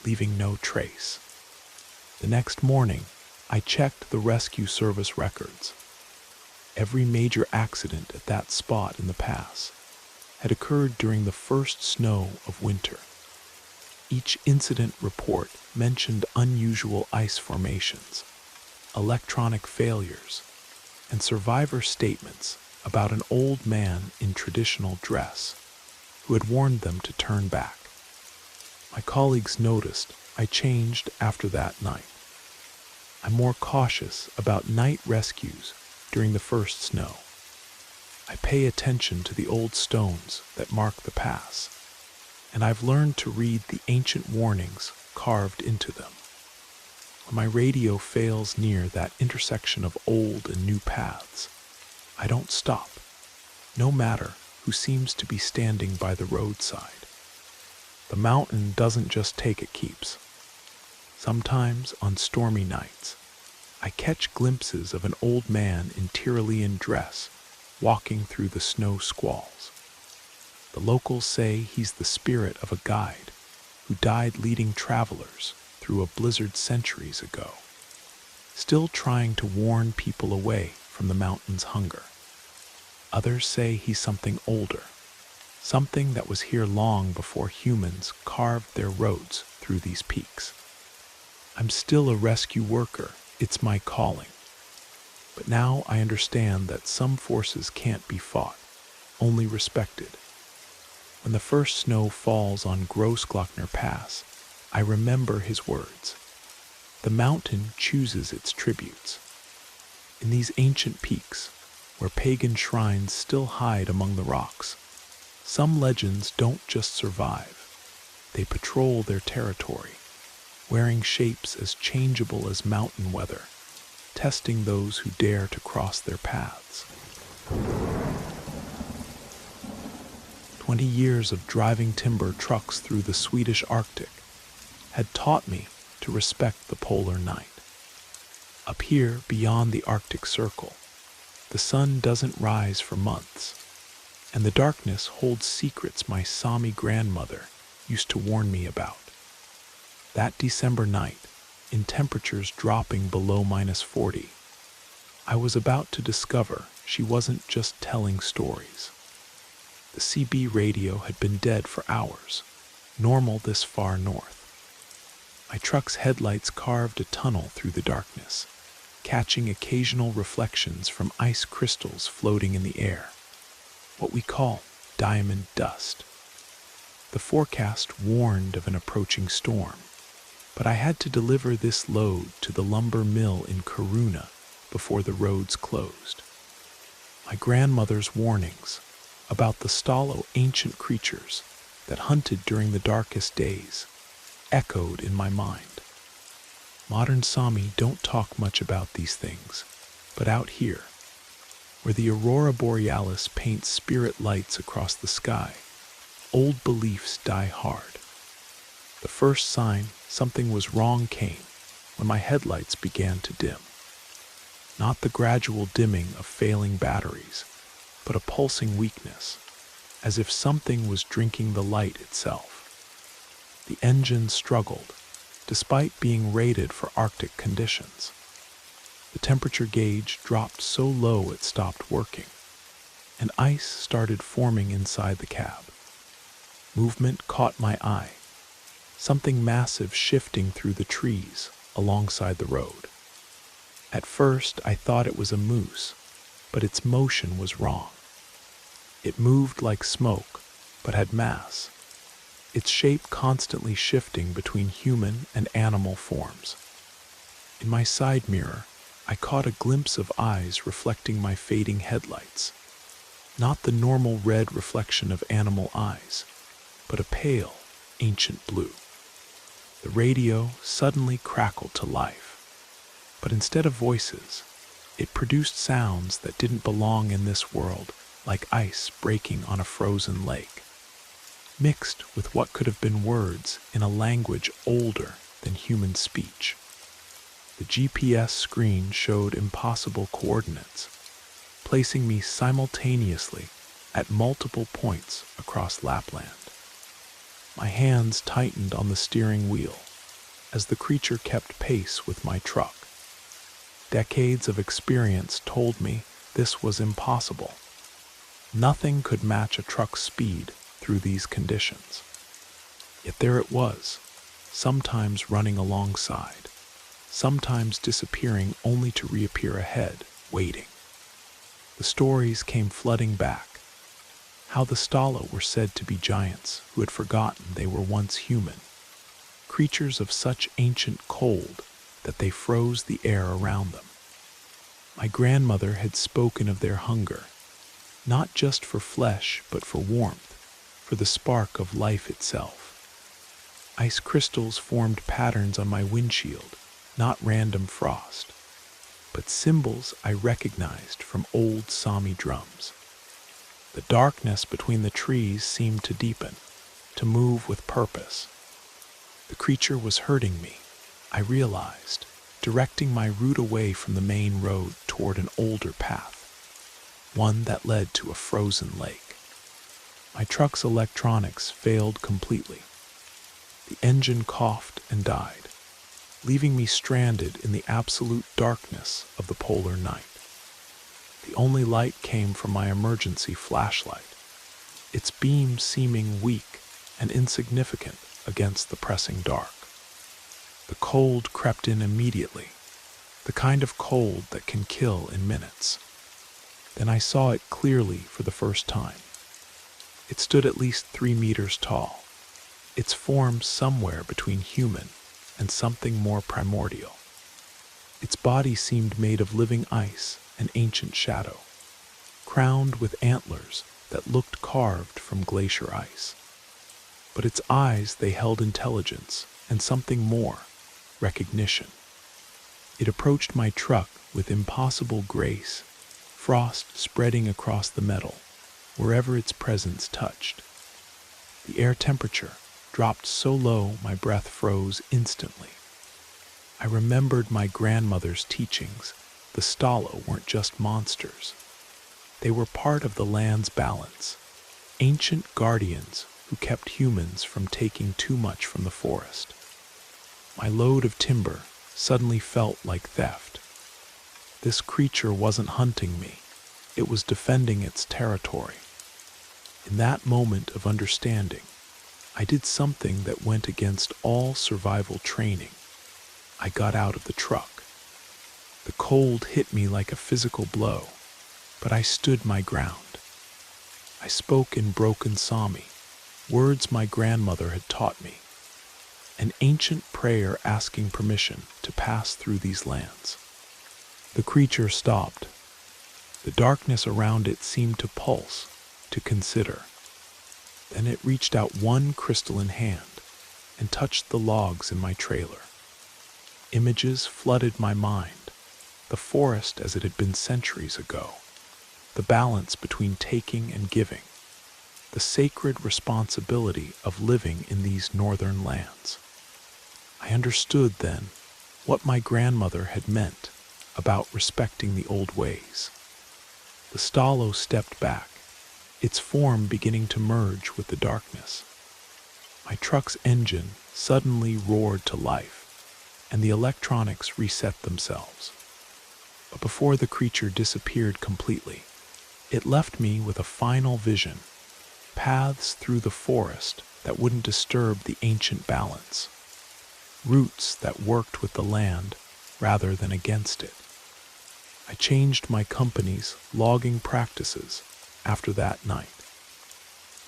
[SPEAKER 1] leaving no trace. The next morning, I checked the rescue service records. Every major accident at that spot in the pass had occurred during the first snow of winter. Each incident report mentioned unusual ice formations, electronic failures, and survivor statements about an old man in traditional dress who had warned them to turn back. My colleagues noticed I changed after that night. I'm more cautious about night rescues during the first snow. I pay attention to the old stones that mark the pass, and I've learned to read the ancient warnings carved into them. When my radio fails near that intersection of old and new paths, I don't stop, no matter who seems to be standing by the roadside. The mountain doesn't just take it keeps. Sometimes, on stormy nights, I catch glimpses of an old man in Tyrolean dress walking through the snow squalls. The locals say he's the spirit of a guide who died leading travelers through a blizzard centuries ago, still trying to warn people away from the mountain's hunger. Others say he's something older, something that was here long before humans carved their roads through these peaks. I'm still a rescue worker, it's my calling. But now I understand that some forces can't be fought, only respected. When the first snow falls on Grossglockner Pass, I remember his words. The mountain chooses its tributes. In these ancient peaks, where pagan shrines still hide among the rocks, some legends don't just survive, they patrol their territory, wearing shapes as changeable as mountain weather, testing those who dare to cross their paths. 20 years of driving timber trucks through the Swedish Arctic had taught me to respect the polar night. Up here, beyond the Arctic Circle, the sun doesn't rise for months, and the darkness holds secrets my Sami grandmother used to warn me about. That December night, in temperatures dropping below -40, I was about to discover she wasn't just telling stories. The CB radio had been dead for hours, normal this far north. My truck's headlights carved a tunnel through the darkness, catching occasional reflections from ice crystals floating in the air, what we call diamond dust. The forecast warned of an approaching storm, but I had to deliver this load to the lumber mill in Kiruna before the roads closed. My grandmother's warnings about the Stalo ancient creatures that hunted during the darkest days echoed in my mind. Modern Sami don't talk much about these things, but out here, where the aurora borealis paints spirit lights across the sky, old beliefs die hard. The first sign something was wrong came when my headlights began to dim. Not the gradual dimming of failing batteries, but a pulsing weakness, as if something was drinking the light itself. The engine struggled, despite being rated for Arctic conditions. The temperature gauge dropped so low it stopped working. and ice started forming inside the cab. Movement caught my eye, something massive shifting through the trees alongside the road. At first, I thought it was a moose, but its motion was wrong. It moved like smoke, but had mass, its shape constantly shifting between human and animal forms. In my side mirror, I caught a glimpse of eyes reflecting my fading headlights. Not the normal red reflection of animal eyes, but a pale, ancient blue. The radio suddenly crackled to life, but instead of voices, it produced sounds that didn't belong in this world, like ice breaking on a frozen lake, mixed with what could have been words in a language older than human speech. The GPS screen showed impossible coordinates, placing me simultaneously at multiple points across Lapland. My hands tightened on the steering wheel as the creature kept pace with my truck. Decades of experience told me this was impossible. Nothing could match a truck's speed through these conditions. Yet there it was, sometimes running alongside, sometimes disappearing only to reappear ahead, waiting. The stories came flooding back. How the Stalo were said to be giants who had forgotten they were once human, creatures of such ancient cold that they froze the air around them. My grandmother had spoken of their hunger, not just for flesh but for warmth, for the spark of life itself. Ice crystals formed patterns on my windshield, not random frost, but symbols I recognized from old Sami drums. The darkness between the trees seemed to deepen, to move with purpose. The creature was hurting me, I realized, directing my route away from the main road toward an older path, one that led to a frozen lake. My truck's electronics failed completely. The engine coughed and died, leaving me stranded in the absolute darkness of the polar night. The only light came from my emergency flashlight, its beam seeming weak and insignificant against the pressing dark. The cold crept in immediately, the kind of cold that can kill in minutes. Then I saw it clearly for the first time. It stood at least 3 meters tall, its form somewhere between human and something more primordial. Its body seemed made of living ice and ancient shadow, crowned with antlers that looked carved from glacier ice. But its eyes, they held intelligence and something more, recognition. It approached my truck with impossible grace, frost spreading across the metal wherever its presence touched. The air temperature dropped so low my breath froze instantly. I remembered my grandmother's teachings. The Stalo weren't just monsters. They were part of the land's balance, ancient guardians who kept humans from taking too much from the forest. My load of timber suddenly felt like theft. This creature wasn't hunting me, it was defending its territory. In that moment of understanding, I did something that went against all survival training. I got out of the truck. The cold hit me like a physical blow, but I stood my ground. I spoke in broken Sami, words my grandmother had taught me, an ancient prayer asking permission to pass through these lands. The creature stopped. The darkness around it seemed to pulse, to consider. Then it reached out one crystalline hand and touched the logs in my trailer. Images flooded my mind, the forest as it had been centuries ago, the balance between taking and giving, the sacred responsibility of living in these northern lands. I understood then what my grandmother had meant about respecting the old ways. The Stalo stepped back, its form beginning to merge with the darkness. My truck's engine suddenly roared to life, and the electronics reset themselves. But before the creature disappeared completely, It left me with a final vision, paths through the forest that wouldn't disturb the ancient balance, roots that worked with the land rather than against it. I changed my company's logging practices after that night.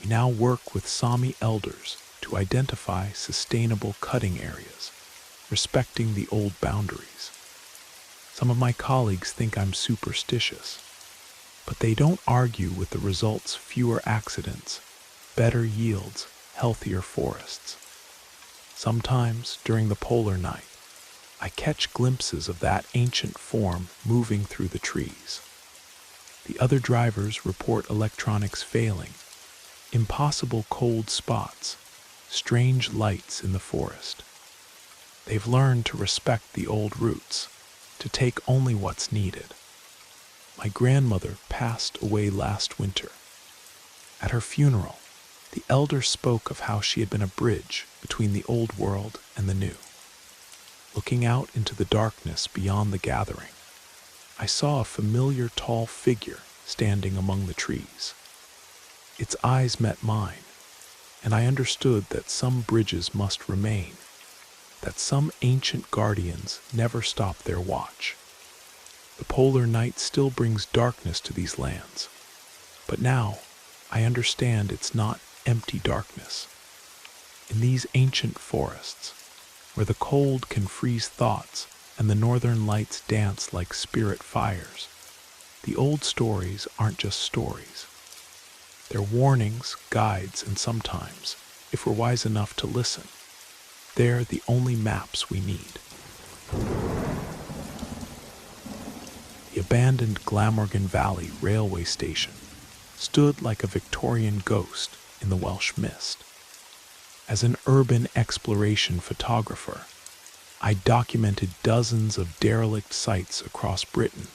[SPEAKER 1] We now work with Sami elders to identify sustainable cutting areas, respecting the old boundaries. Some of my colleagues think I'm superstitious, but they don't argue with the results: fewer accidents, better yields, healthier forests. Sometimes, during the polar night, I catch glimpses of that ancient form moving through the trees. The other drivers report electronics failing, impossible cold spots, strange lights in the forest. They've learned to respect the old routes, to take only what's needed. My grandmother passed away last winter. At her funeral, the elder spoke of how she had been a bridge between the old world and the new. Looking out into the darkness beyond the gathering, I saw a familiar tall figure standing among the trees. Its eyes met mine, and I understood that some bridges must remain, that some ancient guardians never stop their watch. The polar night still brings darkness to these lands, but now I understand it's not empty darkness. In these ancient forests, where the cold can freeze thoughts and the northern lights dance like spirit fires, the old stories aren't just stories. They're warnings, guides, and sometimes, if we're wise enough to listen, they're the only maps we need. The abandoned Glamorgan Valley railway station stood like a Victorian ghost in the Welsh mist. As an urban exploration photographer, I documented dozens of derelict sites across Britain.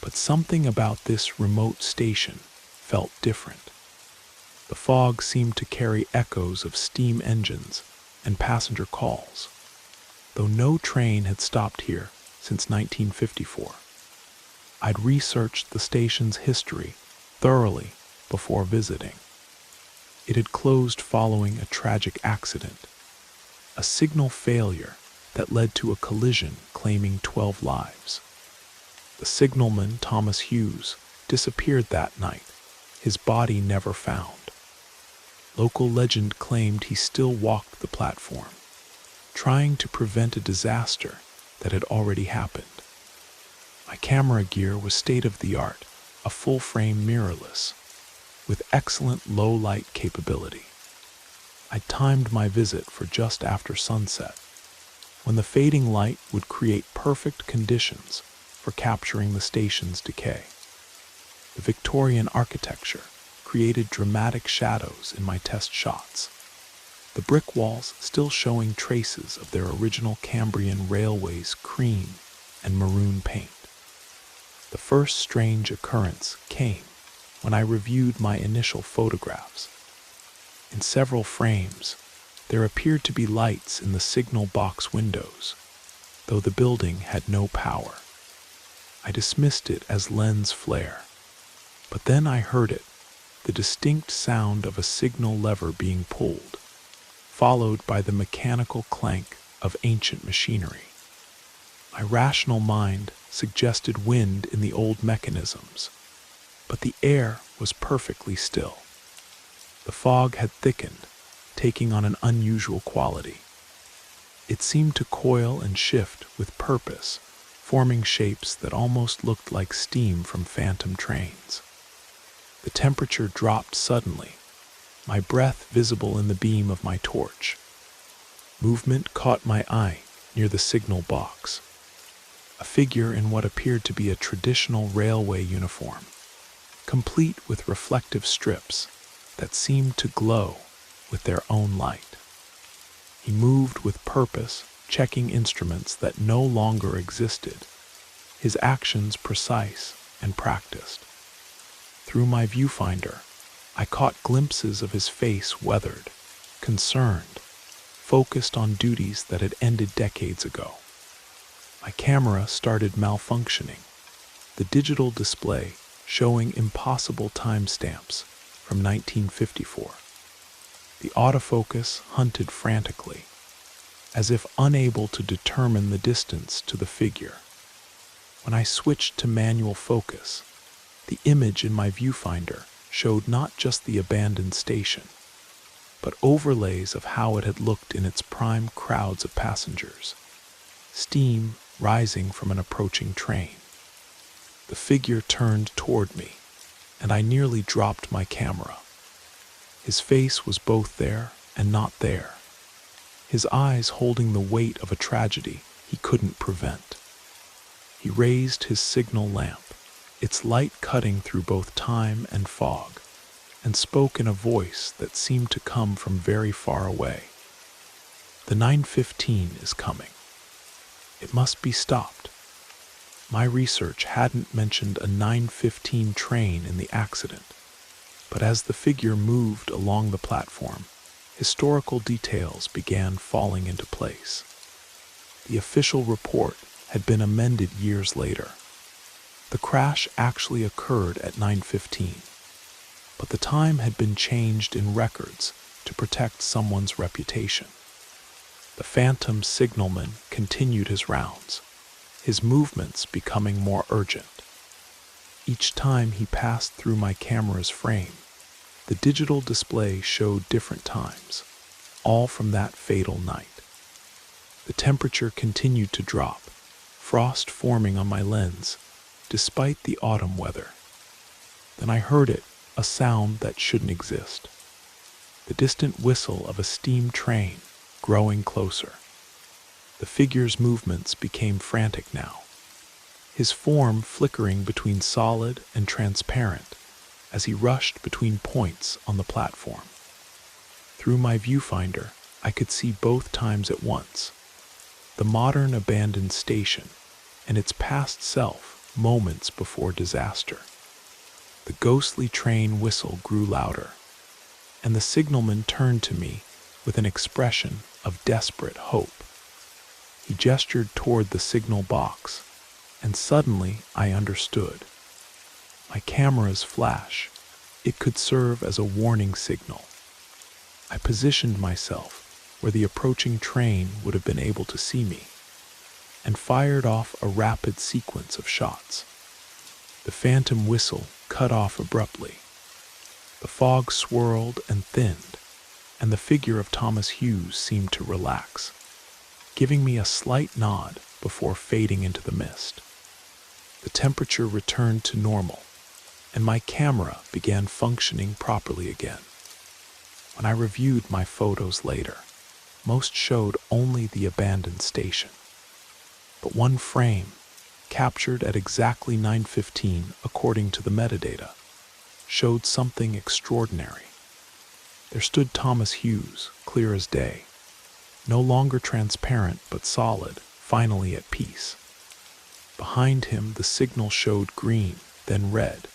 [SPEAKER 1] But something about this remote station felt different. The fog seemed to carry echoes of steam engines and passenger calls, though no train had stopped here since 1954. I'd researched the station's history thoroughly before visiting. It had closed following a tragic accident, a signal failure that led to a collision claiming 12 lives. The signalman, Thomas Hughes, disappeared that night, his body never found. Local legend claimed he still walked the platform, trying to prevent a disaster that had already happened. My camera gear was state-of-the-art, a full-frame mirrorless, with excellent low-light capability. I timed my visit for just after sunset, when the fading light would create perfect conditions for capturing the station's decay. The Victorian architecture created dramatic shadows in my test shots, the brick walls still showing traces of their original Cambrian railway's cream and maroon paint. The first strange occurrence came when I reviewed my initial photographs. In several frames, there appeared to be lights in the signal box windows, though the building had no power. I dismissed it as lens flare, but then I heard it, the distinct sound of a signal lever being pulled, followed by the mechanical clank of ancient machinery. My rational mind suggested wind in the old mechanisms, but the air was perfectly still. The fog had thickened, taking on an unusual quality. It seemed to coil and shift with purpose, forming shapes that almost looked like steam from phantom trains. The temperature dropped suddenly, my breath visible in the beam of my torch. Movement caught my eye near the signal box. A figure in what appeared to be a traditional railway uniform, complete with reflective strips that seemed to glow with their own light. He moved with purpose, checking instruments that no longer existed, his actions precise and practiced. Through my viewfinder, I caught glimpses of his face weathered, concerned, focused on duties that had ended decades ago. My camera started malfunctioning, the digital display showing impossible timestamps from 1954. The autofocus hunted frantically, as if unable to determine the distance to the figure. When I switched to manual focus, the image in my viewfinder showed not just the abandoned station, but overlays of how it had looked in its prime crowds of passengers, steam rising from an approaching train. The figure turned toward me, and I nearly dropped my camera. His face was both there and not there, his eyes holding the weight of a tragedy he couldn't prevent. He raised his signal lamp, its light cutting through both time and fog, and spoke in a voice that seemed to come from very far away. "The 9:15 is coming. It must be stopped." My research hadn't mentioned a 9:15 train in the accident, but as the figure moved along the platform, historical details began falling into place. The official report had been amended years later. The crash actually occurred at 9:15, but the time had been changed in records to protect someone's reputation. The phantom signalman continued his rounds, his movements becoming more urgent. Each time he passed through my camera's frame, the digital display showed different times, all from that fatal night. The temperature continued to drop, frost forming on my lens, despite the autumn weather. Then I heard it, a sound that shouldn't exist. The distant whistle of a steam train, growing closer. The figure's movements became frantic now, his form flickering between solid and transparent as he rushed between points on the platform. Through my viewfinder, I could see both times at once: the modern abandoned station and its past self moments before disaster. The ghostly train whistle grew louder, and the signalman turned to me with an expression of desperate hope. He gestured toward the signal box, and suddenly I understood. My camera's flash, it could serve as a warning signal. I positioned myself where the approaching train would have been able to see me, and fired off a rapid sequence of shots. The phantom whistle cut off abruptly. The fog swirled and thinned, and the figure of Thomas Hughes seemed to relax, giving me a slight nod before fading into the mist. The temperature returned to normal, and my camera began functioning properly again. When I reviewed my photos later, most showed only the abandoned station. But one frame, captured at exactly 9:15 according to the metadata, showed something extraordinary. There stood Thomas Hughes, clear as day, no longer transparent but solid, finally at peace. Behind him the signal showed green, then red,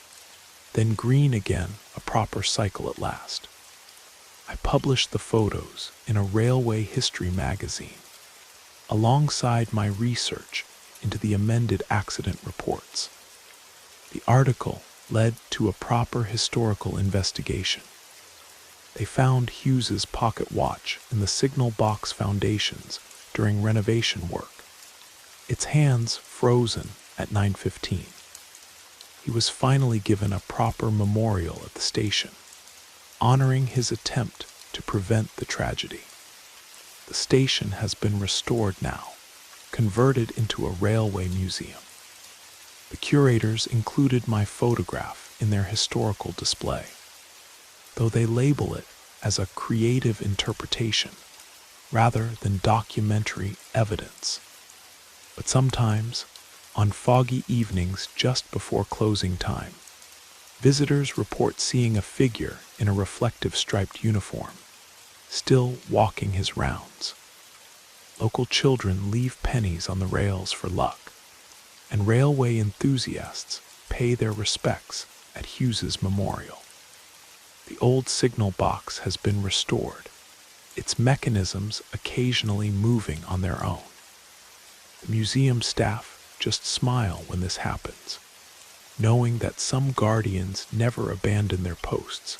[SPEAKER 1] then green again, a proper cycle at last. I published the photos in a railway history magazine, alongside my research into the amended accident reports. The article led to a proper historical investigation. They found Hughes's pocket watch in the signal box foundations during renovation work, its hands frozen at 9:15. He was finally given a proper memorial at the station, honoring his attempt to prevent the tragedy. The station has been restored now, converted into a railway museum. The curators included my photograph in their historical display, though they label it as a creative interpretation rather than documentary evidence. But sometimes, on foggy evenings just before closing time, visitors report seeing a figure in a reflective striped uniform, still walking his rounds. Local children leave pennies on the rails for luck, and railway enthusiasts pay their respects at Hughes's memorial. The old signal box has been restored, its mechanisms occasionally moving on their own. The museum staff just smile when this happens, knowing that some guardians never abandon their posts,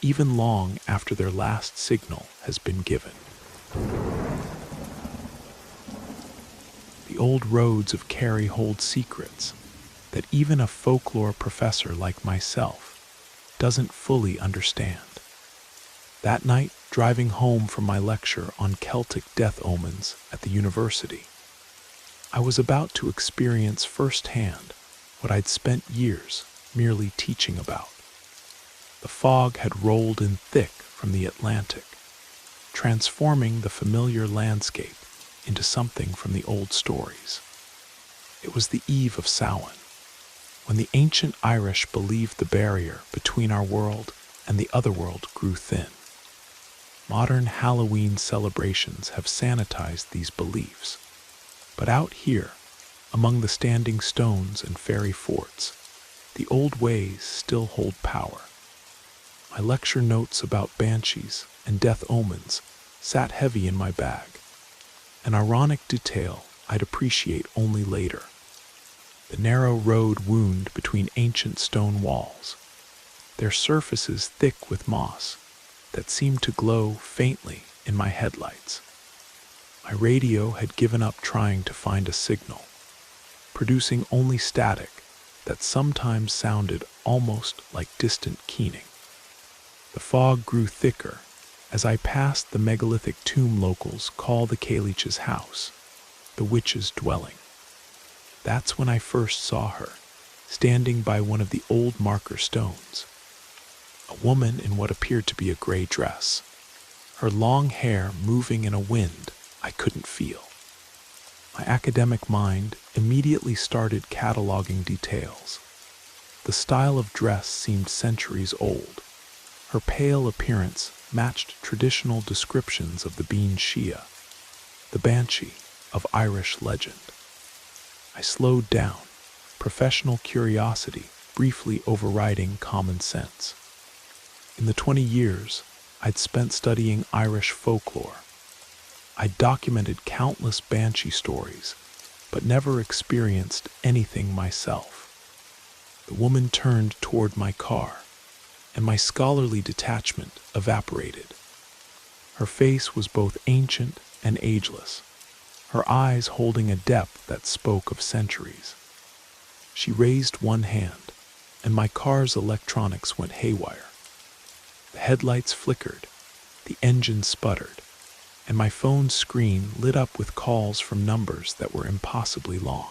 [SPEAKER 1] even long after their last signal has been given. The old roads of Kerry hold secrets that even a folklore professor like myself doesn't fully understand. That night, driving home from my lecture on Celtic death omens at the university, I was about to experience firsthand what I'd spent years merely teaching about. The fog had rolled in thick from the Atlantic, transforming the familiar landscape into something from the old stories. It was the eve of Samhain, when the ancient Irish believed the barrier between our world and the otherworld grew thin. Modern Halloween celebrations have sanitized these beliefs, but out here, among the standing stones and fairy forts, the old ways still hold power. My lecture notes about banshees and death omens sat heavy in my bag, an ironic detail I'd appreciate only later. The narrow road wound between ancient stone walls, their surfaces thick with moss that seemed to glow faintly in my headlights. My radio had given up trying to find a signal, producing only static that sometimes sounded almost like distant keening. The fog grew thicker as I passed the megalithic tomb locals call the Kalich's house, the witch's dwelling. That's when I first saw her, standing by one of the old marker stones. A woman in what appeared to be a gray dress, her long hair moving in a wind I couldn't feel. My academic mind immediately started cataloging details. The style of dress seemed centuries old. Her pale appearance matched traditional descriptions of the Bean Shia, the banshee of Irish legend. I slowed down, professional curiosity briefly overriding common sense. In the 20 years I'd spent studying Irish folklore, I'd documented countless banshee stories, but never experienced anything myself. The woman turned toward my car, and my scholarly detachment evaporated. Her face was both ancient and ageless, her eyes holding a depth that spoke of centuries. She raised one hand, and my car's electronics went haywire. The headlights flickered, the engine sputtered, and my phone's screen lit up with calls from numbers that were impossibly long.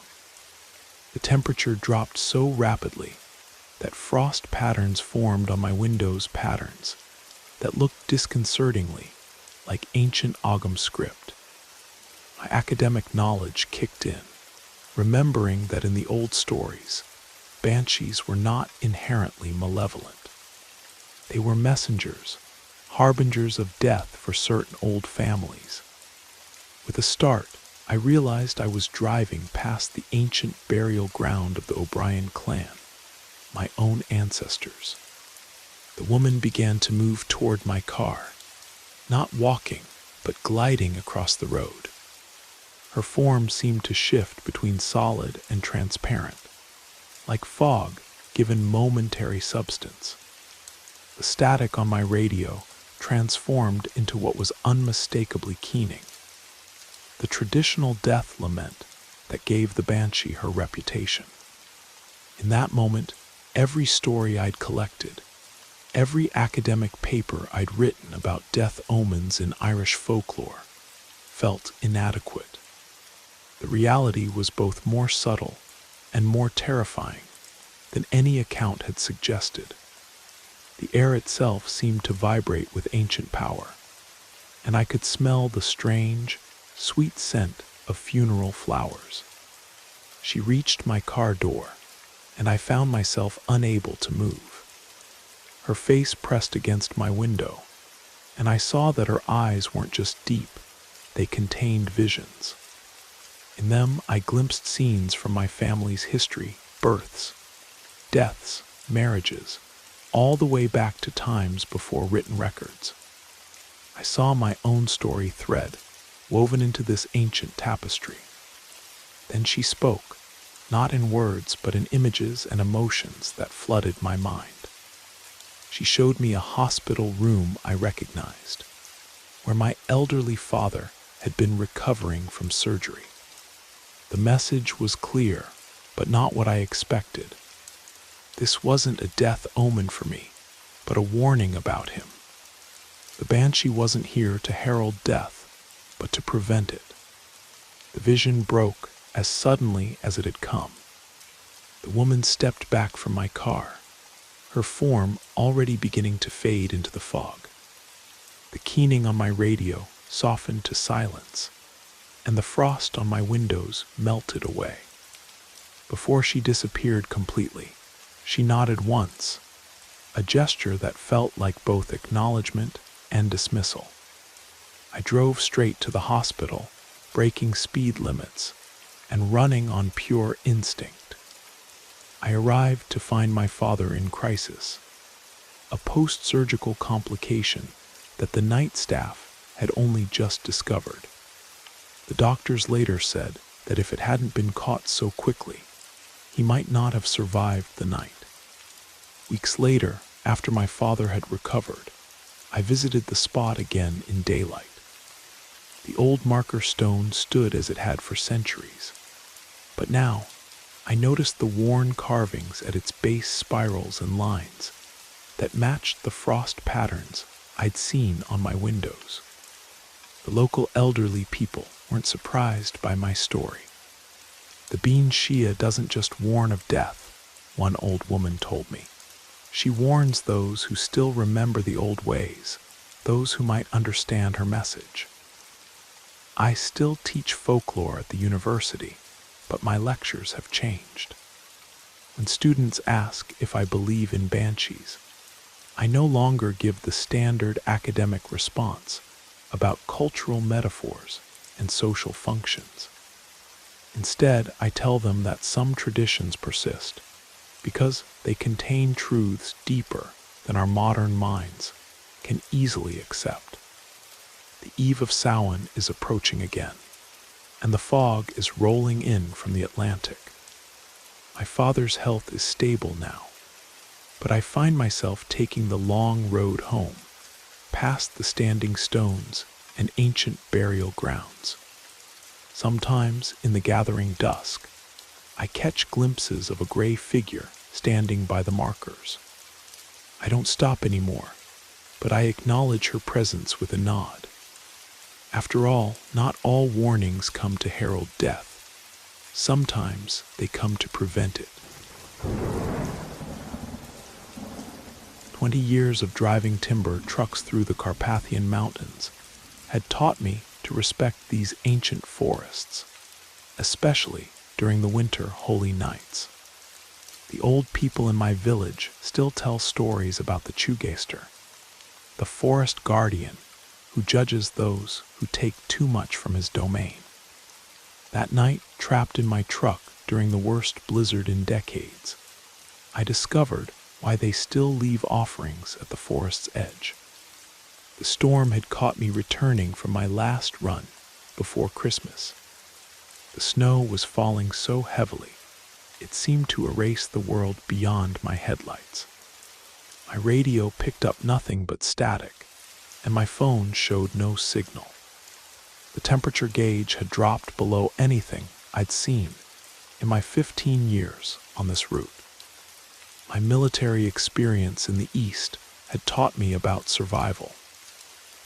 [SPEAKER 1] The temperature dropped so rapidly that frost patterns formed on my window's patterns that looked disconcertingly like ancient Ogham script. My academic knowledge kicked in, remembering that in the old stories, banshees were not inherently malevolent. They were messengers, harbingers of death for certain old families. With a start, I realized I was driving past the ancient burial ground of the O'Brien clan, my own ancestors. The woman began to move toward my car, not walking, but gliding across the road. Her form seemed to shift between solid and transparent, like fog given momentary substance. The static on my radio transformed into what was unmistakably keening, the traditional death lament that gave the banshee her reputation. In that moment, every story I'd collected, every academic paper I'd written about death omens in Irish folklore, felt inadequate. The reality was both more subtle and more terrifying than any account had suggested. The air itself seemed to vibrate with ancient power, and I could smell the strange, sweet scent of funeral flowers. She reached my car door, and I found myself unable to move. Her face pressed against my window, and I saw that her eyes weren't just deep, they contained visions. In them, I glimpsed scenes from my family's history, births, deaths, marriages, all the way back to times before written records. I saw my own story thread woven into this ancient tapestry. Then she spoke, not in words but in images and emotions that flooded my mind. She showed me a hospital room I recognized, where my elderly father had been recovering from surgery. The message was clear, but not what I expected. This wasn't a death omen for me, but a warning about him. The banshee wasn't here to herald death, but to prevent it. The vision broke as suddenly as it had come. The woman stepped back from my car, her form already beginning to fade into the fog. The keening on my radio softened to silence, and the frost on my windows melted away. Before she disappeared completely, she nodded once, a gesture that felt like both acknowledgement and dismissal. I drove straight to the hospital, breaking speed limits and running on pure instinct. I arrived to find my father in crisis, a post-surgical complication that the night staff had only just discovered. The doctors later said that if it hadn't been caught so quickly, he might not have survived the night. Weeks later, after my father had recovered, I visited the spot again in daylight. The old marker stone stood as it had for centuries, but now I noticed the worn carvings at its base, spirals and lines that matched the frost patterns I'd seen on my windows. The local elderly people weren't surprised by my story. The Bean Shia doesn't just warn of death, one old woman told me. She warns those who still remember the old ways, those who might understand her message. I still teach folklore at the university, but my lectures have changed. When students ask if I believe in banshees, I no longer give the standard academic response about cultural metaphors and social functions. Instead, I tell them that some traditions persist because they contain truths deeper than our modern minds can easily accept. The eve of Samhain is approaching again, and the fog is rolling in from the Atlantic. My father's health is stable now, but I find myself taking the long road home, past the standing stones and ancient burial grounds. Sometimes, in the gathering dusk, I catch glimpses of a gray figure standing by the markers. I don't stop anymore, but I acknowledge her presence with a nod. After all, not all warnings come to herald death. Sometimes they come to prevent it. 20 years of driving timber trucks through the Carpathian Mountains had taught me to respect these ancient forests, especially during the winter holy nights. The old people in my village still tell stories about the Chugaister, the forest guardian who judges those who take too much from his domain. That night, trapped in my truck during the worst blizzard in decades, I discovered why they still leave offerings at the forest's edge. The storm had caught me returning from my last run before Christmas. The snow was falling so heavily, it seemed to erase the world beyond my headlights. My radio picked up nothing but static, and my phone showed no signal. The temperature gauge had dropped below anything I'd seen in my 15 years on this route. My military experience in the East had taught me about survival,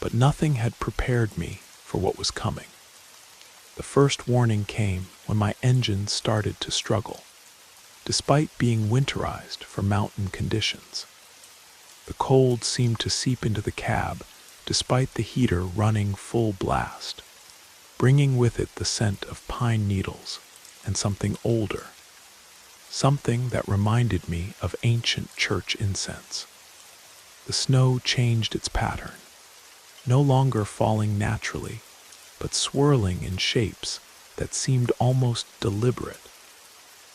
[SPEAKER 1] but nothing had prepared me for what was coming. The first warning came when my engine started to struggle, despite being winterized for mountain conditions. The cold seemed to seep into the cab despite the heater running full blast, bringing with it the scent of pine needles and something older, something that reminded me of ancient church incense. The snow changed its pattern, no longer falling naturally, but swirling in shapes that seemed almost deliberate,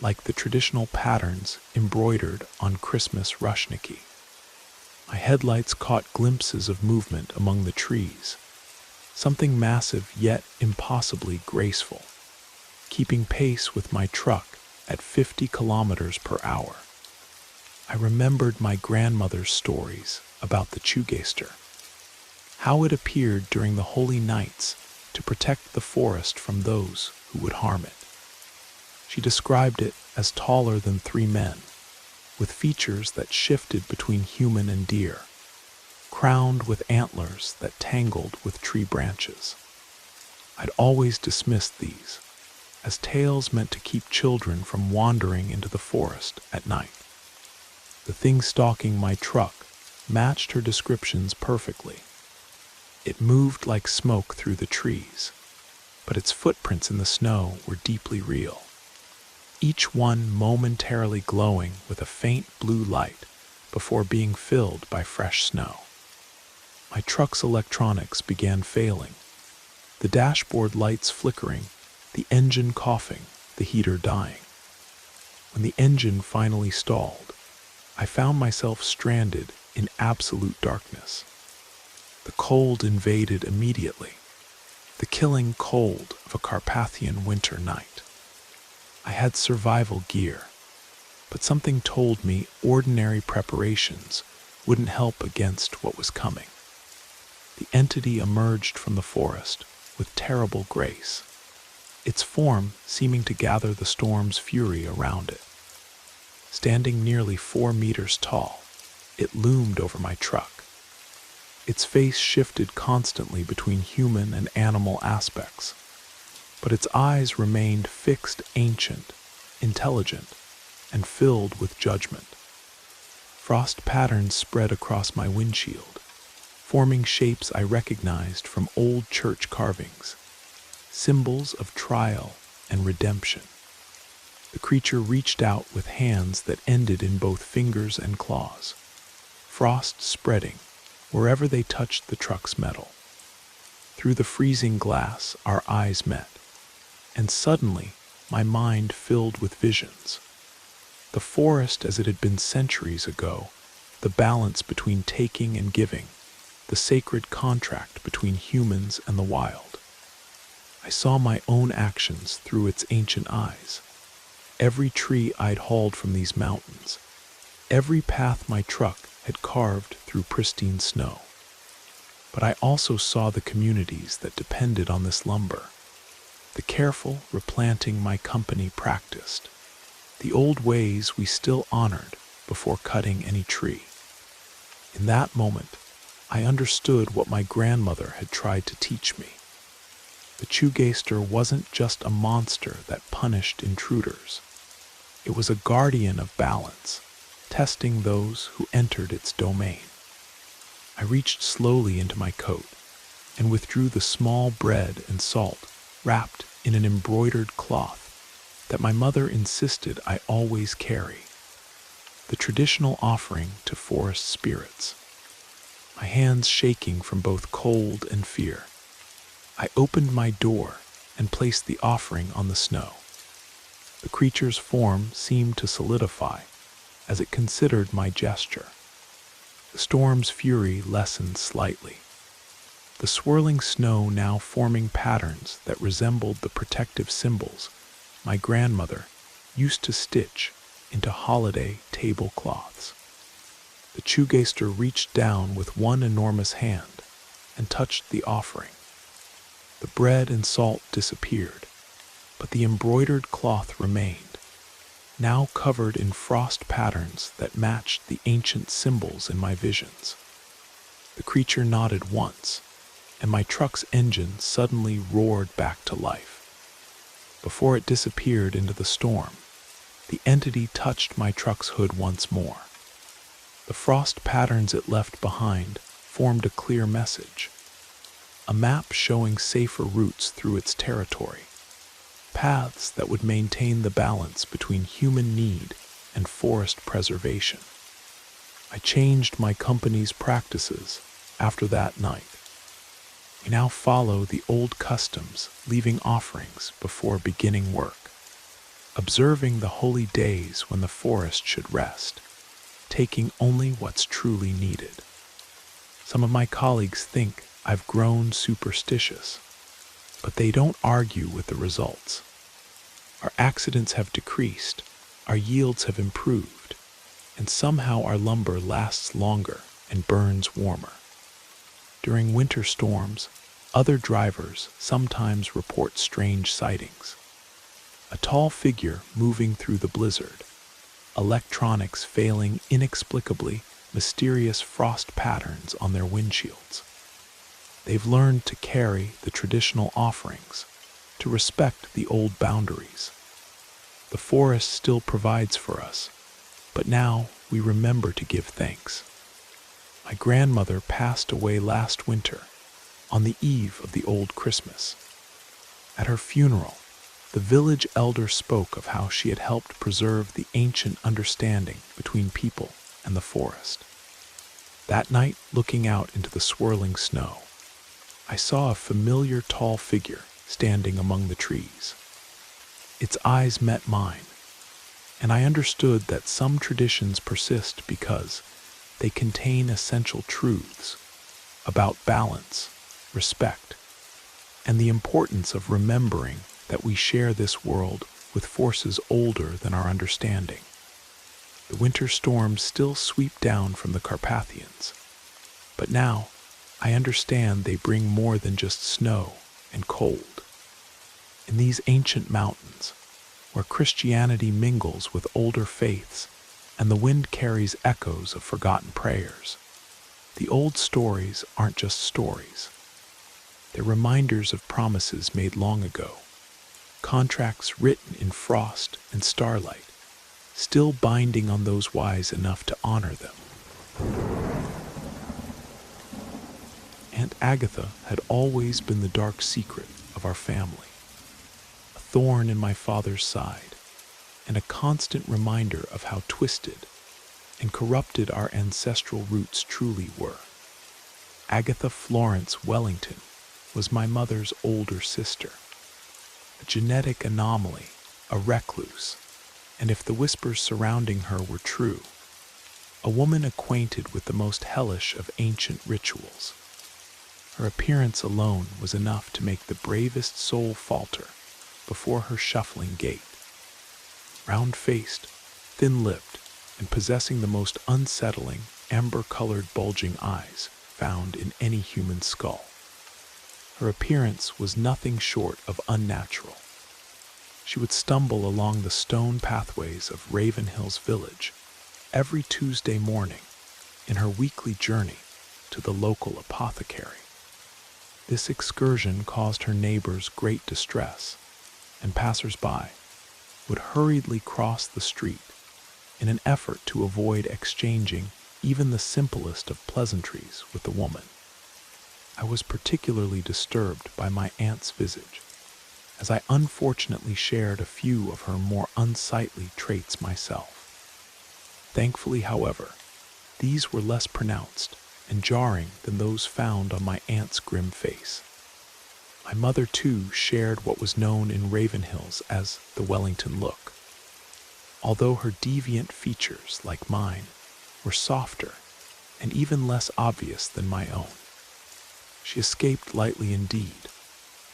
[SPEAKER 1] like the traditional patterns embroidered on Christmas rushniki. My headlights caught glimpses of movement among the trees, something massive yet impossibly graceful, keeping pace with my truck at 50 kilometers per hour. I remembered my grandmother's stories about the Chugaister, how it appeared during the holy nights to protect the forest from those who would harm it. She described it as taller than 3 men, with features that shifted between human and deer, crowned with antlers that tangled with tree branches. I'd always dismissed these as tales meant to keep children from wandering into the forest at night. The thing stalking my truck matched her descriptions perfectly. It moved like smoke through the trees, but its footprints in the snow were deeply real, each one momentarily glowing with a faint blue light before being filled by fresh snow. My truck's electronics began failing, the dashboard lights flickering, the engine coughing, the heater dying. When the engine finally stalled, I found myself stranded in absolute darkness. The cold invaded immediately, the killing cold of a Carpathian winter night. I had survival gear, but something told me ordinary preparations wouldn't help against what was coming. The entity emerged from the forest with terrible grace, its form seeming to gather the storm's fury around it. Standing nearly 4 meters tall, it loomed over my truck. Its face shifted constantly between human and animal aspects, but its eyes remained fixed, ancient, intelligent, and filled with judgment. Frost patterns spread across my windshield, forming shapes I recognized from old church carvings, symbols of trial and redemption. The creature reached out with hands that ended in both fingers and claws, frost spreading wherever they touched the truck's metal. Through the freezing glass, our eyes met, and suddenly my mind filled with visions. The forest as it had been centuries ago, the balance between taking and giving, the sacred contract between humans and the wild. I saw my own actions through its ancient eyes. Every tree I'd hauled from these mountains, every path my truck had carved through pristine snow. But I also saw the communities that depended on this lumber, the careful replanting my company practiced, the old ways we still honored before cutting any tree. In that moment, I understood what my grandmother had tried to teach me. The Chugaister wasn't just a monster that punished intruders. It was a guardian of balance, testing those who entered its domain. I reached slowly into my coat and withdrew the small bread and salt wrapped in an embroidered cloth that my mother insisted I always carry, the traditional offering to forest spirits. My hands shaking from both cold and fear, I opened my door and placed the offering on the snow. The creature's form seemed to solidify as it considered my gesture. The storm's fury lessened slightly, the swirling snow now forming patterns that resembled the protective symbols my grandmother used to stitch into holiday tablecloths. The Chugaister reached down with one enormous hand and touched the offering. The bread and salt disappeared, but the embroidered cloth remained, now covered in frost patterns that matched the ancient symbols in my visions. The creature nodded once, and my truck's engine suddenly roared back to life. Before it disappeared into the storm, the entity touched my truck's hood once more. The frost patterns it left behind formed a clear message, a map showing safer routes through its territory, paths that would maintain the balance between human need and forest preservation. I changed my company's practices after that night. We now follow the old customs, leaving offerings before beginning work, observing the holy days when the forest should rest, taking only what's truly needed. Some of my colleagues think I've grown superstitious, but they don't argue with the results. Our accidents have decreased, our yields have improved, and somehow our lumber lasts longer and burns warmer. During winter storms, other drivers sometimes report strange sightings. A tall figure moving through the blizzard, electronics failing inexplicably, mysterious frost patterns on their windshields. They've learned to carry the traditional offerings, to respect the old boundaries. The forest still provides for us, but now we remember to give thanks. My grandmother passed away last winter, on the eve of the old Christmas. At her funeral, the village elder spoke of how she had helped preserve the ancient understanding between people and the forest. That night, looking out into the swirling snow, I saw a familiar tall figure standing among the trees. Its eyes met mine, and I understood that some traditions persist because they contain essential truths about balance, respect, and the importance of remembering that we share this world with forces older than our understanding. The winter storms still sweep down from the Carpathians, but now I understand they bring more than just snow and cold. In these ancient mountains, where Christianity mingles with older faiths and the wind carries echoes of forgotten prayers, the old stories aren't just stories. They're reminders of promises made long ago, contracts written in frost and starlight, still binding on those wise enough to honor them. Aunt Agatha had always been the dark secret of our family, a thorn in my father's side, and a constant reminder of how twisted and corrupted our ancestral roots truly were. Agatha Florence Wellington was my mother's older sister, a genetic anomaly, a recluse, and if the whispers surrounding her were true, a woman acquainted with the most hellish of ancient rituals. Her appearance alone was enough to make the bravest soul falter before her shuffling gait. Round-faced, thin-lipped, and possessing the most unsettling, amber-colored bulging eyes found in any human skull. Her appearance was nothing short of unnatural. She would stumble along the stone pathways of Ravenhill's village every Tuesday morning in her weekly journey to the local apothecary. This excursion caused her neighbors great distress, and passers-by would hurriedly cross the street in an effort to avoid exchanging even the simplest of pleasantries with the woman. I was particularly disturbed by my aunt's visage, as I unfortunately shared a few of her more unsightly traits myself. Thankfully, however, these were less pronounced and jarring than those found on my aunt's grim face. My mother, too, shared what was known in Ravenhills as the Wellington look. Although her deviant features, like mine, were softer and even less obvious than my own, she escaped lightly indeed,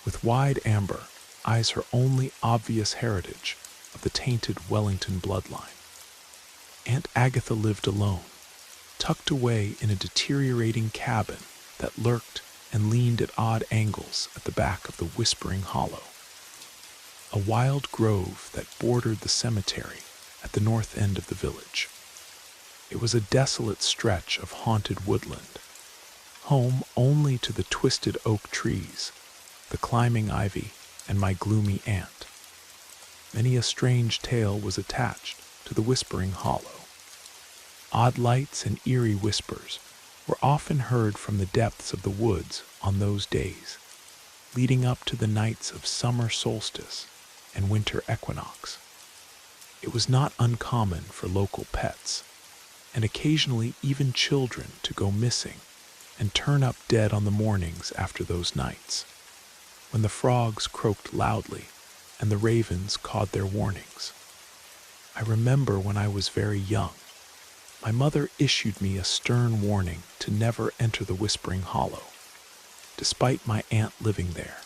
[SPEAKER 1] with wide amber eyes, her only obvious heritage of the tainted Wellington bloodline. Aunt Agatha lived alone, tucked away in a deteriorating cabin that lurked and leaned at odd angles at the back of the Whispering Hollow, a wild grove that bordered the cemetery at the north end of the village. It was a desolate stretch of haunted woodland, home only to the twisted oak trees, the climbing ivy, and my gloomy aunt. Many a strange tale was attached to the Whispering Hollow. Odd lights and eerie whispers were often heard from the depths of the woods on those days, leading up to the nights of summer solstice and winter equinox. It was not uncommon for local pets, and occasionally even children, to go missing and turn up dead on the mornings after those nights, when the frogs croaked loudly and the ravens cawed their warnings. I remember when I was very young, my mother issued me a stern warning to never enter the Whispering Hollow, despite my aunt living there,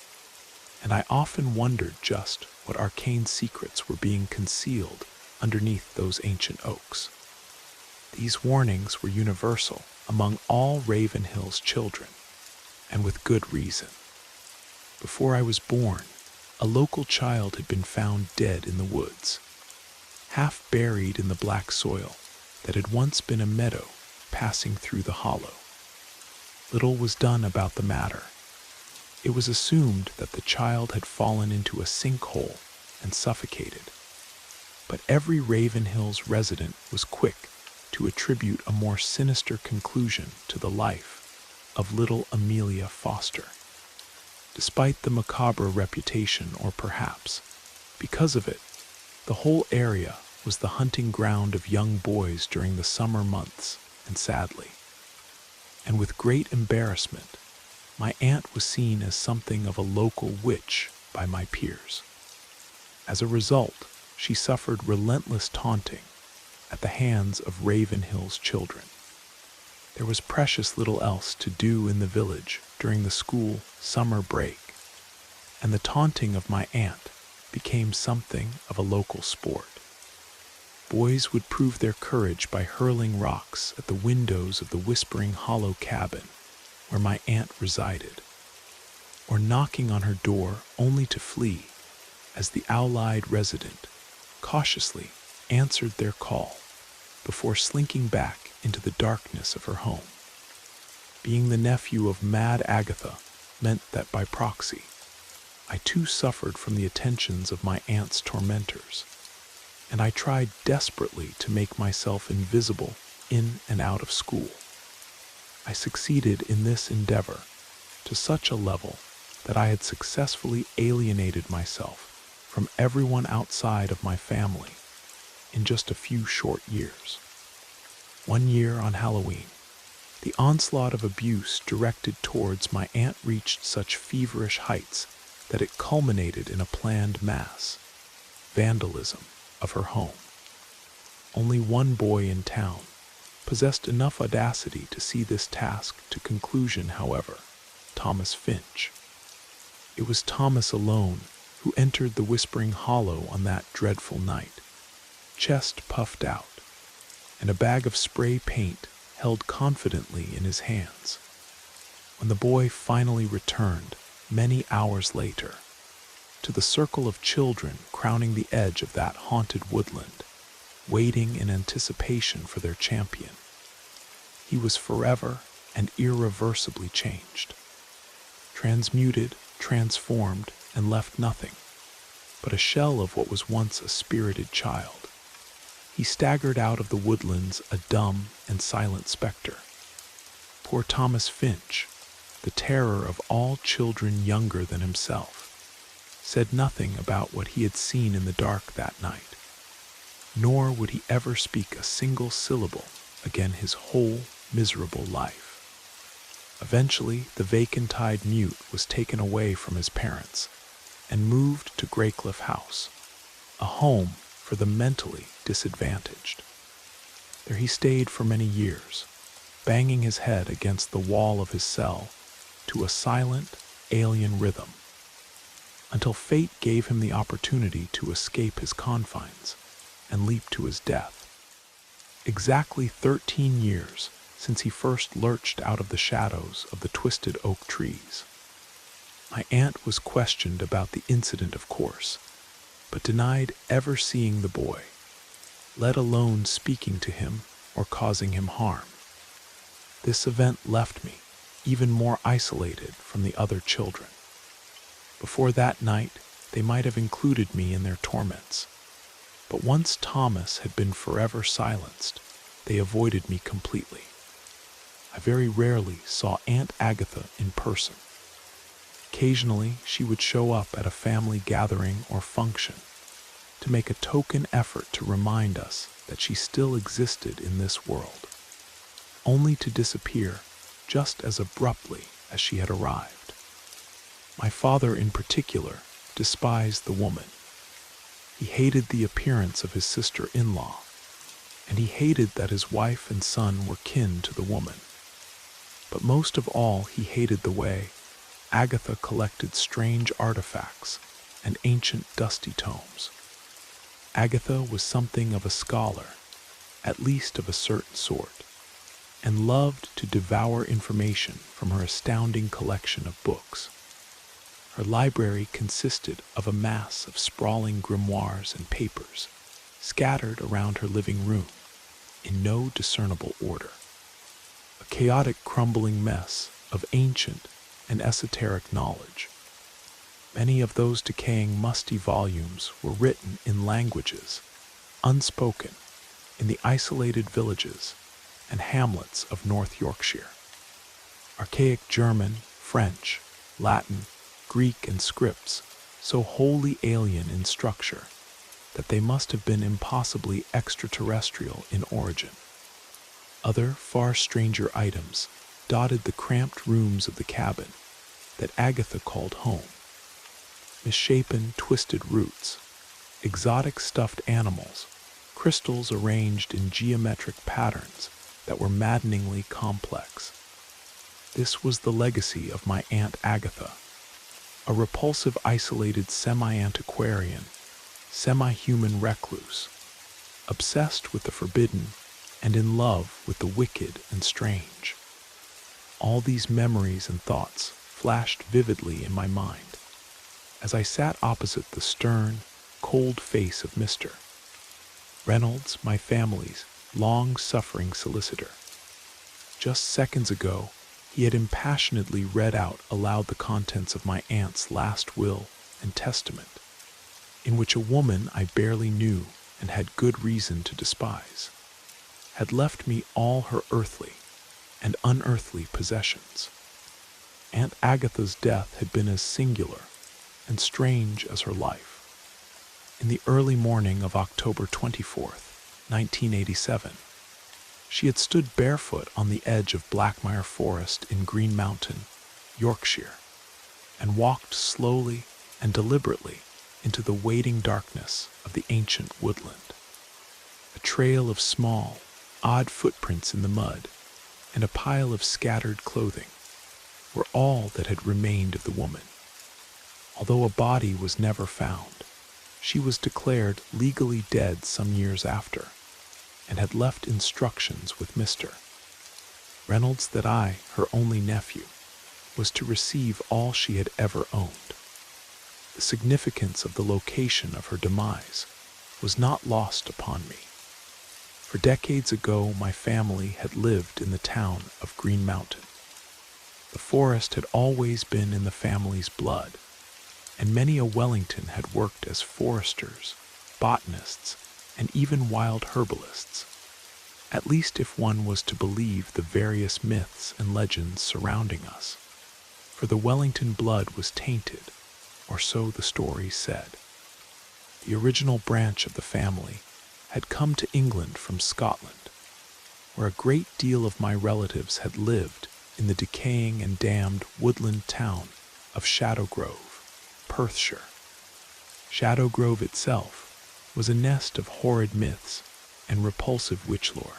[SPEAKER 1] and I often wondered just what arcane secrets were being concealed underneath those ancient oaks. These warnings were universal among all Ravenhill's children, and with good reason. Before I was born, a local child had been found dead in the woods, half buried in the black soil that had once been a meadow passing through the hollow. Little was done about the matter. It was assumed that the child had fallen into a sinkhole and suffocated. But every Ravenhill's resident was quick to attribute a more sinister conclusion to the life of little Amelia Foster. Despite the macabre reputation, or perhaps because of it, the whole area was the hunting ground of young boys during the summer months, and sadly, and with great embarrassment, my aunt was seen as something of a local witch by my peers. As a result, she suffered relentless taunting at the hands of Ravenhill's children. There was precious little else to do in the village during the school summer break, and the taunting of my aunt became something of a local sport. Boys would prove their courage by hurling rocks at the windows of the Whispering Hollow cabin where my aunt resided, or knocking on her door only to flee as the owl-eyed resident cautiously answered their call before slinking back into the darkness of her home. Being the nephew of Mad Agatha meant that by proxy, I too suffered from the attentions of my aunt's tormentors, and I tried desperately to make myself invisible in and out of school. I succeeded in this endeavor to such a level that I had successfully alienated myself from everyone outside of my family in just a few short years. One year on Halloween, the onslaught of abuse directed towards my aunt reached such feverish heights that it culminated in a planned mass vandalism of her home. Only one boy in town possessed enough audacity to see this task to conclusion, however, Thomas Finch. It was Thomas alone who entered the Whispering Hollow on that dreadful night, chest puffed out, and a bag of spray paint held confidently in his hands. When the boy finally returned, many hours later, to the circle of children crowning the edge of that haunted woodland, waiting in anticipation for their champion, he was forever and irreversibly changed, transmuted, transformed, and left nothing but a shell of what was once a spirited child. He staggered out of the woodlands a dumb and silent specter. Poor Thomas Finch, the terror of all children younger than himself, said nothing about what he had seen in the dark that night, nor would he ever speak a single syllable again his whole miserable life. Eventually, the vacant-eyed mute was taken away from his parents and moved to Greycliff House, a home for the mentally disadvantaged. There he stayed for many years, banging his head against the wall of his cell to a silent, alien rhythm, until fate gave him the opportunity to escape his confines and leap to his death. Exactly 13 years since he first lurched out of the shadows of the twisted oak trees. My aunt was questioned about the incident, of course, but denied ever seeing the boy, let alone speaking to him or causing him harm. This event left me even more isolated from the other children. Before that night, they might have included me in their torments, but once Thomas had been forever silenced, they avoided me completely. I very rarely saw Aunt Agatha in person. Occasionally, she would show up at a family gathering or function to make a token effort to remind us that she still existed in this world, only to disappear just as abruptly as she had arrived. My father, in particular, despised the woman. He hated the appearance of his sister-in-law, and he hated that his wife and son were kin to the woman. But most of all, he hated the way Agatha collected strange artifacts and ancient dusty tomes. Agatha was something of a scholar, at least of a certain sort, and loved to devour information from her astounding collection of books. Her library consisted of a mass of sprawling grimoires and papers, scattered around her living room, in no discernible order. A chaotic, crumbling mess of ancient and esoteric knowledge. Many of those decaying, musty volumes were written in languages unspoken in the isolated villages and hamlets of North Yorkshire. Archaic German, French, Latin, Greek, and scripts so wholly alien in structure that they must have been impossibly extraterrestrial in origin. Other, far stranger items dotted the cramped rooms of the cabin that Agatha called home. Misshapen, twisted roots, exotic stuffed animals, crystals arranged in geometric patterns that were maddeningly complex. This was the legacy of my Aunt Agatha, a repulsive, isolated semi-antiquarian, semi-human recluse, obsessed with the forbidden and in love with the wicked and strange. All these memories and thoughts flashed vividly in my mind as I sat opposite the stern, cold face of Mr. Reynolds, my family's long-suffering solicitor. Just seconds ago, he had impassionedly read out aloud the contents of my aunt's last will and testament, in which a woman I barely knew and had good reason to despise had left me all her earthly and unearthly possessions. Aunt Agatha's death had been as singular and strange as her life. In the early morning of October 24th, 1987, she had stood barefoot on the edge of Blackmire Forest in Green Mountain, Yorkshire, and walked slowly and deliberately into the waiting darkness of the ancient woodland. A trail of small, odd footprints in the mud and a pile of scattered clothing were all that had remained of the woman. Although a body was never found, she was declared legally dead some years after, and had left instructions with Mr. Reynolds that I, her only nephew, was to receive all she had ever owned. The significance of the location of her demise was not lost upon me. For decades ago, my family had lived in the town of Green Mountain. The forest had always been in the family's blood, and many a Wellington had worked as foresters, botanists, and even wild herbalists, at least if one was to believe the various myths and legends surrounding us, for the Wellington blood was tainted, or so the stories said. The original branch of the family had come to England from Scotland, where a great deal of my relatives had lived in the decaying and damned woodland town of Shadowgrove, Perthshire. Shadowgrove itself was a nest of horrid myths and repulsive witch lore.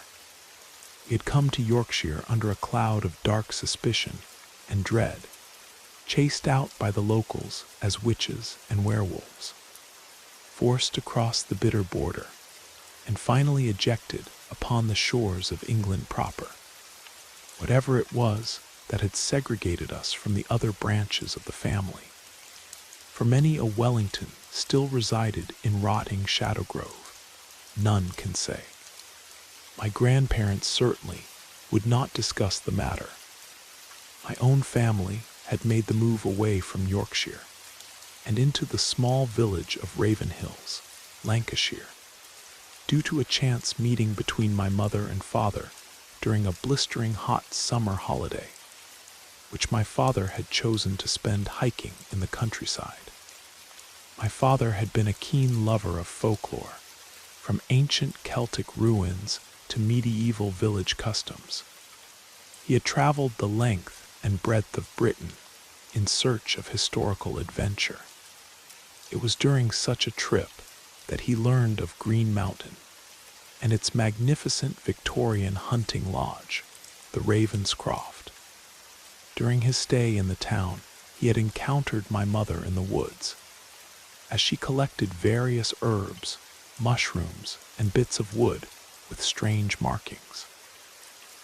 [SPEAKER 1] He had come to Yorkshire under a cloud of dark suspicion and dread, chased out by the locals as witches and werewolves, forced to cross the bitter border, and finally ejected upon the shores of England proper. Whatever it was that had segregated us from the other branches of the family. For many a Wellington still resided in rotting Shadowgrove, none can say. My grandparents certainly would not discuss the matter. My own family had made the move away from Yorkshire and into the small village of Ravenhills, Lancashire, due to a chance meeting between my mother and father during a blistering hot summer holiday, which my father had chosen to spend hiking in the countryside. My father had been a keen lover of folklore, from ancient Celtic ruins to medieval village customs. He had traveled the length and breadth of Britain in search of historical adventure. It was during such a trip that he learned of Green Mountain and its magnificent Victorian hunting lodge, the Ravenscroft. During his stay in the town, he had encountered my mother in the woods. as she collected various herbs, mushrooms, and bits of wood with strange markings.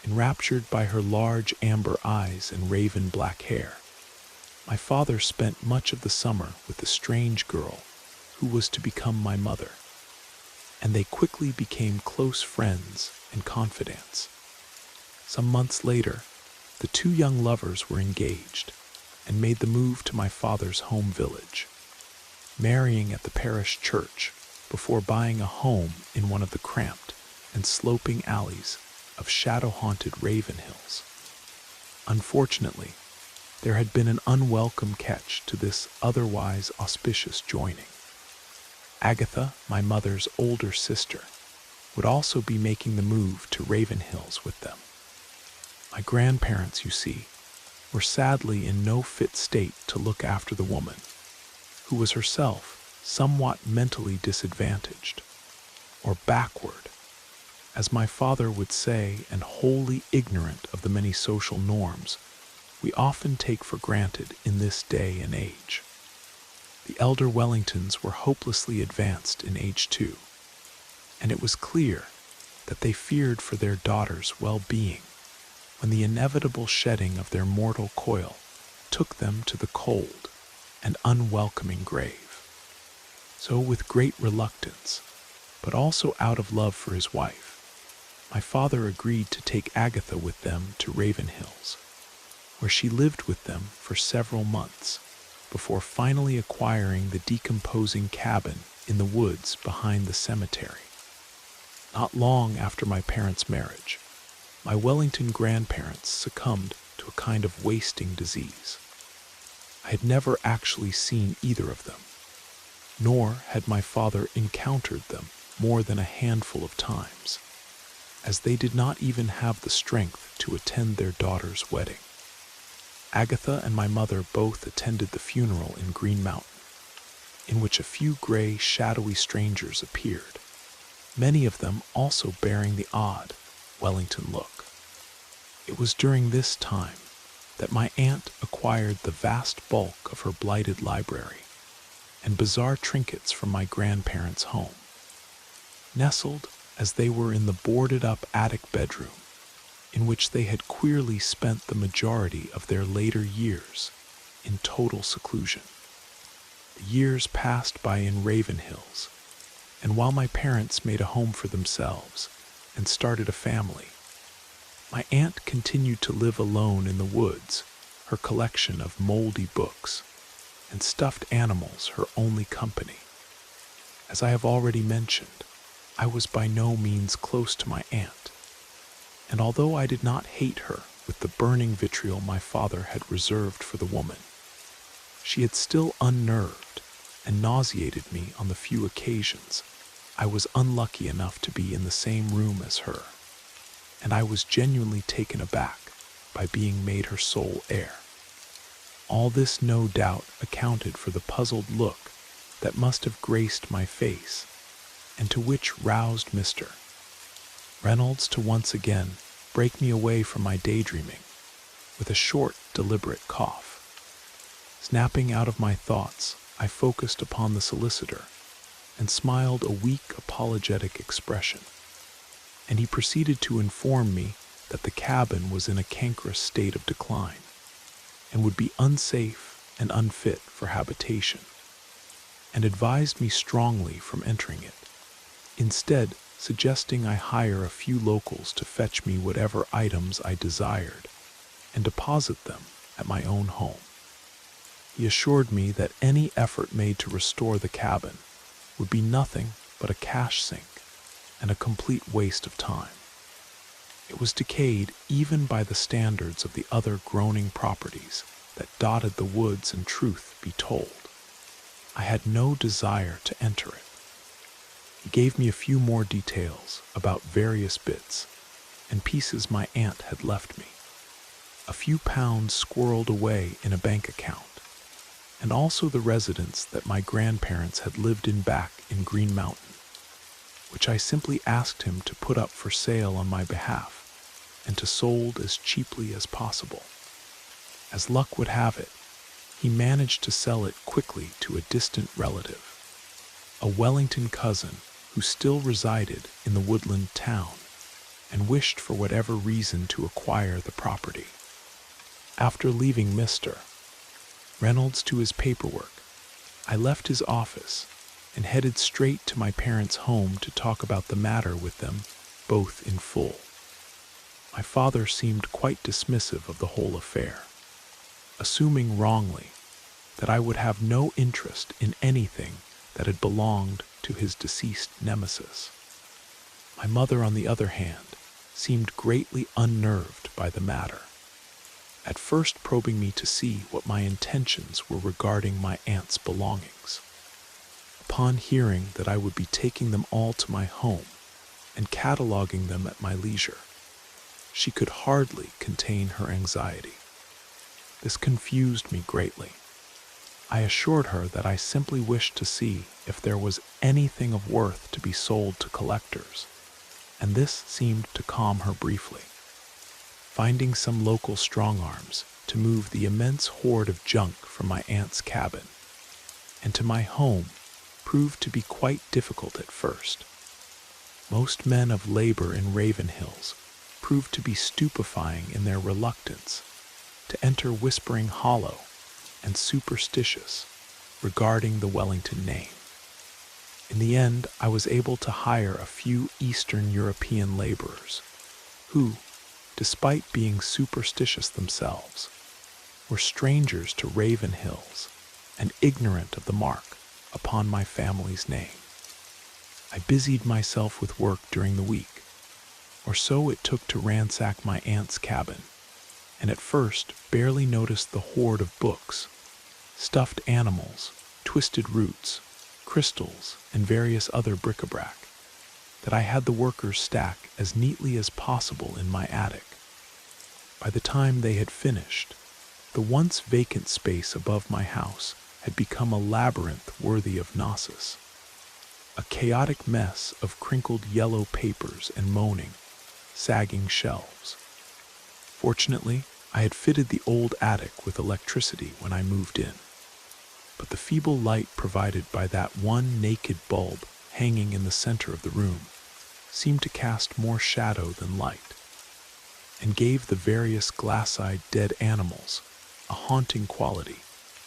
[SPEAKER 1] Enraptured by her large amber eyes and raven black hair, my father spent much of the summer with the strange girl who was to become my mother, and they quickly became close friends and confidants. Some months later, the two young lovers were engaged and made the move to my father's home village, marrying at the parish church before buying a home in one of the cramped and sloping alleys of shadow-haunted Raven Hills. Unfortunately, there had been an unwelcome catch to this otherwise auspicious joining. Agatha, my mother's older sister, would also be making the move to Raven Hills with them. My grandparents, you see, were sadly in no fit state to look after the woman, who was herself somewhat mentally disadvantaged, or backward, as my father would say, and wholly ignorant of the many social norms we often take for granted in this day and age. The elder Wellingtons were hopelessly advanced in age too, and it was clear that they feared for their daughter's well-being when the inevitable shedding of their mortal coil took them to the cold and unwelcoming grave. So with great reluctance, but also out of love for his wife, my father agreed to take Agatha with them to Raven Hills, where she lived with them for several months before finally acquiring the decomposing cabin in the woods behind the cemetery. Not long after my parents' marriage, my Wellington grandparents succumbed to a kind of wasting disease. I had never actually seen either of them, nor had my father encountered them more than a handful of times, as they did not even have the strength to attend their daughter's wedding. Agatha and my mother both attended the funeral in Green Mountain, in which a few gray, shadowy strangers appeared, many of them also bearing the odd Wellington look. It was during this time that my aunt acquired the vast bulk of her blighted library and bizarre trinkets from my grandparents' home. Nestled as they were in the boarded-up attic bedroom, in which they had queerly spent the majority of their later years in total seclusion. The years passed by in Raven Hills, and while my parents made a home for themselves and started a family, my aunt continued to live alone in the woods, her collection of moldy books and stuffed animals her only company. As I have already mentioned, I was by no means close to my aunt, and although I did not hate her with the burning vitriol my father had reserved for the woman, she had still unnerved and nauseated me on the few occasions I was unlucky enough to be in the same room as her, and I was genuinely taken aback by being made her sole heir. All this no doubt accounted for the puzzled look that must have graced my face, and to which roused Mr. Reynolds to once again break me away from my daydreaming with a short, deliberate cough. Snapping out of my thoughts, I focused upon the solicitor and smiled a weak, apologetic expression, and he proceeded to inform me that the cabin was in a cankerous state of decline and would be unsafe and unfit for habitation, and advised me strongly from entering it, instead suggesting I hire a few locals to fetch me whatever items I desired and deposit them at my own home. He assured me that any effort made to restore the cabin would be nothing but a cash sink and a complete waste of time. It was decayed even by the standards of the other groaning properties that dotted the woods, and truth be told, I had no desire to enter it. He gave me a few more details about various bits and pieces my aunt had left me, a few pounds squirreled away in a bank account, and also the residence that my grandparents had lived in back in Green Mountain, which I simply asked him to put up for sale on my behalf and to sold as cheaply as possible. As luck would have it, he managed to sell it quickly to a distant relative, a Wellington cousin who still resided in the woodland town and wished for whatever reason to acquire the property. After leaving Mr. Reynolds to his paperwork, I left his office and headed straight to my parents' home to talk about the matter with them both in full. My father seemed quite dismissive of the whole affair, assuming wrongly that I would have no interest in anything that had belonged to his deceased nemesis. My mother, on the other hand, seemed greatly unnerved by the matter, at first probing me to see what my intentions were regarding my aunt's belongings. Upon hearing that I would be taking them all to my home and cataloging them at my leisure, she could hardly contain her anxiety. This confused me greatly. I assured her that I simply wished to see if there was anything of worth to be sold to collectors, and this seemed to calm her briefly. Finding some local strong-arms to move the immense hoard of junk from my aunt's cabin and to my home proved to be quite difficult at first. Most men of labor in Raven Hills proved to be stupefying in their reluctance to enter Whispering Hollow and superstitious regarding the Wellington name. In the end, I was able to hire a few Eastern European laborers who, despite being superstitious themselves, were strangers to Raven Hills and ignorant of the mark upon my family's name. I busied myself with work during the week, or so it took to ransack my aunt's cabin, and at first barely noticed the hoard of books, stuffed animals, twisted roots, crystals, and various other bric-a-brac that I had the workers stack as neatly as possible in my attic. By the time they had finished, the once vacant space above my house had become a labyrinth worthy of Knossos, a chaotic mess of crinkled yellow papers and moaning, sagging shelves. Fortunately, I had fitted the old attic with electricity when I moved in, but the feeble light provided by that one naked bulb hanging in the center of the room seemed to cast more shadow than light, and gave the various glass-eyed dead animals a haunting quality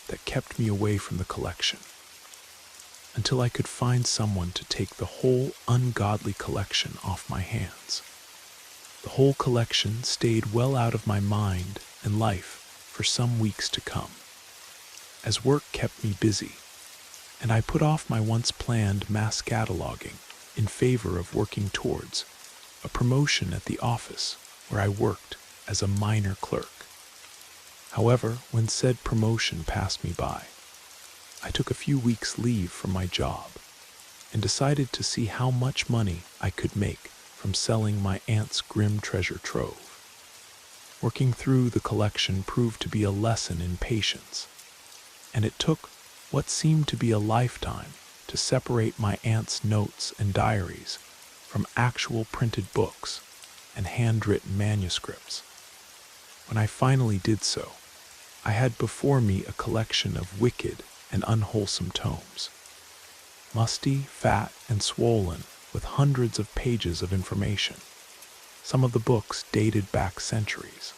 [SPEAKER 1] that kept me away from the collection, until I could find someone to take the whole ungodly collection off my hands. The whole collection stayed well out of my mind and life for some weeks to come, as work kept me busy, and I put off my once planned mass cataloging in favor of working towards a promotion at the office where I worked as a minor clerk. However, when said promotion passed me by, I took a few weeks' leave from my job and decided to see how much money I could make from selling my aunt's grim treasure trove. Working through the collection proved to be a lesson in patience, and it took what seemed to be a lifetime to separate my aunt's notes and diaries from actual printed books and handwritten manuscripts. When I finally did so, I had before me a collection of wicked and unwholesome tomes, musty, fat, and swollen with hundreds of pages of information. Some of the books dated back centuries.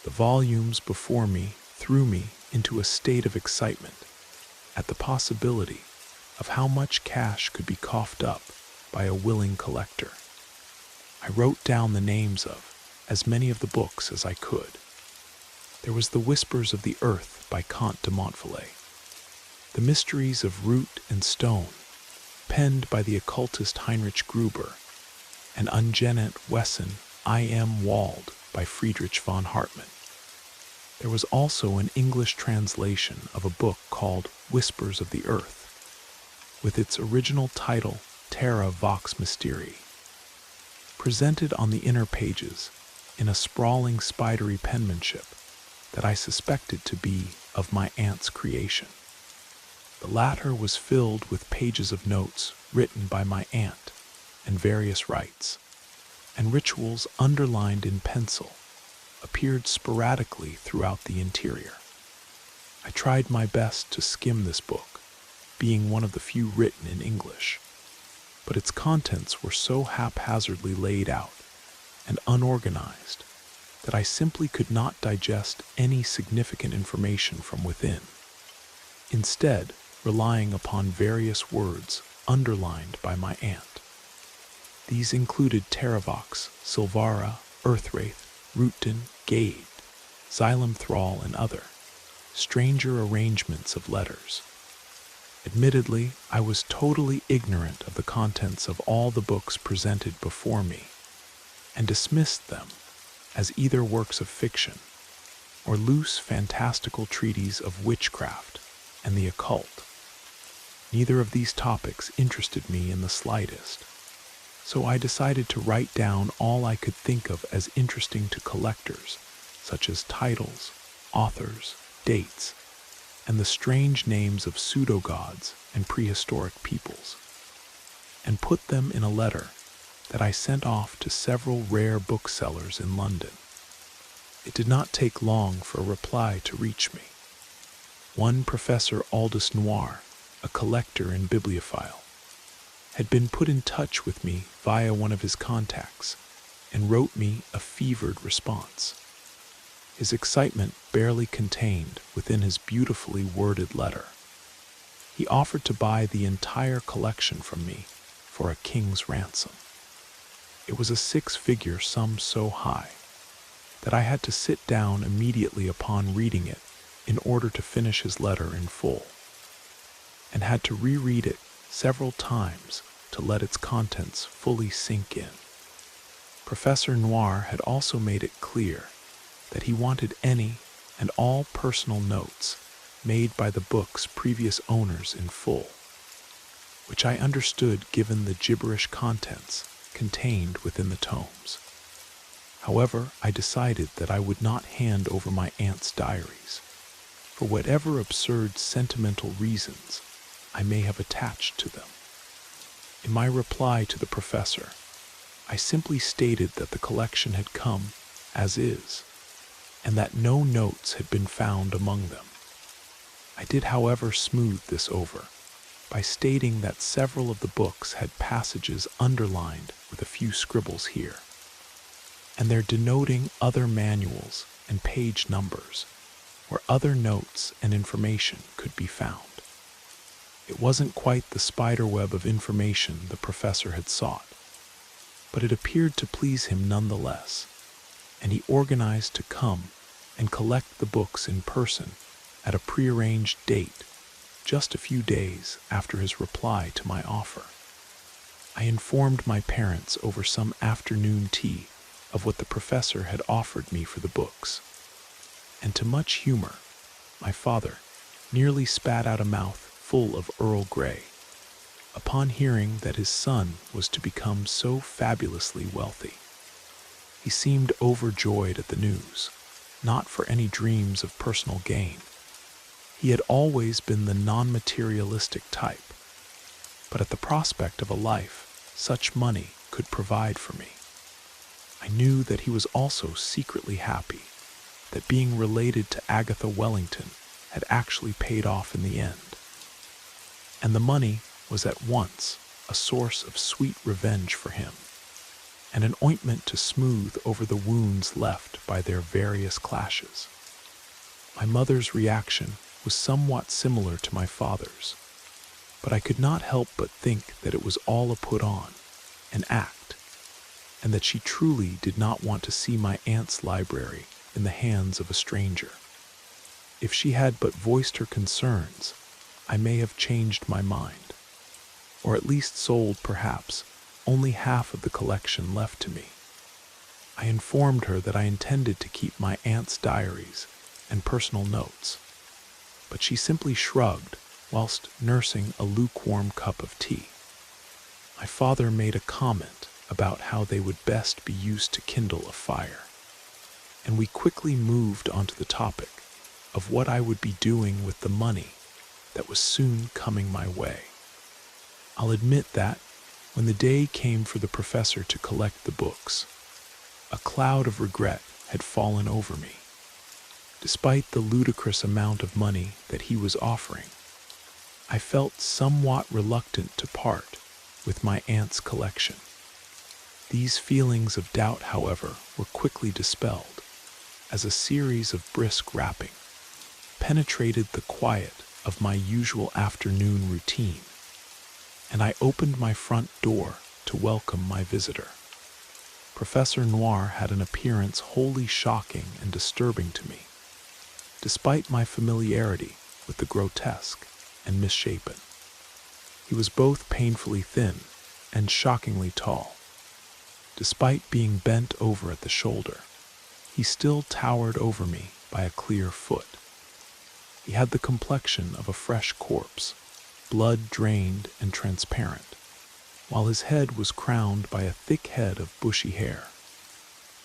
[SPEAKER 1] The volumes before me threw me into a state of excitement at the possibility of how much cash could be coughed up by a willing collector. I wrote down the names of as many of the books as I could. There was The Whispers of the Earth by Comte de Montfollet, The Mysteries of Root and Stone, penned by the occultist Heinrich Gruber, and Ungenet Wesson I Am Wald by Friedrich von Hartmann. There was also an English translation of a book called Whispers of the Earth, with its original title Terra Vox Mysteri, presented on the inner pages in a sprawling spidery penmanship that I suspected to be of my aunt's creation. The latter was filled with pages of notes written by my aunt and various rites, and rituals underlined in pencil appeared sporadically throughout the interior. I tried my best to skim this book, being one of the few written in English. But its contents were so haphazardly laid out and unorganized that I simply could not digest any significant information from within. Instead, relying upon various words underlined by my aunt. These included Terravox, Silvara, Earthwraith, Rootton, Gade, Xylem Thrall, and other stranger arrangements of letters. Admittedly, I was totally ignorant of the contents of all the books presented before me, and dismissed them as either works of fiction or loose fantastical treatises of witchcraft and the occult. Neither of these topics interested me in the slightest, so I decided to write down all I could think of as interesting to collectors, such as titles, authors, dates, and the strange names of pseudo-gods and prehistoric peoples, and put them in a letter that I sent off to several rare booksellers in London. It did not take long for a reply to reach me. One Professor Aldous Noir, a collector and bibliophile, had been put in touch with me via one of his contacts and wrote me a fevered response. His excitement barely contained within his beautifully worded letter. He offered to buy the entire collection from me for a king's ransom. It was a 6-figure sum so high that I had to sit down immediately upon reading it in order to finish his letter in full, and had to reread it several times to let its contents fully sink in. Professor Noir had also made it clear that he wanted any and all personal notes made by the book's previous owners in full, which I understood given the gibberish contents contained within the tomes. However, I decided that I would not hand over my aunt's diaries, for whatever absurd sentimental reasons I may have attached to them. In my reply to the professor, I simply stated that the collection had come as is, and that no notes had been found among them. I did, however, smooth this over by stating that several of the books had passages underlined with a few scribbles here, and their denoting other manuals and page numbers where other notes and information could be found. It wasn't quite the spiderweb of information the professor had sought, but it appeared to please him nonetheless, and he organized to come and collect the books in person at a prearranged date just a few days after his reply to my offer. I informed my parents over some afternoon tea of what the professor had offered me for the books, and to much humor, my father nearly spat out a mouth full of Earl Grey upon hearing that his son was to become so fabulously wealthy. He seemed overjoyed at the news, not for any dreams of personal gain. He had always been the non-materialistic type, but at the prospect of a life such money could provide for me, I knew that he was also secretly happy that being related to Agatha Wellington had actually paid off in the end, and the money was at once a source of sweet revenge for him, and an ointment to smooth over the wounds left by their various clashes. My mother's reaction was somewhat similar to my father's, but I could not help but think that it was all a put-on, an act, and that she truly did not want to see my aunt's library in the hands of a stranger. If she had but voiced her concerns, I may have changed my mind, or at least sold, perhaps, only half of the collection left to me. I informed her that I intended to keep my aunt's diaries and personal notes, but she simply shrugged whilst nursing a lukewarm cup of tea. My father made a comment about how they would best be used to kindle a fire, and we quickly moved onto the topic of what I would be doing with the money that was soon coming my way. I'll admit that, when the day came for the professor to collect the books, a cloud of regret had fallen over me. Despite the ludicrous amount of money that he was offering, I felt somewhat reluctant to part with my aunt's collection. These feelings of doubt, however, were quickly dispelled as a series of brisk rapping penetrated the quiet of my usual afternoon routine, and I opened my front door to welcome my visitor. Professor Noir had an appearance wholly shocking and disturbing to me, despite my familiarity with the grotesque and misshapen. He was both painfully thin and shockingly tall. Despite being bent over at the shoulder, he still towered over me by a clear foot. He had the complexion of a fresh corpse, blood drained and transparent, while his head was crowned by a thick head of bushy hair,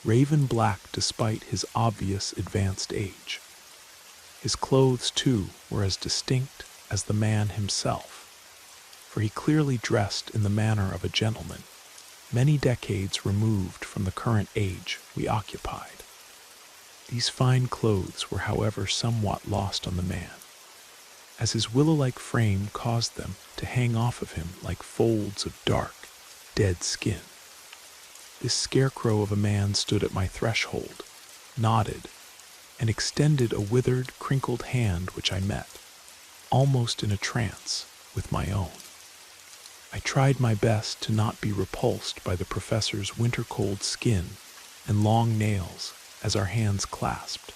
[SPEAKER 1] raven black despite his obvious advanced age. His clothes, too, were as distinct as the man himself, for he clearly dressed in the manner of a gentleman, many decades removed from the current age we occupied. These fine clothes were, however, somewhat lost on the man, as his willow-like frame caused them to hang off of him like folds of dark, dead skin. This scarecrow of a man stood at my threshold, nodded, and extended a withered, crinkled hand which I met, almost in a trance, with my own. I tried my best to not be repulsed by the professor's winter-cold skin and long nails as our hands clasped,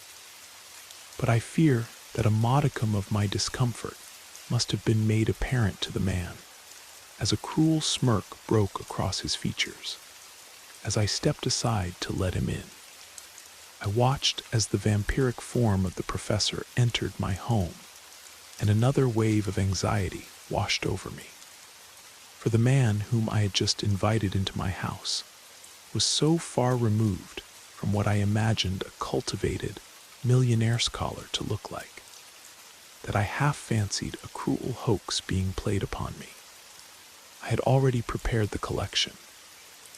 [SPEAKER 1] but I fear that a modicum of my discomfort must have been made apparent to the man, as a cruel smirk broke across his features, as I stepped aside to let him in. I watched as the vampiric form of the professor entered my home, and another wave of anxiety washed over me. For the man whom I had just invited into my house was so far removed from what I imagined a cultivated, millionaire scholar to look like, that I half fancied a cruel hoax being played upon me. I had already prepared the collection,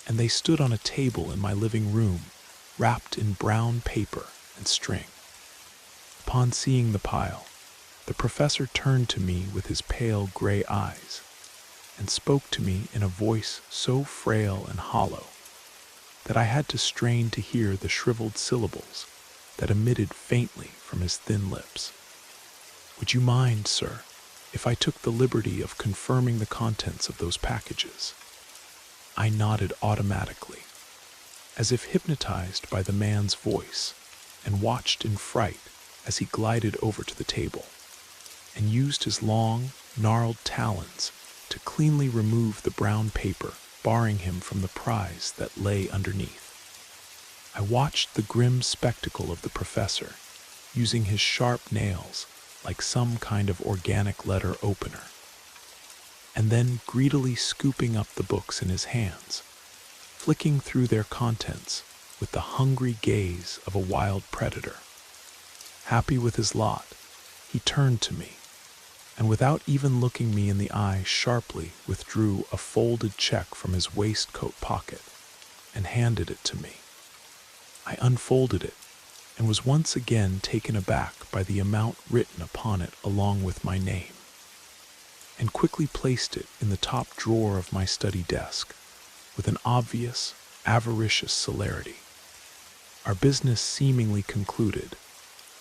[SPEAKER 1] and they stood on a table in my living room, wrapped in brown paper and string. Upon seeing the pile, the professor turned to me with his pale gray eyes and spoke to me in a voice so frail and hollow that I had to strain to hear the shriveled syllables that emitted faintly from his thin lips. "Would you mind, sir, if I took the liberty of confirming the contents of those packages?" I nodded automatically, as if hypnotized by the man's voice, and watched in fright as he glided over to the table and used his long, gnarled talons to cleanly remove the brown paper barring him from the prize that lay underneath. I watched the grim spectacle of the professor using his sharp nails like some kind of organic letter opener, and then greedily scooping up the books in his hands, flicking through their contents with the hungry gaze of a wild predator. Happy with his lot, he turned to me, and without even looking me in the eye, sharply withdrew a folded check from his waistcoat pocket and handed it to me. I unfolded it and was once again taken aback by the amount written upon it along with my name, and quickly placed it in the top drawer of my study desk with an obvious, avaricious celerity. Our business seemingly concluded,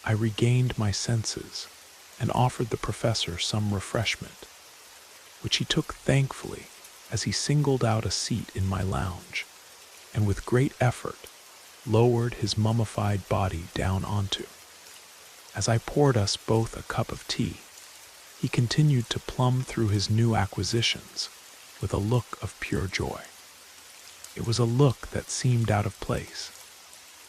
[SPEAKER 1] I regained my senses and offered the professor some refreshment, which he took thankfully as he singled out a seat in my lounge, and with great effort lowered his mummified body down onto. As I poured us both a cup of tea, he continued to plumb through his new acquisitions with a look of pure joy. It was a look that seemed out of place,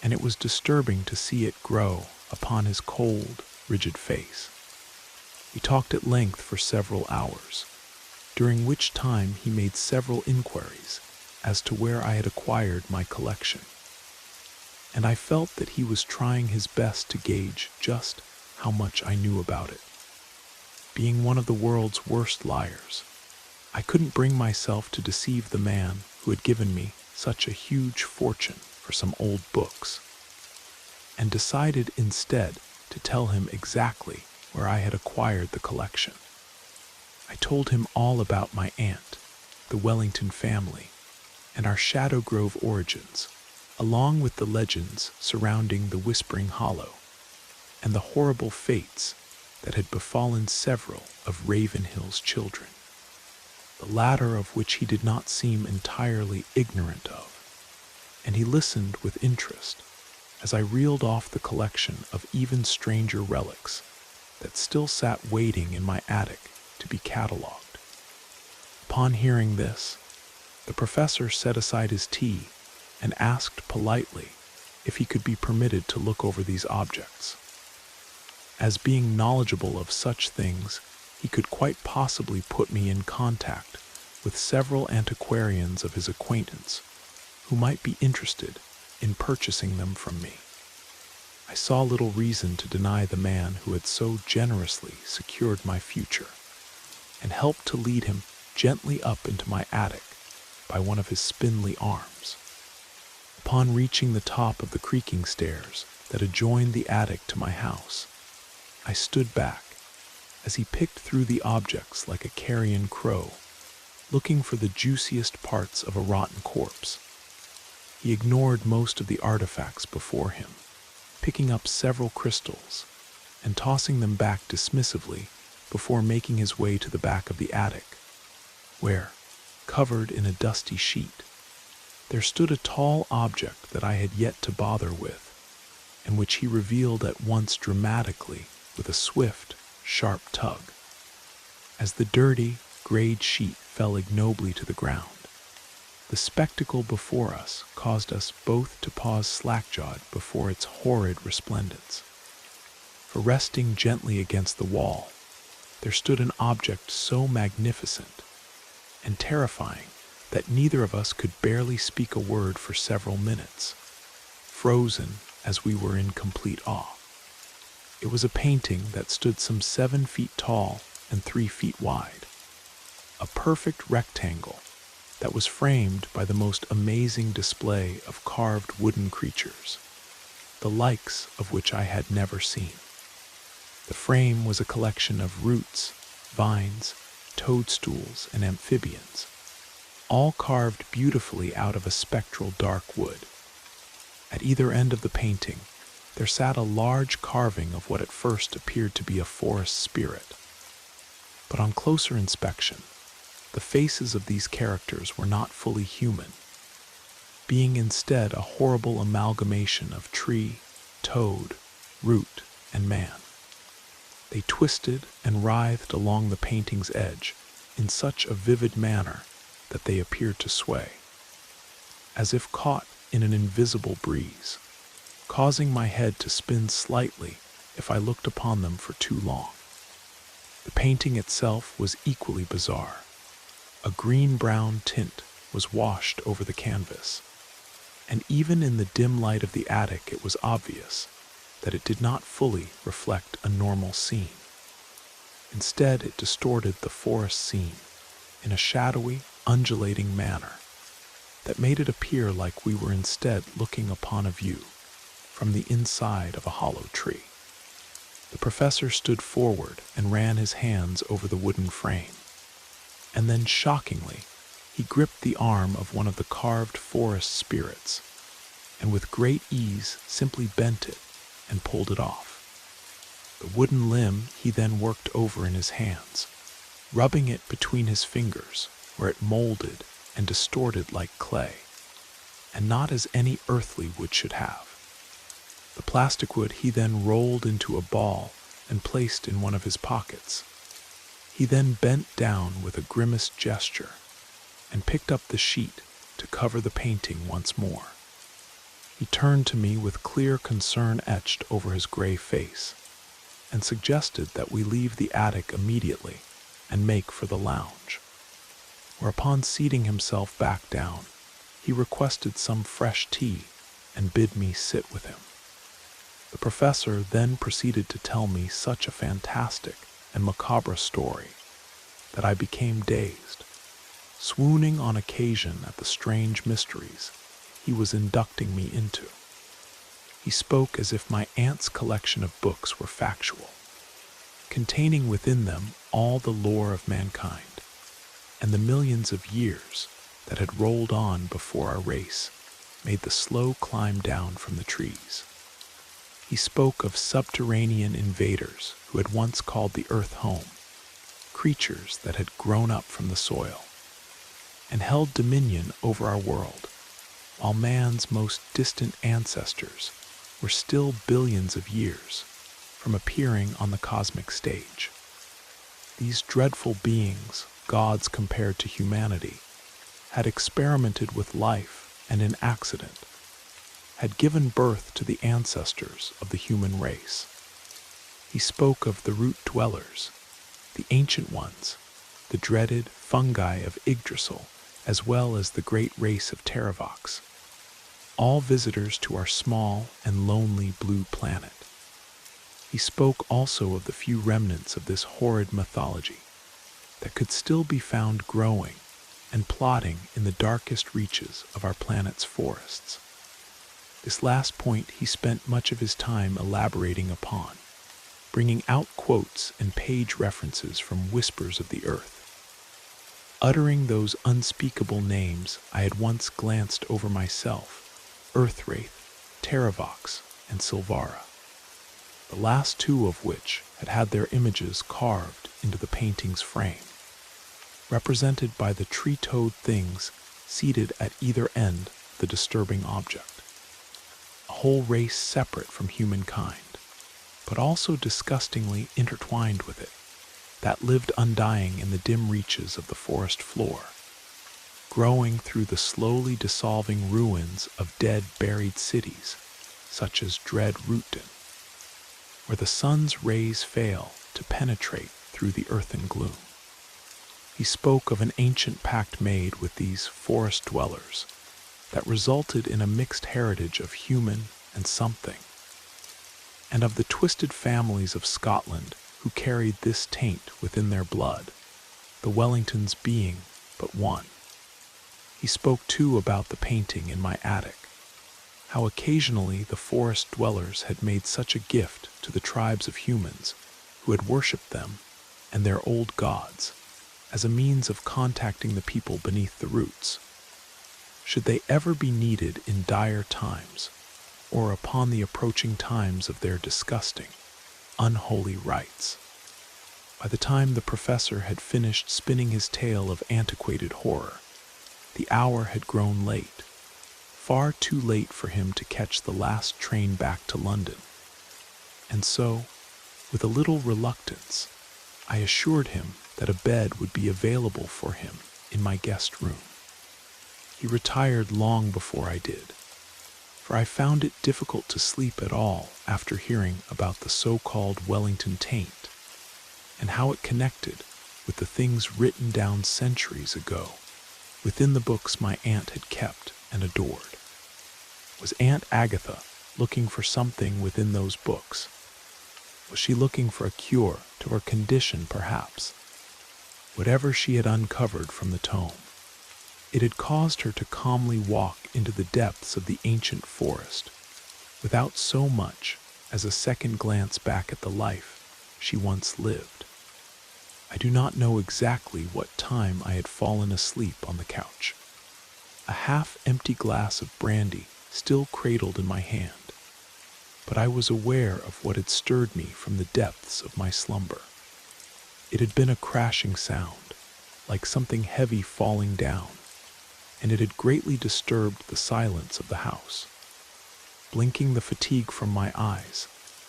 [SPEAKER 1] and it was disturbing to see it grow upon his cold, rigid face. We talked at length for several hours, during which time he made several inquiries as to where I had acquired my collection, and I felt that he was trying his best to gauge just how much I knew about it. Being one of the world's worst liars, I couldn't bring myself to deceive the man who had given me such a huge fortune for some old books, and decided instead to tell him exactly where I had acquired the collection. I told him all about my aunt, the Wellington family, and our Shadow Grove origins, along with the legends surrounding the Whispering Hollow and the horrible fates that had befallen several of Ravenhill's children, the latter of which he did not seem entirely ignorant of, and he listened with interest as I reeled off the collection of even stranger relics that still sat waiting in my attic to be cataloged. Upon hearing this, the professor set aside his tea and asked politely if he could be permitted to look over these objects. As being knowledgeable of such things, he could quite possibly put me in contact with several antiquarians of his acquaintance who might be interested in purchasing them from me. I saw little reason to deny the man who had so generously secured my future, and helped to lead him gently up into my attic by one of his spindly arms. Upon reaching the top of the creaking stairs that adjoined the attic to my house, I stood back as he picked through the objects like a carrion crow, looking for the juiciest parts of a rotten corpse. He ignored most of the artifacts before him, picking up several crystals and tossing them back dismissively before making his way to the back of the attic, where, covered in a dusty sheet, there stood a tall object that I had yet to bother with, and which he revealed at once dramatically with a swift, sharp tug. As the dirty, grayed sheet fell ignobly to the ground, the spectacle before us caused us both to pause slack-jawed before its horrid resplendence. For resting gently against the wall, there stood an object so magnificent and terrifying that neither of us could barely speak a word for several minutes, frozen as we were in complete awe. It was a painting that stood some 7 feet tall and 3 feet wide, a perfect rectangle that was framed by the most amazing display of carved wooden creatures, the likes of which I had never seen. The frame was a collection of roots, vines, toadstools, and amphibians, all carved beautifully out of a spectral dark wood. At either end of the painting, there sat a large carving of what at first appeared to be a forest spirit. But on closer inspection, the faces of these characters were not fully human, being instead a horrible amalgamation of tree, toad, root, and man. They twisted and writhed along the painting's edge in such a vivid manner that they appeared to sway, as if caught in an invisible breeze, causing my head to spin slightly if I looked upon them for too long. The painting itself was equally bizarre. A green-brown tint was washed over the canvas, and even in the dim light of the attic it was obvious that it did not fully reflect a normal scene. Instead, it distorted the forest scene in a shadowy, undulating manner that made it appear like we were instead looking upon a view from the inside of a hollow tree. The professor stood forward and ran his hands over the wooden frame, and then shockingly, he gripped the arm of one of the carved forest spirits, and with great ease simply bent it and pulled it off. The wooden limb he then worked over in his hands, rubbing it between his fingers where it molded and distorted like clay, and not as any earthly wood should have. The plastic wood he then rolled into a ball and placed in one of his pockets. He then bent down with a grimaced gesture and picked up the sheet to cover the painting once more. He turned to me with clear concern etched over his gray face and suggested that we leave the attic immediately and make for the lounge, whereupon seating himself back down, he requested some fresh tea and bid me sit with him. The professor then proceeded to tell me such a fantastic and macabre story that I became dazed, swooning on occasion at the strange mysteries he was inducting me into. He spoke as if my aunt's collection of books were factual, containing within them all the lore of mankind and the millions of years that had rolled on before our race made the slow climb down from the trees. He spoke of subterranean invaders who had once called the earth home, creatures that had grown up from the soil and held dominion over our world, while man's most distant ancestors were still billions of years from appearing on the cosmic stage. These dreadful beings, gods compared to humanity, had experimented with life and in accident, had given birth to the ancestors of the human race. He spoke of the root dwellers, the ancient ones, the dreaded fungi of Yggdrasil, as well as the great race of Terravox, all visitors to our small and lonely blue planet. He spoke also of the few remnants of this horrid mythology that could still be found growing and plotting in the darkest reaches of our planet's forests. This last point he spent much of his time elaborating upon, bringing out quotes and page references from Whispers of the Earth. Uttering those unspeakable names I had once glanced over myself, Earthwraith, Terravox, and Silvara, the last two of which had had their images carved into the painting's frame, represented by the tree-toed things seated at either end of the disturbing object. A whole race separate from humankind, but also disgustingly intertwined with it, that lived undying in the dim reaches of the forest floor, growing through the slowly dissolving ruins of dead buried cities, such as dread Rutden, where the sun's rays fail to penetrate through the earthen gloom. He spoke of an ancient pact made with these forest dwellers that resulted in a mixed heritage of human and something, and of the twisted families of Scotland who carried this taint within their blood, the Wellingtons being but one. He spoke too about the painting in my attic, how occasionally the forest dwellers had made such a gift to the tribes of humans who had worshipped them and their old gods as a means of contacting the people beneath the roots, should they ever be needed in dire times or upon the approaching times of their disgusting, unholy rites. By the time the professor had finished spinning his tale of antiquated horror, the hour had grown late, far too late for him to catch the last train back to London. And so, with a little reluctance, I assured him that a bed would be available for him in my guest room. He retired long before I did, for I found it difficult to sleep at all after hearing about the so-called Wellington taint and how it connected with the things written down centuries ago within the books my aunt had kept and adored. Was Aunt Agatha looking for something within those books? Was she looking for a cure to her condition, perhaps? Whatever she had uncovered from the tome, it had caused her to calmly walk into the depths of the ancient forest without so much as a second glance back at the life she once lived. I do not know exactly what time I had fallen asleep on the couch, a half-empty glass of brandy still cradled in my hand, but I was aware of what had stirred me from the depths of my slumber. It had been a crashing sound, like something heavy falling down, and it had greatly disturbed the silence of the house. Blinking the fatigue from my eyes,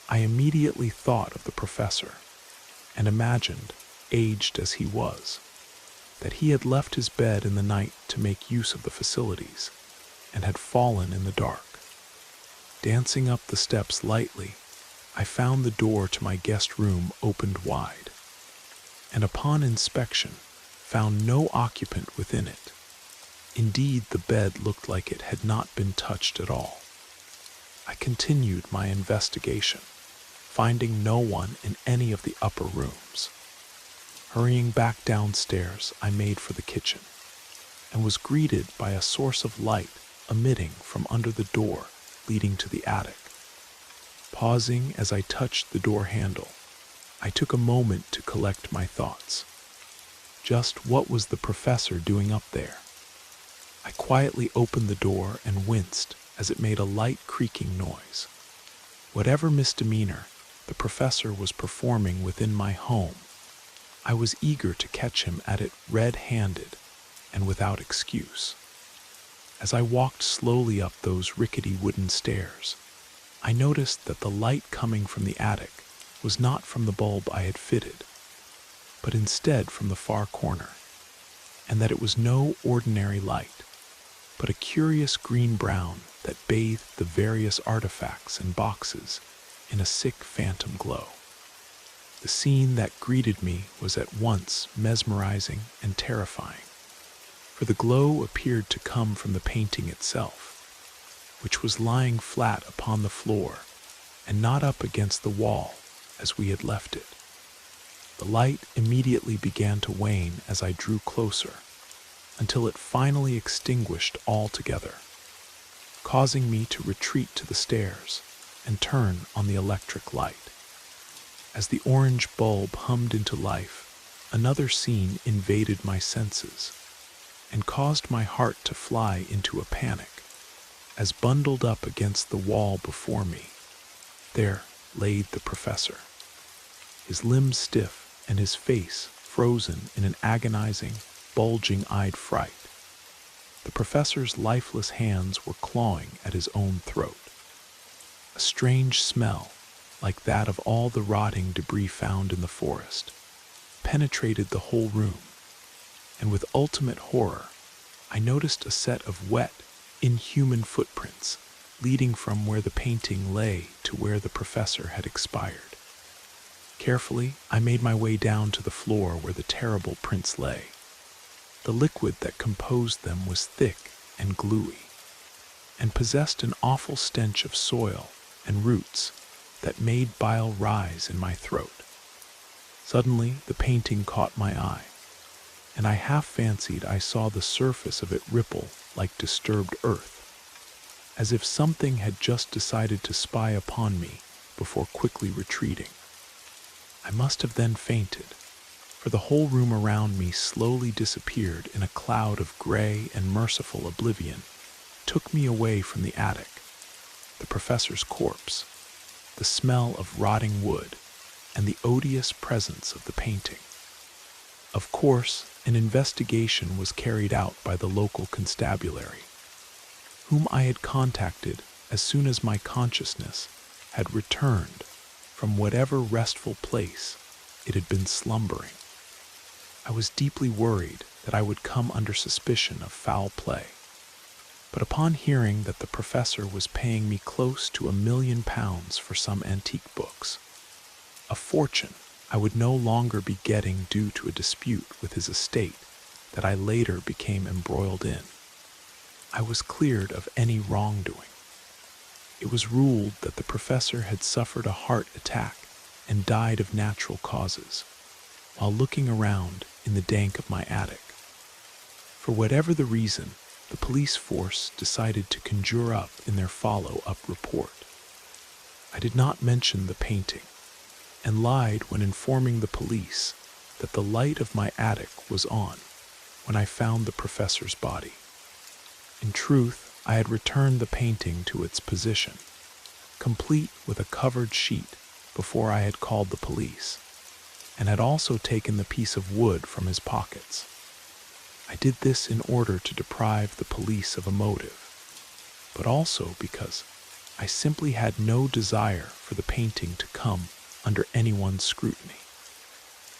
[SPEAKER 1] I immediately thought of the professor, and imagined, aged as he was, that he had left his bed in the night to make use of the facilities, and had fallen in the dark. Dancing up the steps lightly, I found the door to my guest room opened wide, and upon inspection, found no occupant within it. Indeed, the bed looked like it had not been touched at all. I continued my investigation, finding no one in any of the upper rooms. Hurrying back downstairs, I made for the kitchen, and was greeted by a source of light emitting from under the door leading to the attic. Pausing as I touched the door handle, I took a moment to collect my thoughts. Just what was the professor doing up there? I quietly opened the door and winced as it made a light creaking noise. Whatever misdemeanor the professor was performing within my home, I was eager to catch him at it red-handed and without excuse. As I walked slowly up those rickety wooden stairs, I noticed that the light coming from the attic was not from the bulb I had fitted, but instead from the far corner, and that it was no ordinary light, but a curious green-brown that bathed the various artifacts and boxes in a sick phantom glow. The scene that greeted me was at once mesmerizing and terrifying, for the glow appeared to come from the painting itself, which was lying flat upon the floor and not up against the wall as we had left it. The light immediately began to wane as I drew closer, until it finally extinguished altogether, causing me to retreat to the stairs and turn on the electric light. As the orange bulb hummed into life, another scene invaded my senses and caused my heart to fly into a panic, as bundled up against the wall before me, there laid the professor, his limbs stiff and his face frozen in an agonizing, bulging-eyed fright. The professor's lifeless hands were clawing at his own throat. A strange smell, like that of all the rotting debris found in the forest, penetrated the whole room, and with ultimate horror, I noticed a set of wet, inhuman footprints leading from where the painting lay to where the professor had expired. Carefully, I made my way down to the floor where the terrible prints lay. The liquid that composed them was thick and gluey, and possessed an awful stench of soil and roots that made bile rise in my throat. Suddenly, the painting caught my eye, and I half fancied I saw the surface of it ripple like disturbed earth, as if something had just decided to spy upon me before quickly retreating. I must have then fainted, for the whole room around me slowly disappeared in a cloud of gray and merciful oblivion, took me away from the attic, the professor's corpse, the smell of rotting wood, and the odious presence of the painting. Of course, an investigation was carried out by the local constabulary, whom I had contacted as soon as my consciousness had returned from whatever restful place it had been slumbering. I was deeply worried that I would come under suspicion of foul play, but upon hearing that the professor was paying me close to £1 million for some antique books, a fortune I would no longer be getting due to a dispute with his estate that I later became embroiled in, I was cleared of any wrongdoing. It was ruled that the professor had suffered a heart attack and died of natural causes, while looking around in the dank of my attic. For whatever the reason, the police force decided to conjure up in their follow-up report. I did not mention the painting, and lied when informing the police that the light of my attic was on when I found the professor's body. In truth, I had returned the painting to its position, complete with a covered sheet, before I had called the police, and had also taken the piece of wood from his pockets. I did this in order to deprive the police of a motive, but also because I simply had no desire for the painting to come under anyone's scrutiny.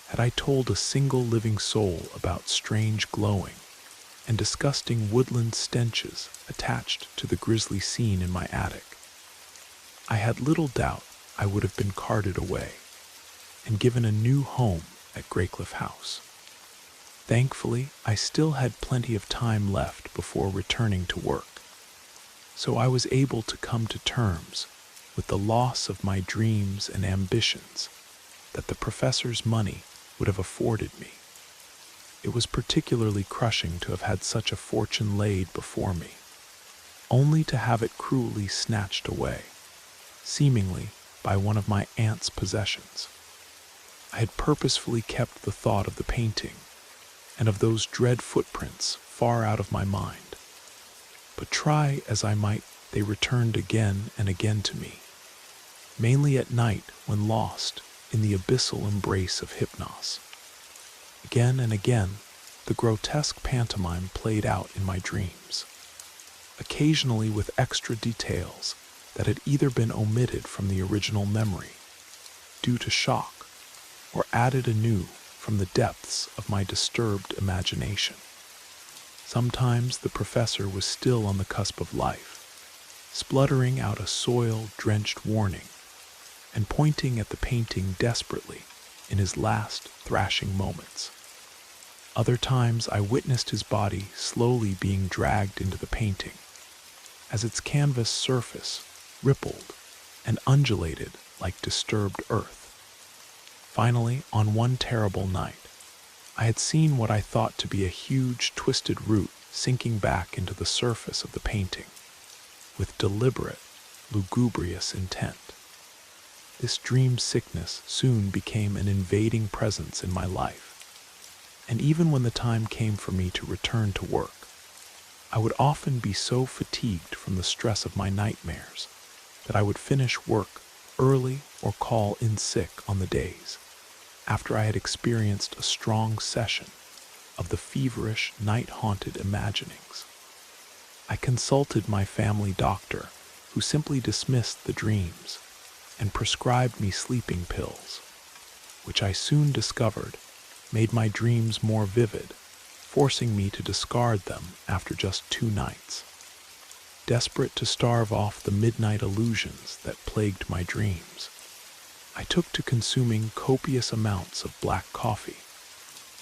[SPEAKER 1] Had I told a single living soul about strange glowing and disgusting woodland stenches attached to the grisly scene in my attic, I had little doubt I would have been carted away and given a new home at Graycliff House. Thankfully, I still had plenty of time left before returning to work, so I was able to come to terms with the loss of my dreams and ambitions that the professor's money would have afforded me. It was particularly crushing to have had such a fortune laid before me, only to have it cruelly snatched away, seemingly by one of my aunt's possessions. I had purposefully kept the thought of the painting and of those dread footprints far out of my mind. But try as I might, they returned again and again to me, mainly at night when lost in the abyssal embrace of hypnos. Again and again, the grotesque pantomime played out in my dreams, occasionally with extra details that had either been omitted from the original memory due to shock or added anew from the depths of my disturbed imagination. Sometimes the professor was still on the cusp of life, spluttering out a soil-drenched warning and pointing at the painting desperately in his last thrashing moments. Other times I witnessed his body slowly being dragged into the painting, as its canvas surface rippled and undulated like disturbed earth. Finally, on one terrible night, I had seen what I thought to be a huge twisted root sinking back into the surface of the painting, with deliberate, lugubrious intent. This dream sickness soon became an invading presence in my life, and even when the time came for me to return to work, I would often be so fatigued from the stress of my nightmares that I would finish work early or call in sick on the days after I had experienced a strong session of the feverish, night-haunted imaginings. I consulted my family doctor, who simply dismissed the dreams and prescribed me sleeping pills, which I soon discovered made my dreams more vivid, forcing me to discard them after just 2 nights. Desperate to starve off the midnight illusions that plagued my dreams, I took to consuming copious amounts of black coffee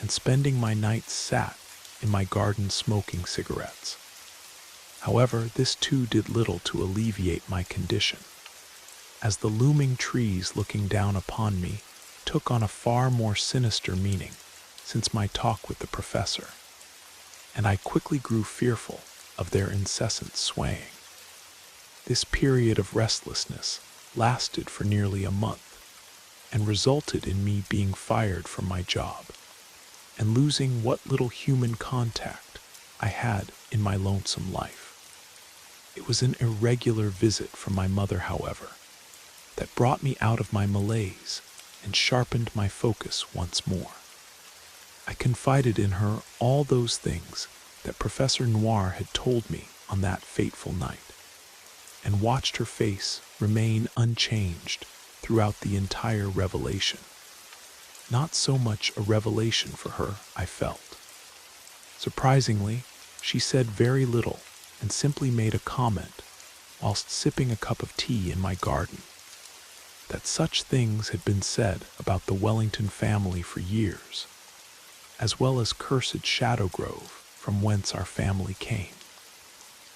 [SPEAKER 1] and spending my nights sat in my garden smoking cigarettes. However, this too did little to alleviate my condition, as the looming trees looking down upon me took on a far more sinister meaning since my talk with the professor, and I quickly grew fearful of their incessant swaying. This period of restlessness lasted for nearly a month and resulted in me being fired from my job and losing what little human contact I had in my lonesome life. It was an irregular visit from my mother, however, that brought me out of my malaise and sharpened my focus once more. I confided in her all those things that Professor Noir had told me on that fateful night, and watched her face remain unchanged throughout the entire revelation. Not so much a revelation for her, I felt. Surprisingly, she said very little and simply made a comment whilst sipping a cup of tea in my garden, that such things had been said about the Wellington family for years, as well as cursed Shadow Grove, from whence our family came.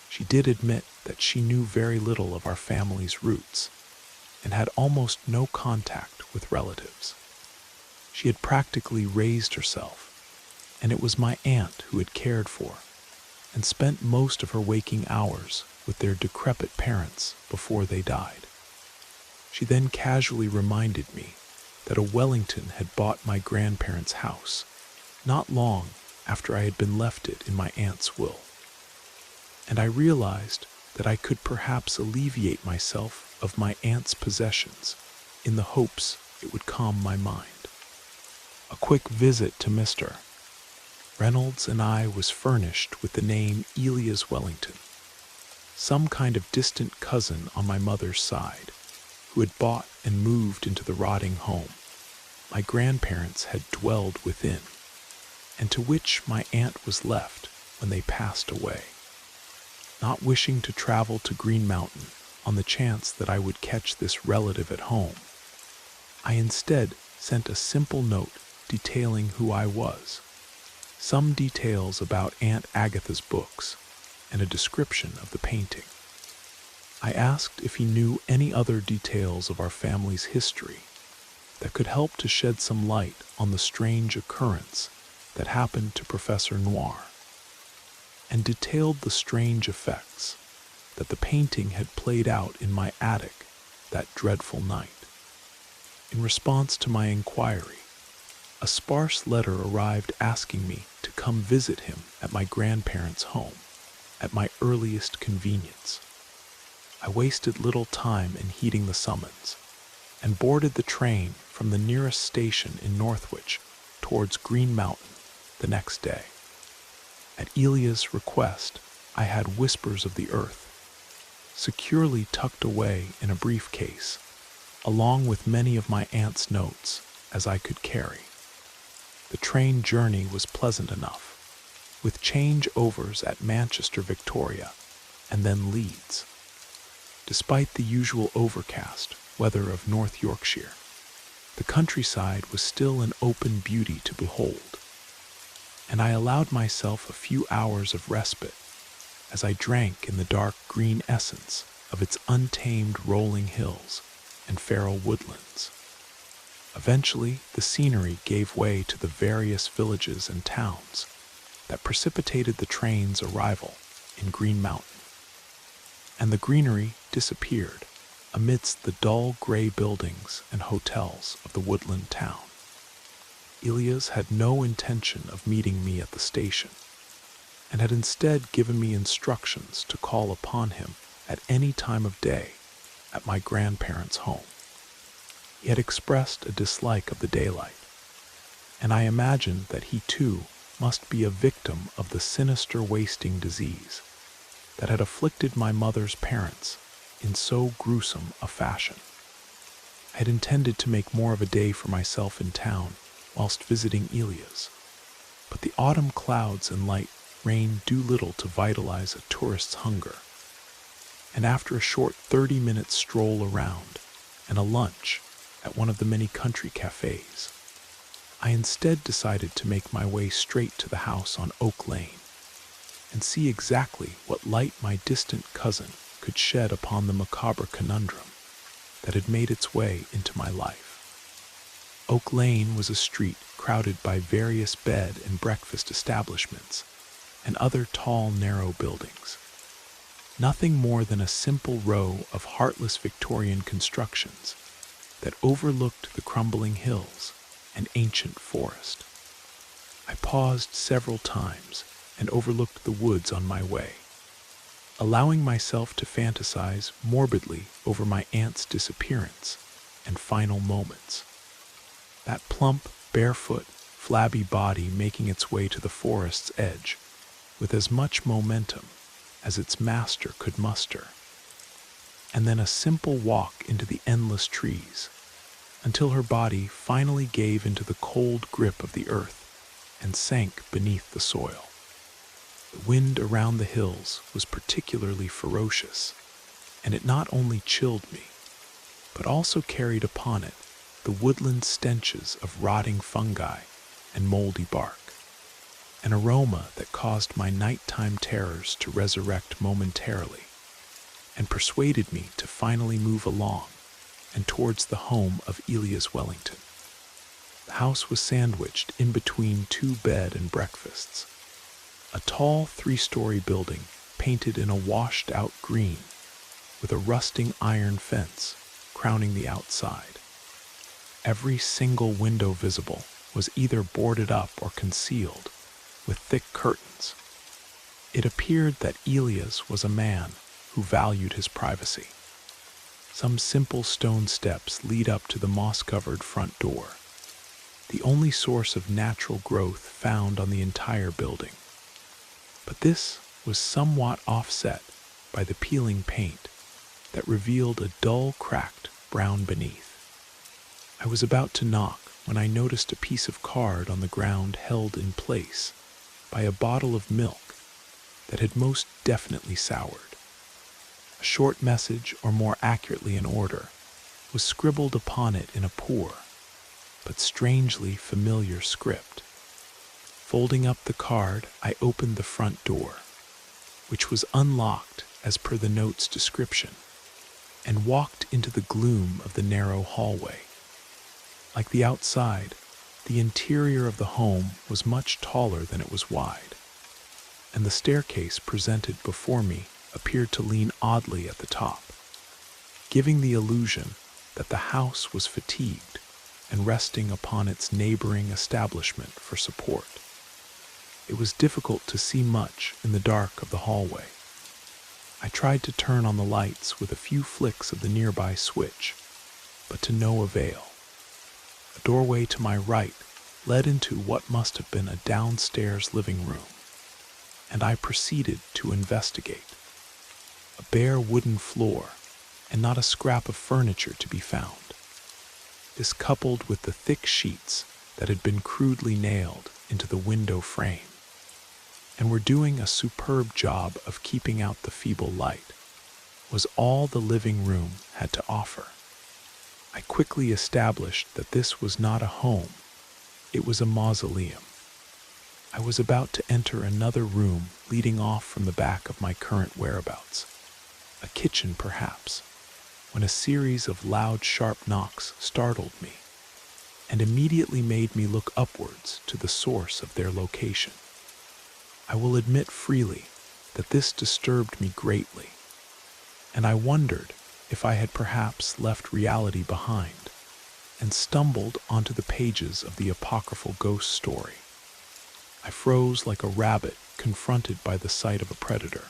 [SPEAKER 1] She did admit that she knew very little of our family's roots and had almost no contact with relatives. She had practically raised herself, and it was my aunt who had cared for and spent most of her waking hours with their decrepit parents before they died. She then casually reminded me that a Wellington had bought my grandparents' house not long after I had been left it in my aunt's will, and I realized that I could perhaps alleviate myself of my aunt's possessions in the hopes it would calm my mind. A quick visit to Mr. Reynolds and I was furnished with the name Elias Wellington, some kind of distant cousin on my mother's side, who had bought and moved into the rotting home my grandparents had dwelled within, and to which my aunt was left when they passed away. Not wishing to travel to Green Mountain on the chance that I would catch this relative at home, I instead sent a simple note detailing who I was, some details about Aunt Agatha's books, and a description of the painting. I asked if he knew any other details of our family's history that could help to shed some light on the strange occurrence that happened to Professor Noir, and detailed the strange effects that the painting had played out in my attic that dreadful night. In response to my inquiry, A sparse letter arrived asking me to come visit him at my grandparents' home at my earliest convenience. I wasted little time in heeding the summons and boarded the train from the nearest station in Northwich towards Green Mountain the next day. At Elia's request, I had Whispers of the Earth securely tucked away in a briefcase, along with many of my aunt's notes as I could carry. The train journey was pleasant enough, with changeovers at Manchester Victoria and then Leeds. Despite the usual overcast weather of North Yorkshire, the countryside was still an open beauty to behold, and I allowed myself a few hours of respite as I drank in the dark green essence of its untamed rolling hills and feral woodlands. Eventually, the scenery gave way to the various villages and towns that precipitated the train's arrival in Green Mountain, and the greenery disappeared amidst the dull gray buildings and hotels of the woodland town. Elias had no intention of meeting me at the station, and had instead given me instructions to call upon him at any time of day at my grandparents' home. He had expressed a dislike of the daylight, and I imagined that he too must be a victim of the sinister wasting disease that had afflicted my mother's parents in so gruesome a fashion. I had intended to make more of a day for myself in town whilst visiting Elias, but the autumn clouds and light rain do little to vitalize a tourist's hunger, and after a short 30-minute stroll around and a lunch at one of the many country cafes, I instead decided to make my way straight to the house on Oak Lane and see exactly what light my distant cousin could shed upon the macabre conundrum that had made its way into my life. Oak Lane was a street crowded by various bed and breakfast establishments and other tall, narrow buildings. Nothing more than a simple row of heartless Victorian constructions that overlooked the crumbling hills and ancient forest. I paused several times and overlooked the woods on my way, allowing myself to fantasize morbidly over my aunt's disappearance and final moments. That plump, barefoot, flabby body making its way to the forest's edge with as much momentum as its master could muster, and then a simple walk into the endless trees until her body finally gave into the cold grip of the earth and sank beneath the soil. The wind around the hills was particularly ferocious, and it not only chilled me, but also carried upon it the woodland stenches of rotting fungi and moldy bark, an aroma that caused my nighttime terrors to resurrect momentarily and persuaded me to finally move along and towards the home of Elias Wellington. The house was sandwiched in between two bed and breakfasts, a tall 3-story building painted in a washed-out green with a rusting iron fence crowning the outside. Every single window visible was either boarded up or concealed with thick curtains. It appeared that Elias was a man who valued his privacy. Some simple stone steps lead up to the moss-covered front door, the only source of natural growth found on the entire building. But this was somewhat offset by the peeling paint that revealed a dull, cracked brown beneath. I was about to knock when I noticed a piece of card on the ground held in place by a bottle of milk that had most definitely soured. A short message, or more accurately an order, was scribbled upon it in a poor, but strangely familiar script. Folding up the card, I opened the front door, which was unlocked as per the note's description, and walked into the gloom of the narrow hallway. Like the outside, the interior of the home was much taller than it was wide, and the staircase presented before me appeared to lean oddly at the top, giving the illusion that the house was fatigued and resting upon its neighboring establishment for support. It was difficult to see much in the dark of the hallway. I tried to turn on the lights with a few flicks of the nearby switch, but to no avail. A doorway to my right led into what must have been a downstairs living room, and I proceeded to investigate. A bare wooden floor, and not a scrap of furniture to be found. This, coupled with the thick sheets that had been crudely nailed into the window frame, and were doing a superb job of keeping out the feeble light, was all the living room had to offer. I quickly established that this was not a home, it was a mausoleum. I was about to enter another room leading off from the back of my current whereabouts, a kitchen perhaps, when a series of loud, sharp knocks startled me and immediately made me look upwards to the source of their location. I will admit freely that this disturbed me greatly, and I wondered if I had perhaps left reality behind and stumbled onto the pages of the apocryphal ghost story. I froze like a rabbit confronted by the sight of a predator,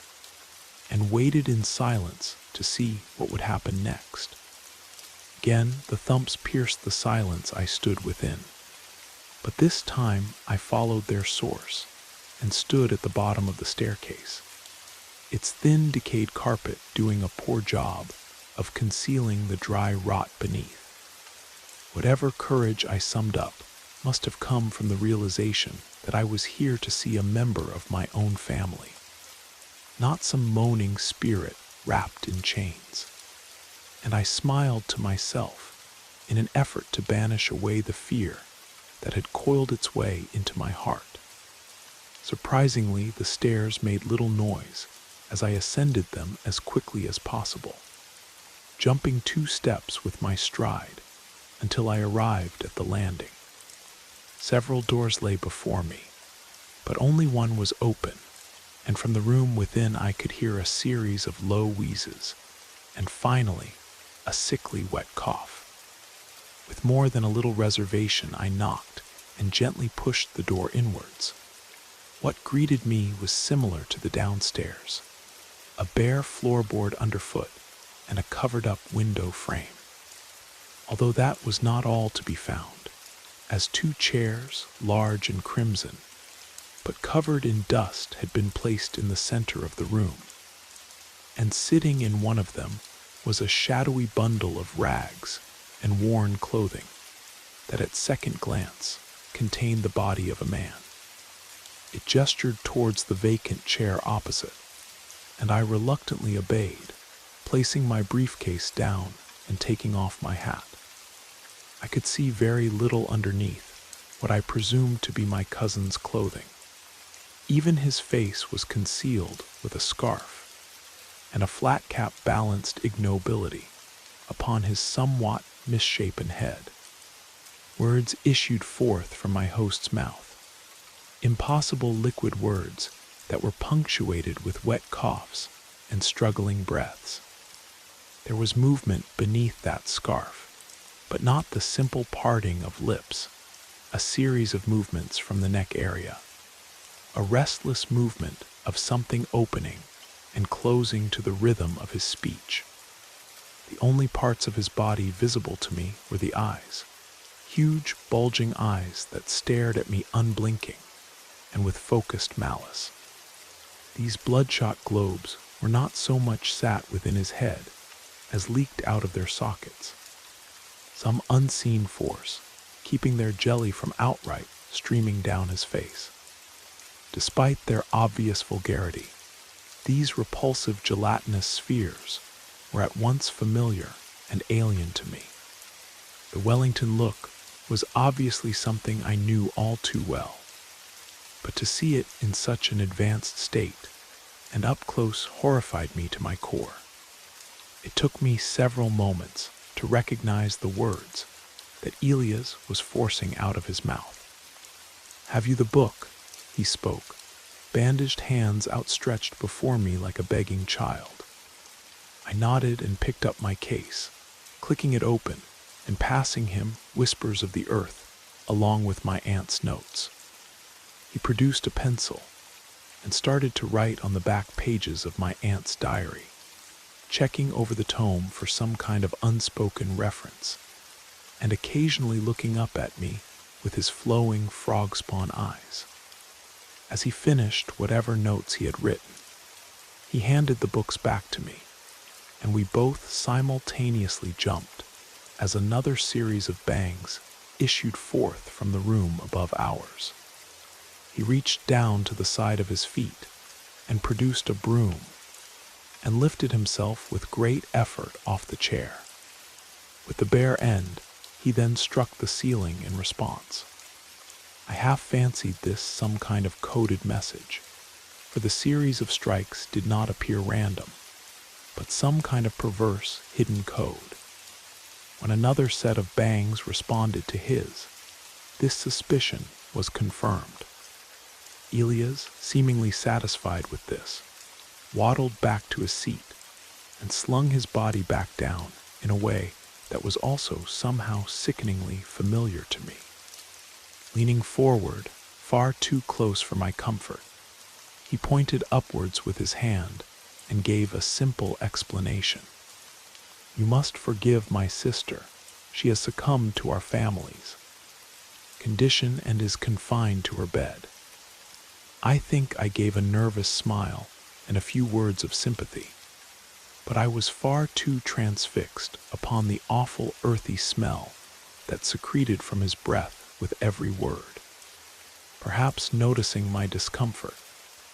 [SPEAKER 1] and waited in silence to see what would happen next. Again, the thumps pierced the silence I stood within, but this time I followed their source and stood at the bottom of the staircase, its thin, decayed carpet doing a poor job of concealing the dry rot beneath. Whatever courage I summed up must have come from the realization that I was here to see a member of my own family, not some moaning spirit wrapped in chains. And I smiled to myself in an effort to banish away the fear that had coiled its way into my heart. Surprisingly, the stairs made little noise as I ascended them as quickly as possible, jumping 2 steps with my stride until I arrived at the landing. Several doors lay before me, but only one was open, and from the room within I could hear a series of low wheezes, and finally, a sickly wet cough. With more than a little reservation, I knocked and gently pushed the door inwards. What greeted me was similar to the downstairs, a bare floorboard underfoot and a covered-up window frame. Although that was not all to be found, as 2 chairs, large and crimson, but covered in dust, had been placed in the center of the room, and sitting in one of them was a shadowy bundle of rags and worn clothing that at second glance contained the body of a man. It gestured towards the vacant chair opposite, and I reluctantly obeyed, placing my briefcase down and taking off my hat. I could see very little underneath what I presumed to be my cousin's clothing. Even his face was concealed with a scarf, and a flat cap balanced ignobility upon his somewhat misshapen head. Words issued forth from my host's mouth, impossible liquid words that were punctuated with wet coughs and struggling breaths. There was movement beneath that scarf, but not the simple parting of lips, a series of movements from the neck area, a restless movement of something opening and closing to the rhythm of his speech. The only parts of his body visible to me were the eyes, huge bulging eyes that stared at me unblinking and with focused malice. These bloodshot globes were not so much sat within his head as leaked out of their sockets, some unseen force keeping their jelly from outright streaming down his face. Despite their obvious vulgarity, these repulsive gelatinous spheres were at once familiar and alien to me. The Wellington look was obviously something I knew all too well, but to see it in such an advanced state and up close horrified me to my core. It took me several moments to recognize the words that Elias was forcing out of his mouth. "Have you the book?" he spoke, bandaged hands outstretched before me like a begging child. I nodded and picked up my case, clicking it open and passing him Whispers of the Earth along with my aunt's notes. He produced a pencil and started to write on the back pages of my aunt's diary, checking over the tome for some kind of unspoken reference, and occasionally looking up at me with his flowing frog-spawn eyes. As he finished whatever notes he had written, he handed the books back to me, and we both simultaneously jumped as another series of bangs issued forth from the room above ours. He reached down to the side of his feet and produced a broom and lifted himself with great effort off the chair. With the bare end, he then struck the ceiling in response. I half fancied this some kind of coded message, for the series of strikes did not appear random, but some kind of perverse hidden code. When another set of bangs responded to his, this suspicion was confirmed. Elias, seemingly satisfied with this, waddled back to his seat and slung his body back down in a way that was also somehow sickeningly familiar to me. Leaning forward, far too close for my comfort, he pointed upwards with his hand and gave a simple explanation. You must forgive my sister. She has succumbed to our family's condition and is confined to her bed. I think I gave a nervous smile and a few words of sympathy, but I was far too transfixed upon the awful earthy smell that secreted from his breath with every word. Perhaps noticing my discomfort,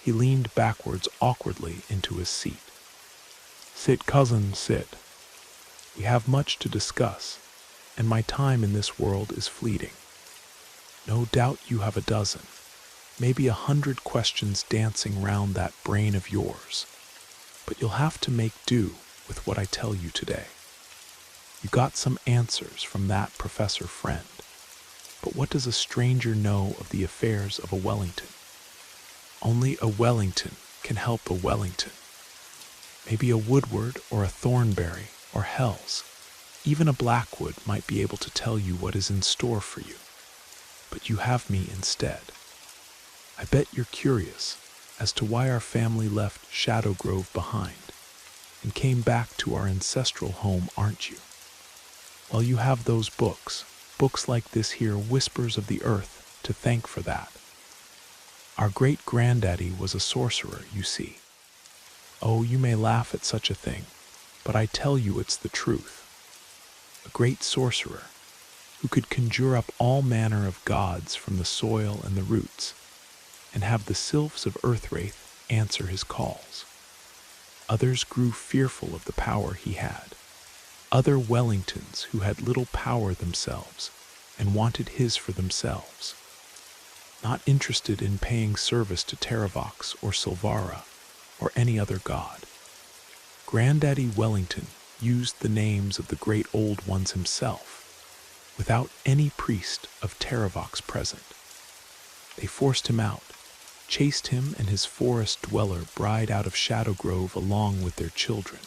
[SPEAKER 1] he leaned backwards awkwardly into his seat. Sit, cousin, sit. We have much to discuss, and my time in this world is fleeting. No doubt you have a dozen, maybe 100 questions dancing round that brain of yours, but you'll have to make do with what I tell you today. You got some answers from that professor friend, but what does a stranger know of the affairs of a Wellington? Only a Wellington can help a Wellington. Maybe a Woodward or a Thornbury or Hells, even a Blackwood might be able to tell you what is in store for you, but you have me instead. I bet you're curious as to why our family left Shadow Grove behind and came back to our ancestral home, aren't you? Well, you have those books like this here Whispers of the Earth, to thank for that. Our great-granddaddy was a sorcerer, you see. Oh, you may laugh at such a thing, but I tell you it's the truth. A great sorcerer who could conjure up all manner of gods from the soil and the roots, and have the sylphs of Earthwraith answer his calls. Others grew fearful of the power he had. Other Wellingtons who had little power themselves and wanted his for themselves, not interested in paying service to Terravox or Silvara or any other god. Granddaddy Wellington used the names of the great old ones himself, without any priest of Terravox present. They forced him out, chased him and his forest dweller bride out of Shadow Grove along with their children,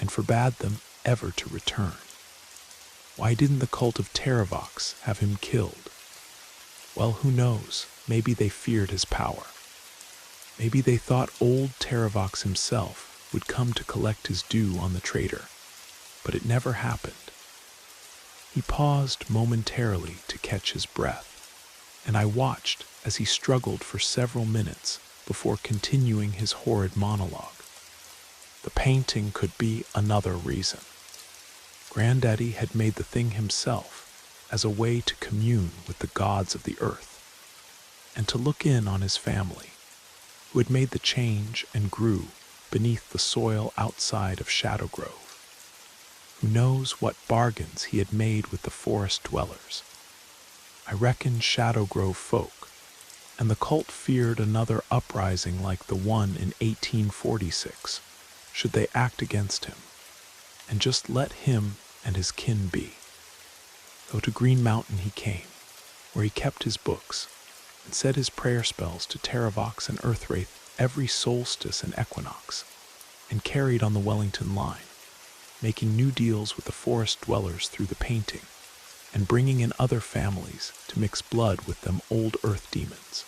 [SPEAKER 1] and forbade them ever to return. Why didn't the cult of Terravox have him killed? Well, who knows? Maybe they feared his power. Maybe they thought old Terravox himself would come to collect his due on the traitor, but it never happened. He paused momentarily to catch his breath, and I watched as he struggled for several minutes before continuing his horrid monologue. The painting could be another reason. Granddaddy had made the thing himself as a way to commune with the gods of the earth, and to look in on his family, who had made the change and grew beneath the soil outside of Shadow Grove. Who knows what bargains he had made with the forest dwellers? I reckon Shadow Grove folk, and the cult feared another uprising like the one in 1846, should they act against him, and just let him and his kin be. Though to Green Mountain he came, where he kept his books, and said his prayer spells to Terravox and Earthwraith every solstice and equinox, and carried on the Wellington line, making new deals with the forest dwellers through the painting, and bringing in other families to mix blood with them old earth demons.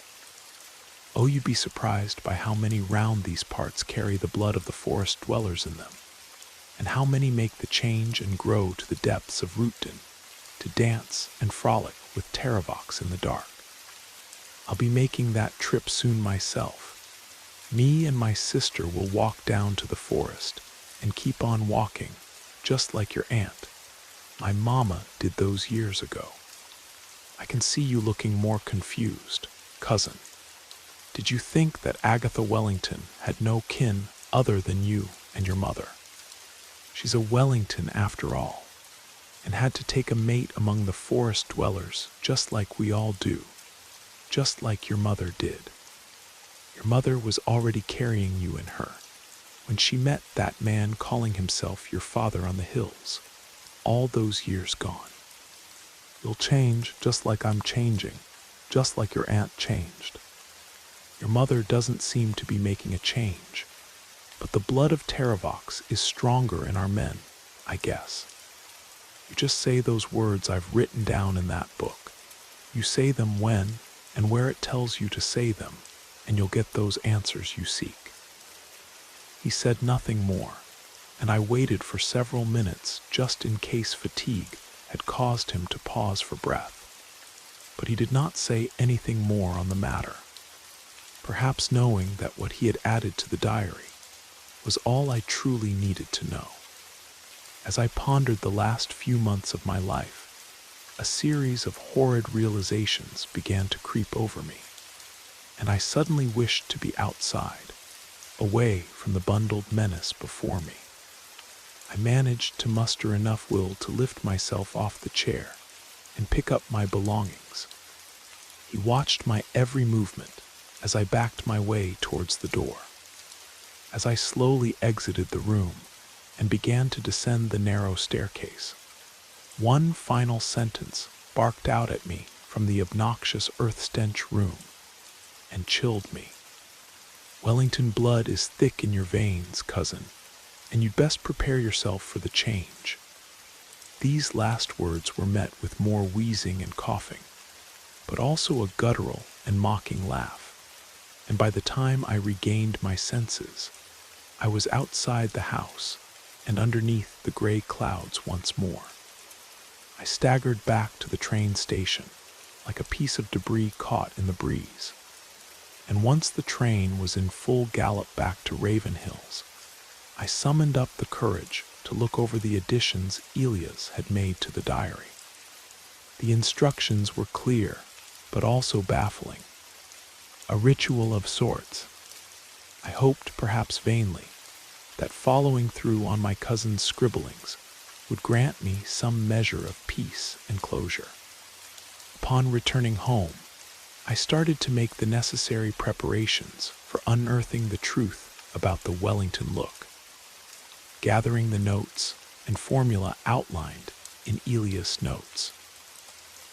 [SPEAKER 1] Oh, you'd be surprised by how many round these parts carry the blood of the forest dwellers in them, and how many make the change and grow to the depths of Rootden, to dance and frolic with Taravox in the dark. I'll be making that trip soon myself. Me and my sister will walk down to the forest and keep on walking, just like your aunt. My mama did those years ago. I can see you looking more confused, cousin. Did you think that Agatha Wellington had no kin other than you and your mother? She's a Wellington after all, and had to take a mate among the forest dwellers just like we all do, just like your mother did. Your mother was already carrying you in her when she met that man calling himself your father on the hills, all those years gone. You'll change just like I'm changing, just like your aunt changed. Your mother doesn't seem to be making a change, but the blood of Taravox is stronger in our men, I guess. You just say those words I've written down in that book. You say them when and where it tells you to say them, and you'll get those answers you seek. He said nothing more, and I waited for several minutes just in case fatigue had caused him to pause for breath. But he did not say anything more on the matter, perhaps knowing that what he had added to the diary was all I truly needed to know. As I pondered the last few months of my life, a series of horrid realizations began to creep over me, and I suddenly wished to be outside, away from the bundled menace before me. I managed to muster enough will to lift myself off the chair and pick up my belongings. He watched my every movement as I backed my way towards the door. As I slowly exited the room and began to descend the narrow staircase, one final sentence barked out at me from the obnoxious earth-stench room and chilled me. Wellington blood is thick in your veins, cousin, and you'd best prepare yourself for the change. These last words were met with more wheezing and coughing, but also a guttural and mocking laugh, and by the time I regained my senses, I was outside the house and underneath the gray clouds once more. I staggered back to the train station like a piece of debris caught in the breeze, and once the train was in full gallop back to Raven Hills, I summoned up the courage to look over the additions Elias had made to the diary. The instructions were clear, but also baffling. A ritual of sorts. I hoped, perhaps vainly, that following through on my cousin's scribblings would grant me some measure of peace and closure. Upon returning home, I started to make the necessary preparations for unearthing the truth about the Wellington look, gathering the notes and formula outlined in Elias' notes.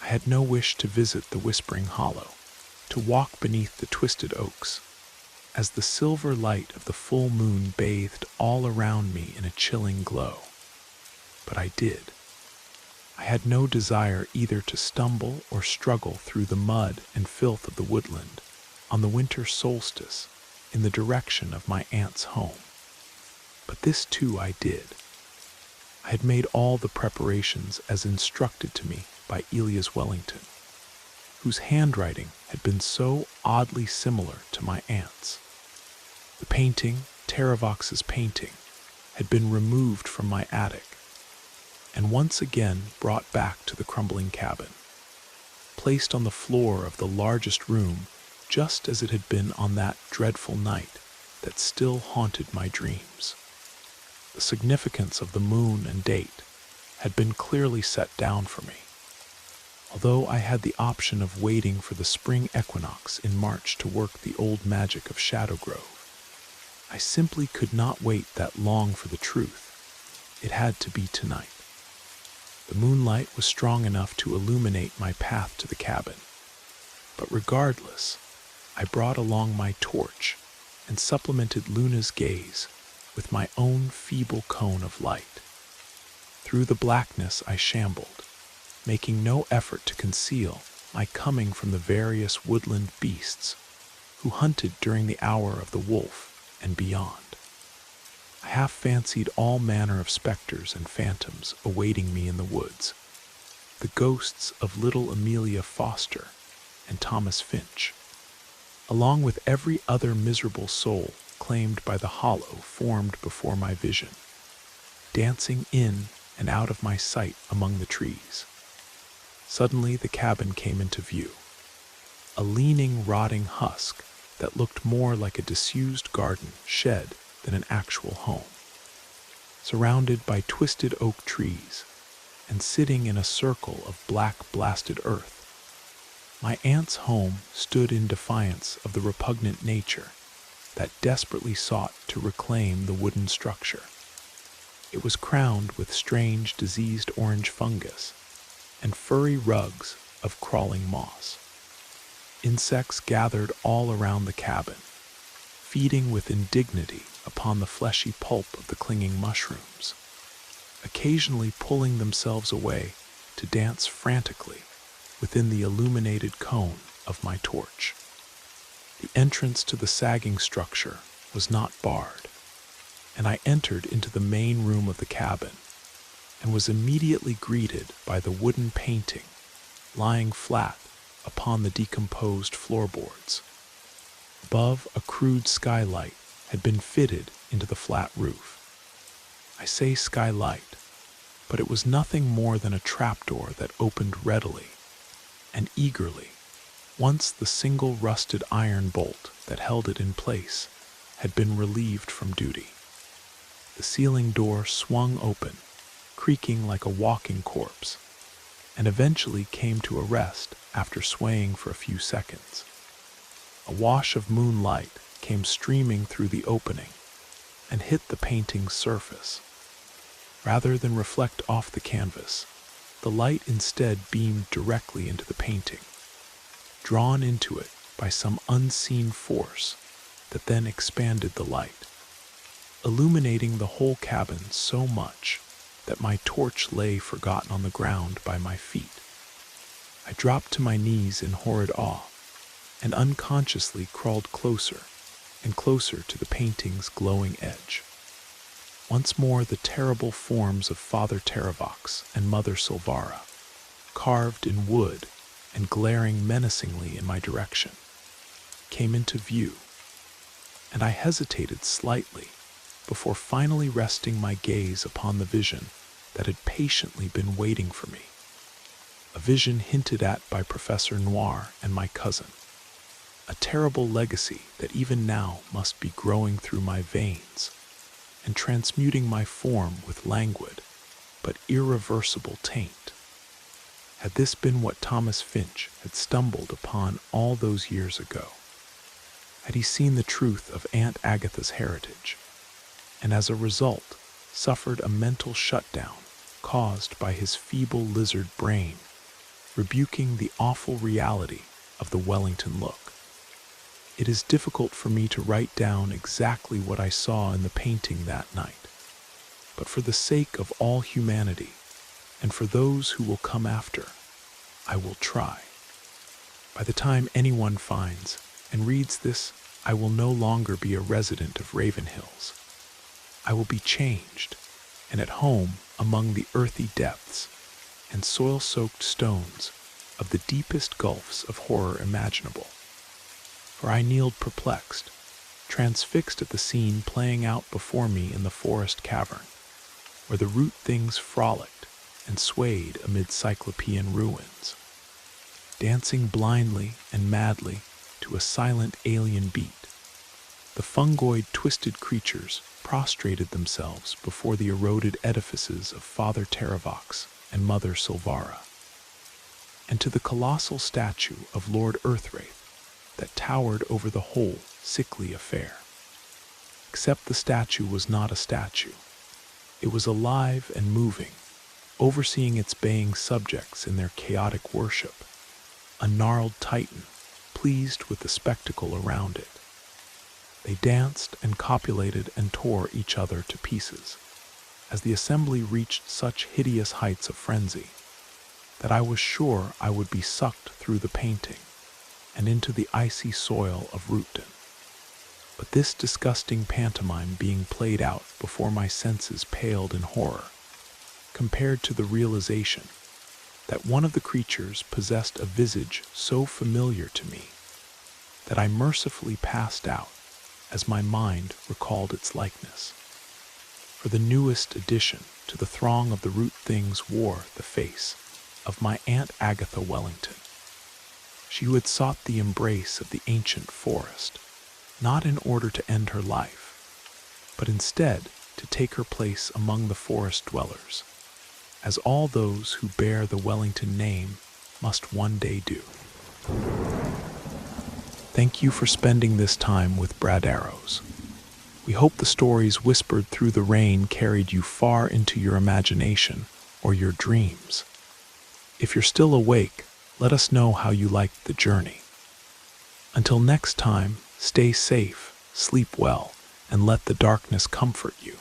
[SPEAKER 1] I had no wish to visit the Whispering Hollow, to walk beneath the twisted oaks, as the silver light of the full moon bathed all around me in a chilling glow. But I did. I had no desire either to stumble or struggle through the mud and filth of the woodland on the winter solstice in the direction of my aunt's home. But this too I did. I had made all the preparations as instructed to me by Elias Wellington, whose handwriting had been so oddly similar to my aunt's. The painting, Taravox's painting, had been removed from my attic and once again brought back to the crumbling cabin, placed on the floor of the largest room just as it had been on that dreadful night that still haunted my dreams. The significance of the moon and date had been clearly set down for me, although I had the option of waiting for the spring equinox in March to work the old magic of Shadowgrove. I simply could not wait that long for the truth. It had to be tonight. The moonlight was strong enough to illuminate my path to the cabin, but regardless, I brought along my torch and supplemented Luna's gaze with my own feeble cone of light. Through the blackness I shambled, making no effort to conceal my coming from the various woodland beasts who hunted during the hour of the wolf and beyond. I half fancied all manner of specters and phantoms awaiting me in the woods, the ghosts of little Amelia Foster and Thomas Finch, along with every other miserable soul claimed by the hollow formed before my vision, dancing in and out of my sight among the trees. Suddenly the cabin came into view, a leaning, rotting husk that looked more like a disused garden shed than an actual home, surrounded by twisted oak trees and sitting in a circle of black blasted earth. My aunt's home stood in defiance of the repugnant nature that desperately sought to reclaim the wooden structure. It was crowned with strange diseased orange fungus and furry rugs of crawling moss. Insects gathered all around the cabin, feeding with indignity upon the fleshy pulp of the clinging mushrooms, occasionally pulling themselves away to dance frantically within the illuminated cone of my torch. The entrance to the sagging structure was not barred, and I entered into the main room of the cabin and was immediately greeted by the wooden painting lying flat upon the decomposed floorboards. Above, a crude skylight had been fitted into the flat roof. I say skylight, but it was nothing more than a trapdoor that opened readily and eagerly once the single rusted iron bolt that held it in place had been relieved from duty. The ceiling door swung open, creaking like a walking corpse, and eventually came to a rest after swaying for a few seconds. A wash of moonlight came streaming through the opening and hit the painting's surface. Rather than reflect off the canvas, the light instead beamed directly into the painting, drawn into it by some unseen force that then expanded the light, illuminating the whole cabin so much that my torch lay forgotten on the ground by my feet. I dropped to my knees in horrid awe and unconsciously crawled closer and closer to the painting's glowing edge. Once more the terrible forms of Father Terravox and Mother Silvara, carved in wood and glaring menacingly in my direction, came into view, and I hesitated slightly before finally resting my gaze upon the vision that had patiently been waiting for me, a vision hinted at by Professor Noir and my cousin, a terrible legacy that even now must be growing through my veins and transmuting my form with languid but irreversible taint. Had this been what Thomas Finch had stumbled upon all those years ago? Had he seen the truth of Aunt Agatha's heritage, and as a result suffered a mental shutdown caused by his feeble lizard brain, rebuking the awful reality of the Wellington look? It is difficult for me to write down exactly what I saw in the painting that night, but for the sake of all humanity, and for those who will come after, I will try. By the time anyone finds and reads this, I will no longer be a resident of Raven Hills. I will be changed, and at home among the earthy depths and soil-soaked stones of the deepest gulfs of horror imaginable. For I kneeled perplexed, transfixed at the scene playing out before me in the forest cavern, where the root things frolicked and swayed amid cyclopean ruins, dancing blindly and madly to a silent alien beat. The fungoid twisted creatures prostrated themselves before the eroded edifices of Father Terravox and Mother Silvara, and to the colossal statue of Lord Earthwraith that towered over the whole sickly affair. Except the statue was not a statue. It was alive and moving, overseeing its baying subjects in their chaotic worship, a gnarled titan, pleased with the spectacle around it. They danced and copulated and tore each other to pieces, as the assembly reached such hideous heights of frenzy that I was sure I would be sucked through the painting and into the icy soil of Rootton. But this disgusting pantomime being played out before my senses paled in horror, compared to the realization that one of the creatures possessed a visage so familiar to me that I mercifully passed out as my mind recalled its likeness. For the newest addition to the throng of the Root Things wore the face of my Aunt Agatha Wellington. She who had sought the embrace of the ancient forest, not in order to end her life, but instead to take her place among the forest dwellers, as all those who bear the Wellington name must one day do. Thank you for spending this time with Brad Arrows. We hope the stories whispered through the rain carried you far into your imagination or your dreams. If you're still awake, let us know how you liked the journey. Until next time, stay safe, sleep well, and let the darkness comfort you.